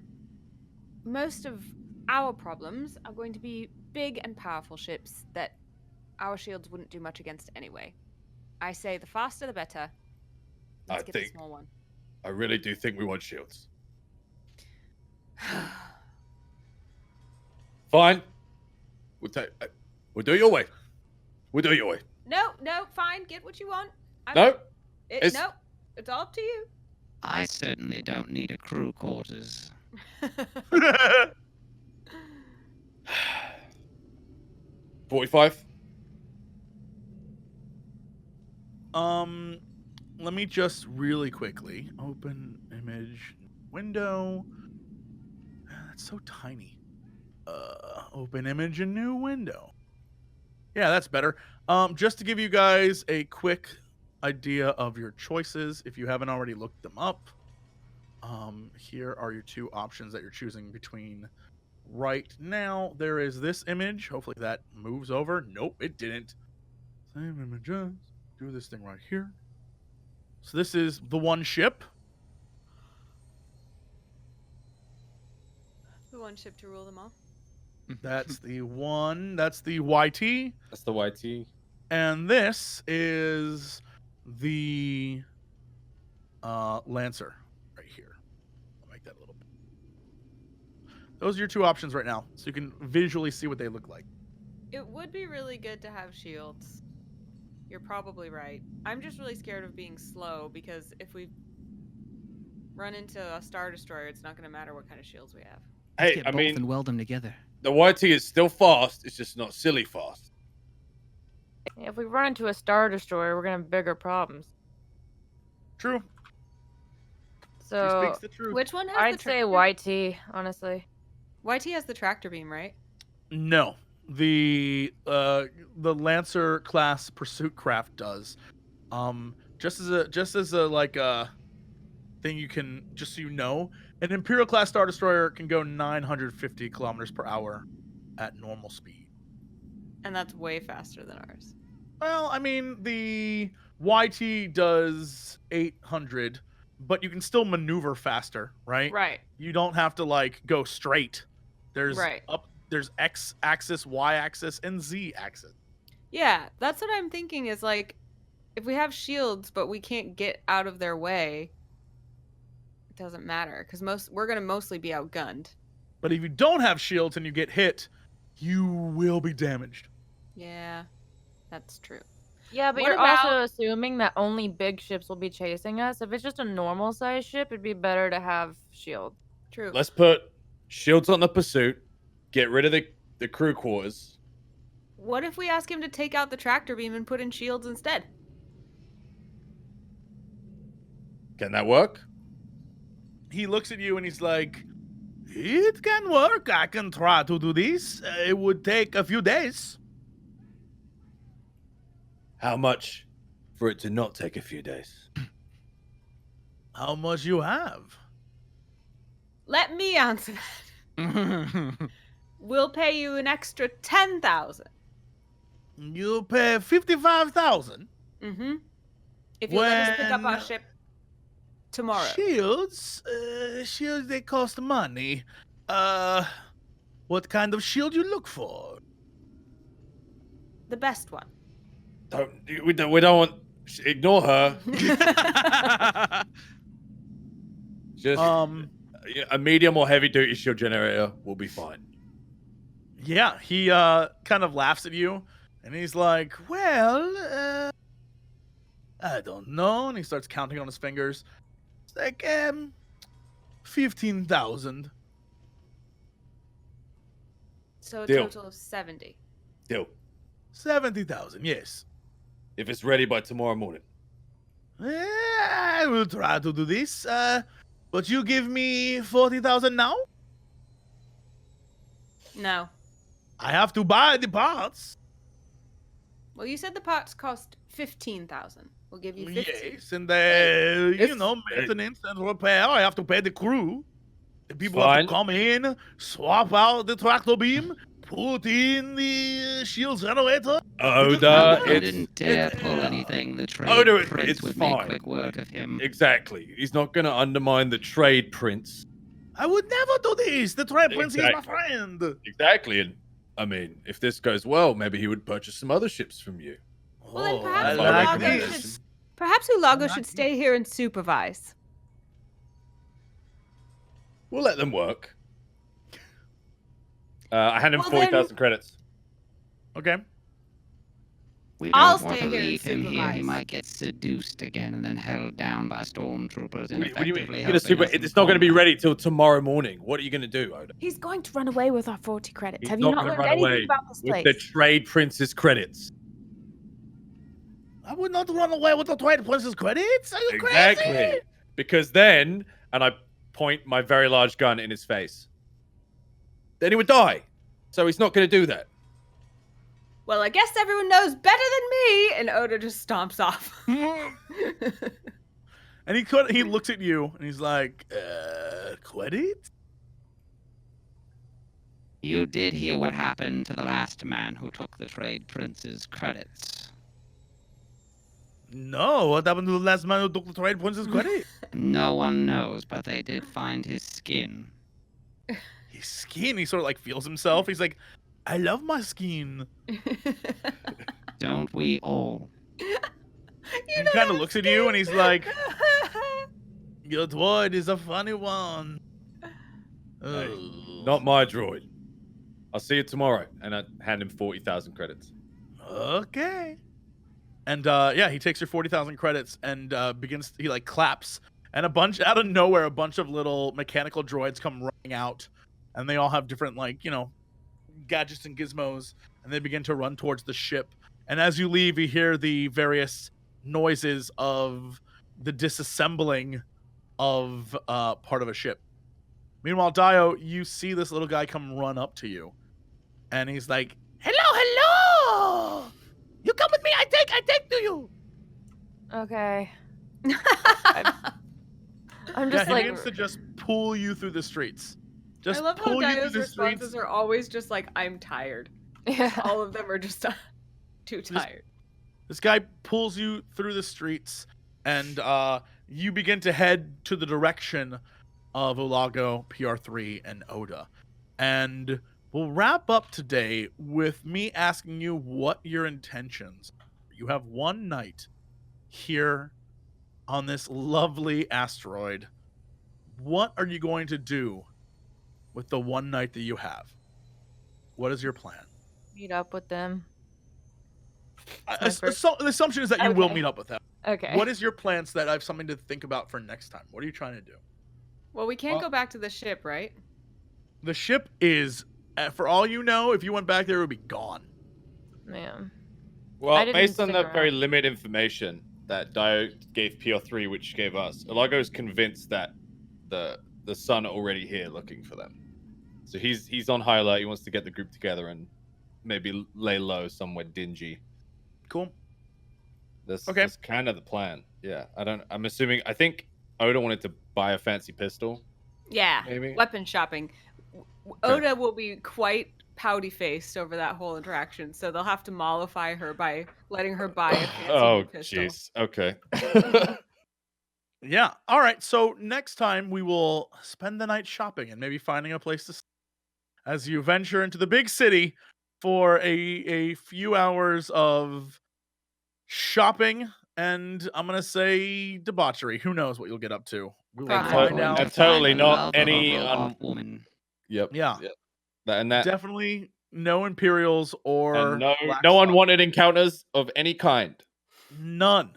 most of our problems are going to be big and powerful ships that our shields wouldn't do much against anyway. I say the faster the better. Let's get the small one.
I really do think we want shields. Fine. We'll do it your way. We'll do it your way.
No, fine. Get what you want.
No.
No, it's all up to you.
I certainly don't need a crew quarters.
45.
Let me just really quickly open image window. That's so tiny. Open image in new window. Yeah, that's better. Just to give you guys a quick idea of your choices, if you haven't already looked them up, here are your two options that you're choosing between right now. There is this image. Hopefully that moves over. Nope, it didn't. Same images. Do this thing right here. So this is the one ship.
The one ship to rule them all.
That's the one. That's the YT.
That's the YT.
And this is the Lancer right here. I'll make that a little bit. Those are your two options right now, so you can visually see what they look like.
It would be really good to have shields. You're probably right. I'm just really scared of being slow because if we run into a Star Destroyer, it's not going to matter what kind of shields we have.
Let's
Hey,
get
I
both
mean,
and weld them together.
the YT is still fast. It's just not silly fast.
If we run into a Star Destroyer, we're gonna have bigger problems.
True. She
So
speaks the truth.
Which one has
I'd
the
say
tractor?
YT, honestly.
YT has the tractor beam, right?
No, the Lancer class pursuit craft does. Just as a like thing you can, just so you know, an Imperial class Star Destroyer can go 950 kilometers per hour at normal speed.
And that's way faster than ours.
Well, I mean, the YT does 800, but you can still maneuver faster, right?
Right.
You don't have to like go straight. There's
Right.
there's X axis, Y axis, and Z axis.
Yeah, that's what I'm thinking is like, if we have shields but we can't get out of their way, it doesn't matter because we're gonna mostly be outgunned.
But if you don't have shields and you get hit, you will be damaged.
Yeah, that's true.
Yeah, but
What
you're
about-
also assuming that only big ships will be chasing us. If it's just a normal size ship, it'd be better to have shield.
True.
Let's put shields on the pursuit. Get rid of the crew quarters.
What if we ask him to take out the tractor beam and put in shields instead?
Can that work?
He looks at you and he's like, "It can work. I can try to do this. It would take a few days."
How much for it to not take a few days?
How much you have?
Let me answer that. We'll pay you an extra 10,000.
You pay 55,000.
Mm-hmm. If you let us pick up our
When-
ship tomorrow.
Shields, shields they cost money. What kind of shield you look for?
The best one.
We don't want. Ignore her. Just a medium or heavy duty shield generator will be fine.
Yeah, he kind of laughs at you, and he's like, "Well, I don't know." And he starts counting on his fingers. It's like 15,000.
So a
Deal.
total of 70.
Deal.
70,000. Yes.
If it's ready by tomorrow morning.
I will try to do this. But you give me 40,000 now?
No.
I have to buy the parts.
Well, you said the parts cost 15,000. We'll give you 15.
Yes, and you
It's-
know, maintenance and repair. I have to pay the crew. The people
Fine.
have to come in, swap out the tractor beam, put in the shield generator.
Oda,
I didn't dare pull anything. The trade
Oda,
prince
it's
would
fine.
make quick work of him.
Exactly. He's not going to undermine the trade prince.
I would never do this. The trade prince is my
Exactly.
friend.
Exactly. And I mean, if this goes well, maybe he would purchase some other ships from you.
Well, then
Oh,
perhaps
I like
Ulago
this.
should, perhaps Ulago should stay here and supervise.
We'll let them work.
I hand him
Well,
40,000 credits.
Okay.
We
I'll
don't want
stay
to
here and
leave him here. He
supervise.
might get seduced again and then held down by stormtroopers.
What do you mean?
ineffectively
Get a super,
helping us in
it's not going to be
combat.
ready till tomorrow morning. What are you going to do, Oda?
He's going to run away with our 40 credits.
He's
Have you not
gonna
learned
run
anything
away
about this
with
place?
the trade prince's credits.
I would not run away with the trade prince's credits. Are you
Exactly.
crazy?
Because then, and I point my very large gun in his face, then he would die. So he's not going to do that.
Well, I guess everyone knows better than me. And Oda just stomps off.
And he looks at you and he's like, credits?
You did hear what happened to the last man who took the trade prince's credits.
No, what happened to the last man who took the trade prince's credit?
No one knows, but they did find his skin.
His skin, he sort of like feels himself. He's like, I love my skin.
Don't we all?
He kind of looks at you and he's like, your droid is a funny one.
Not my droid. I'll see you tomorrow. And I hand him 40,000 credits.
Okay. And yeah, he takes your 40,000 credits and he like claps. And out of nowhere, a bunch of little mechanical droids come running out. And they all have different, like, you know, gadgets and gizmos. And they begin to run towards the ship. And as you leave, you hear the various noises of the disassembling of part of a ship. Meanwhile, Daeyo, you see this little guy come run up to you. And he's like, hello! You come with me, I take to you!
Okay. I'm just
He
like,
begins to just pull you through the streets. Just
I love how
pull you through
Dayo's
the
responses
streets.
are always just like, I'm tired.
yeah.
All of them are just too tired.
This guy pulls you through the streets, and you begin to head to the direction of ULAGO, PR-3, and Oda. And we'll wrap up today with me asking you what your intentions are. You have one night here on this lovely asteroid. What are you going to do with the one night that you have? What is your plan?
Meet up with them.
The assumption is that you will
Okay.
meet up with them.
Okay.
What is your plan so that I have something to think about for next time? What are you trying to do?
Well, we can't go back to the ship, right?
The ship is, for all you know, if you went back there, it would be gone.
Man. I
Well,
didn't
based on
stick
the very
around.
limited information that Daeyo gave PR-3, which gave us, ULAGO's convinced that the sun are already here looking for them. So he's on high alert. He wants to get the group together and maybe lay low somewhere dingy.
Cool.
That's kind of the plan. Yeah, I'm assuming. I think Oda wanted to buy a fancy pistol.
Yeah.
Maybe.
Weapon shopping. Oda will be quite pouty faced over that whole interaction, so they'll have to mollify her by letting her buy a fancy
Oh,
new pistol.
jeez. Okay.
Yeah. All right. So next time we will spend the night shopping and maybe finding a place to stay as you venture into the big city for a few hours of shopping and I'm gonna say debauchery. Who knows what you'll get up to? We will
Probably.
find
Going
out.
to
And totally
find the
not
love of
any
a robot woman.
Yep.
Yeah.
Yep. That
Definitely no Imperials or
and no
Black
unwanted encounters of any kind.
None.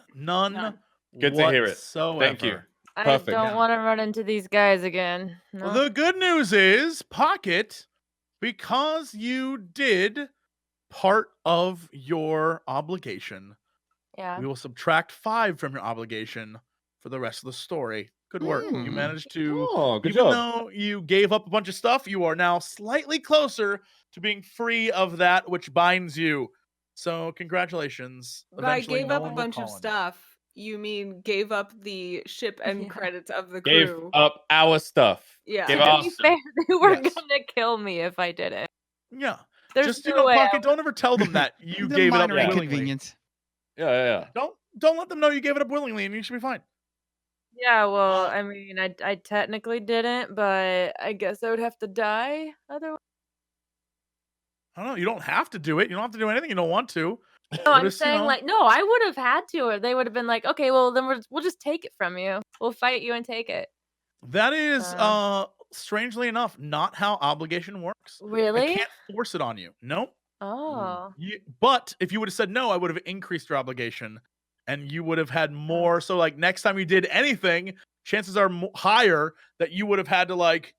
Good to hear it.
Whatsoever.
Thank you.
I
Perfect.
don't want to run into these guys again. No.
The good news is, Pocket, because you did part of your obligation,
Yeah.
we will subtract 5 from your obligation for the rest of the story. Good work. You managed to,
Oh, good
even
job.
though you gave up a bunch of stuff, you are now slightly closer to being free of that which binds you. So, congratulations.
By
Eventually,
gave
no
up a
one will
bunch of
call on you.
stuff, you mean gave up the ship and
Yeah.
credits of the
Gave
crew.
up our stuff.
Yeah.
Give
To
us
be fair, they were
Yes.
gonna kill me if I didn't.
Yeah.
There's
Just
no way.
Pocket, don't ever tell them that you
The
gave it up
minor
willingly.
inconvenience.
Yeah.
Don't let them know you gave it up willingly, and you should be fine.
Yeah, well, I mean, I technically didn't, but I guess I would have to die otherwise.
I don't know. You don't have to do it. You don't have to do anything you don't want to.
No, I'm
just,
saying like, no, I would have had to, or they would have been like, okay, well, then we'll just take it from you. We'll fight you and take it.
That is, strangely enough, not how obligation works. I
Really?
can't force it on you. Nope.
Oh.
But if you would have said no, I would have increased your obligation, and you would have had more. So, like, next time you did anything, chances are higher that you would have had to, like,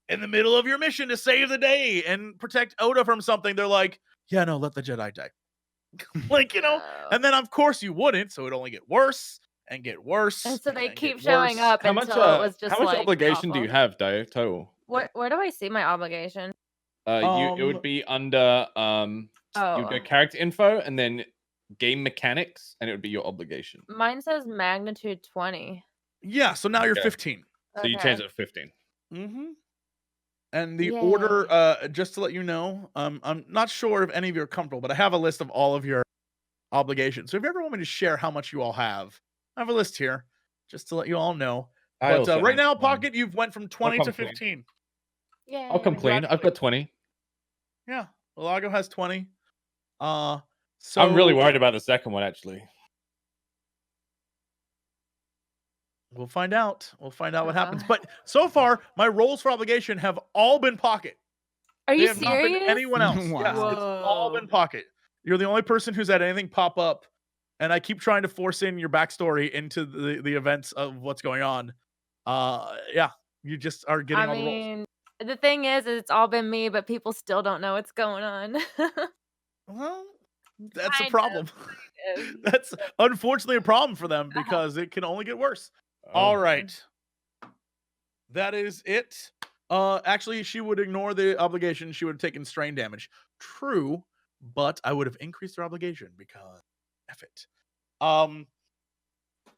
in the middle of your mission to save the day and protect Oda from something. They're like, yeah, no, let the Jedi die. Like, you know, and then of course you wouldn't, so it'd only get worse and get worse.
And so they
and
keep
get
showing
worse.
up
How much?
until it was just
How much
like
obligation do you
awful.
have, Dayo, total?
Where do I see my obligation?
It would be under you go character info and then game mechanics, and it would be your obligation.
Mine says magnitude 20.
Yeah, so now you're
Okay.
15.
So you change it to 15.
Mm-hmm. And the order, just to let you know, I'm not sure if any of you are comfortable, but I have a list of all of your obligations. So if you ever want me to share how much you all have, I have a list here just to let you all know. But right now, Pocket, you've went from 20 to 15.
Yeah.
I'll come clean. I've got 20.
Yeah, Ulago has 20. So
I'm really worried about the second one, actually.
We'll find out. We'll find out what happens. But so far, my rolls for obligation have all been Pocket.
Are
They
you
have not been
serious?
anyone else.
Wow.
Yes, it's all been Pocket. You're the only person who's had anything pop up, and I keep trying to force in your backstory into the events of what's going on. Yeah, you just are getting all the rolls.
I mean, the thing is it's all been me, but people still don't know what's going on.
Well, that's a
Kind
problem.
of.
That's unfortunately a problem for them because it can only get worse. All right. That is it. Actually, she would ignore the obligation. She would have taken strain damage. True, but I would have increased her obligation because F it.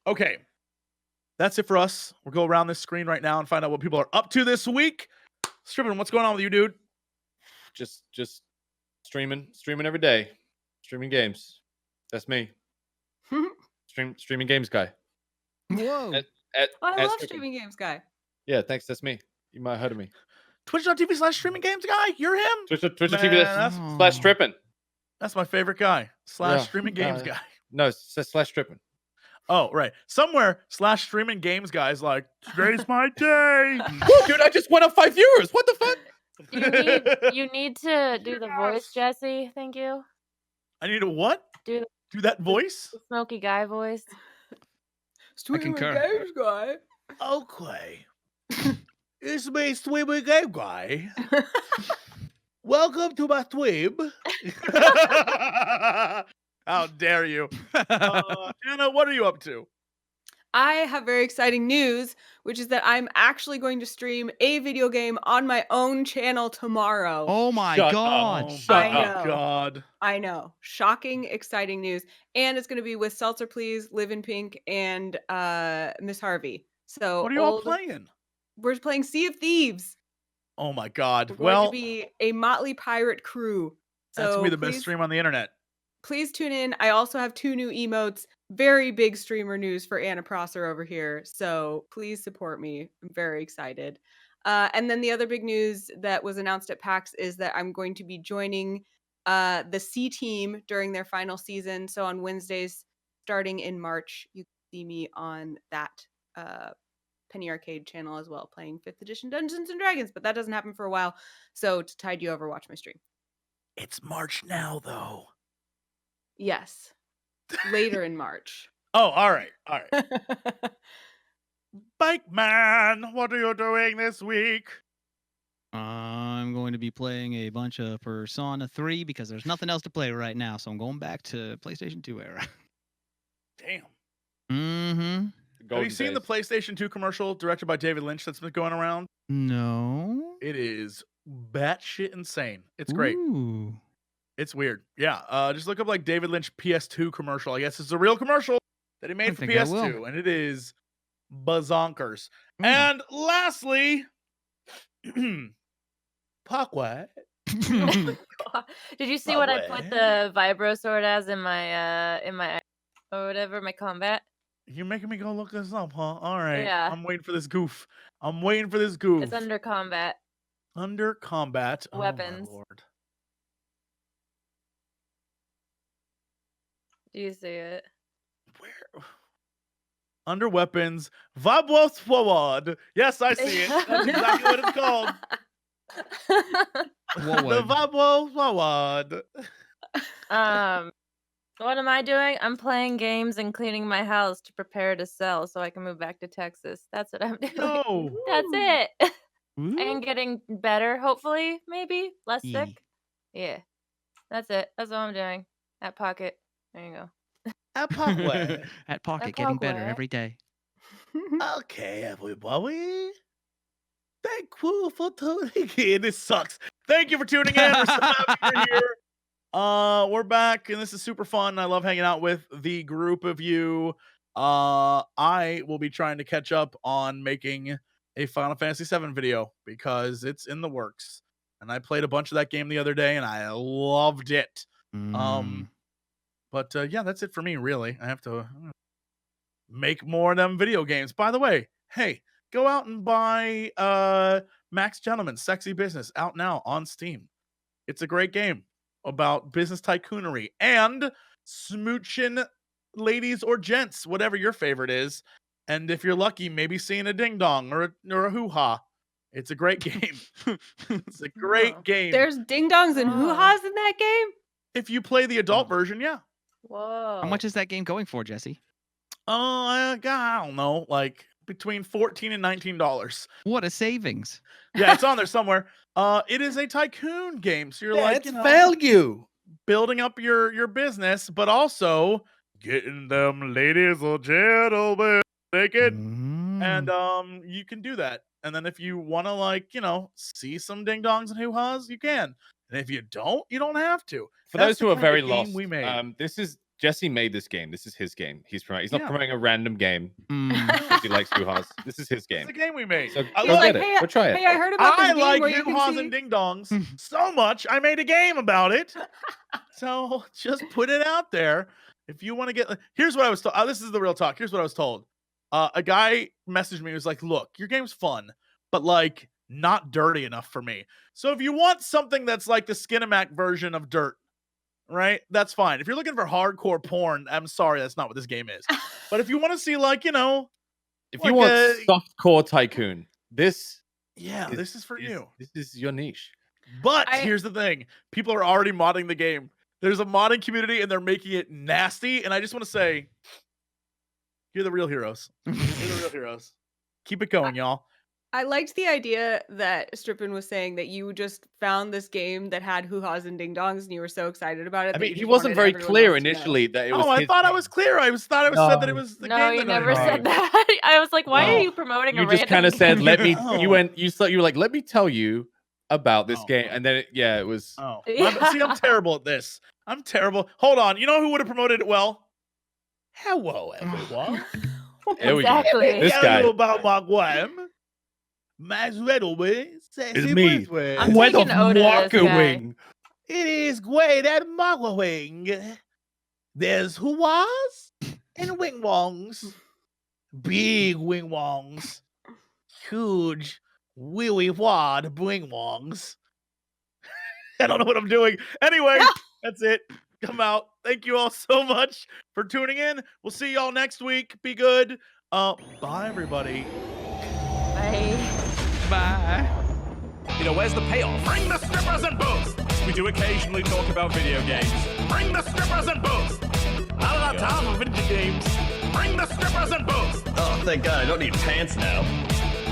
Okay. That's it for us. We'll go around this screen right now and find out what people are up to this week. Strippin, what's going on with you, dude?
Just streaming every day. Streaming games. That's me. Streaming games guy.
Whoa.
I love streaming games, guy.
Yeah, thanks. That's me. You might have heard of me.
Twitch.tv/streaming games guy. You're him.
Twitch.tv/slash stripping.
That's my favorite guy. /streaming games guy.
No, it says slash stripping.
Oh, right. Somewhere /streaming games guys like, today's my day.
Whoa, dude, I just went up 5 viewers. What the fuck?
You need to do the voice, Jesse. Thank you.
I need a what?
Do
that voice?
The smoky guy voice.
Streaming games
guy.
Okay. It's me, streaming game guy. Welcome to my stream. How dare you? Anna, what are you up to?
I have very exciting news, which is that I'm actually going to stream a video game on my own channel tomorrow.
Oh my
Shut
god.
up.
I know.
God.
I know. Shocking, exciting news. And it's going to be with Seltzer Please, Live in Pink, and Miss Harvey. So
What are you all playing?
We're playing Sea of Thieves.
Oh my god.
We're going to be a motley pirate crew. So
that's gonna be the best stream on the internet.
Please tune in. I also have 2 new emotes. Very big streamer news for Anna Prosser over here. So please support me. I'm very excited. And then the other big news that was announced at PAX is that I'm going to be joining the C Team during their final season. So on Wednesdays, starting in March, you can see me on that Penny Arcade channel as well, playing 5th edition Dungeons and Dragons. But that doesn't happen for a while. So to tide you over, watch my stream.
It's March now, though.
Yes. Later in March.
Oh, all right. All right. Bike Man, what are you doing this week?
I'm going to be playing a bunch of Persona 3 because there's nothing else to play right now, so I'm going back to PlayStation 2 era.
Damn.
Mm-hmm.
Have you seen the PlayStation 2 commercial directed by David Lynch that's been going around?
No.
It is batshit insane. It's great.
Ooh.
It's weird. Yeah. Just look up like David Lynch PS2 commercial. I guess it's a real commercial that he made for PS2, and it is bazonkers. And lastly, Parkway,
Did you see what I put the vibro sword as in my or whatever, my combat?
You're making me go look this up, huh? All right.
Yeah.
I'm waiting for this goof. I'm waiting for this goof.
It's under combat.
Under combat.
Weapons.
Oh, my Lord.
Do you see it?
Where? Under weapons. Vibro sword. Yes, I see it. That's exactly what it's called. The vibro sword.
What am I doing? I'm playing games and cleaning my house to prepare to sell so I can move back to Texas. That's what I'm doing.
No.
That's it. And getting better, hopefully, maybe. Less sick. Yeah. That's it. That's all I'm doing. At Pocket. There you go.
At Pocket.
At Pocket, getting better every day.
Okay, everybody. Thank you for tuning in. This sucks. Thank you for tuning in. We're so happy you're here. We're back, and this is super fun. I love hanging out with the group of you. I will be trying to catch up on making a Final Fantasy VII video because it's in the works. And I played a bunch of that game the other day, and I loved it. But yeah, that's it for me, really. I have to make more of them video games. By the way, hey, go out and buy Max Gentleman's Sexy Business out now on Steam. It's a great game about business tycoonery and smooching ladies or gents, whatever your favorite is. And if you're lucky, maybe seeing a ding dong or a hoo ha. It's a great game. It's a great game.
There's ding dongs and hoo ha's in that game?
If you play the adult version, yeah.
Whoa.
How much is that game going for, Jesse?
I don't know, like between $14 and $19.
What a savings!
Yeah, it's on there somewhere. It is a tycoon game, so you're like,
it's value,
building up your business, but also getting them ladies or gentlemen naked, and you can do that. And then if you want to, like, see some ding dongs and hoo ha's, you can. And if you don't have to.
For those who are very lost,
we made.
This is Jesse made this game. This is his game. He's not promoting a random game because he likes hoo-ha's. This is his game.
It's a game we made.
So
I
go
like,
get it. Go try it.
Hey, I heard about this
I
game
like
where you can
hoo-ha's
see...
and ding dongs so much. I made a game about it. So just put it out there. If you want to get, here's what I was told. This is the real talk. Here's what I was told. A guy messaged me. He was like, "Look, your game's fun, but like not dirty enough for me. So if you want something that's like the Skinamax version of Dirt, right? That's fine. If you're looking for hardcore porn, I'm sorry, that's not what this game is. But if you want to see, like, if
you want softcore tycoon, this
is for you.
This is your niche.
But here's the thing: people are already modding the game. There's a modding community, and they're making it nasty. And I just want to say, you're the real heroes. You're the real heroes. Keep it going, y'all.
I liked the idea that Strippin was saying that you just found this game that had hoo-ha's and ding-dongs and you were so excited about it.
I mean, he wasn't very clear initially that it was
I thought I was clear. I thought it was said that it was the game.
No, you never said that. I was like, why are you promoting a random game?
You just kind of said, let me, you were like, let me tell you about this game. And then, it was.
Oh, see, I'm terrible at this. I'm terrible. Hold on. You know who would have promoted it well? Hello, everyone.
Exactly.
This guy.
About my game. Max Redoway,
it's me.
I'm taking Oda as guy.
It is great at marketing. There's hoo-ha's and wing-wongs. Big wing-wongs. Huge willy-wad wing-wongs. I don't know what I'm doing. Anyway, that's it. Come out. Thank you all so much for tuning in. We'll see y'all next week. Be good. Bye, everybody.
Bye.
Bye.
Where's the payoff? Bring the strippers and booze. We do occasionally talk about video games. Bring the strippers and booze. Not enough time for video games. Bring the strippers and booze.
Oh, thank God, I don't need pants now.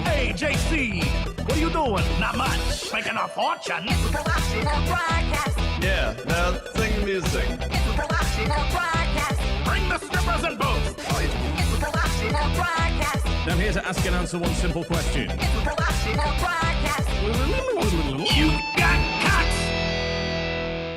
Hey, JC, what are you doing? Not much. Making a fortune.
It's a production of broadcast.
Yeah, now sing music.
It's a production of broadcast.
Bring the strippers and booze.
It's a production of broadcast.
Now I'm here to ask and answer one simple question.
It's a production of broadcast.
You got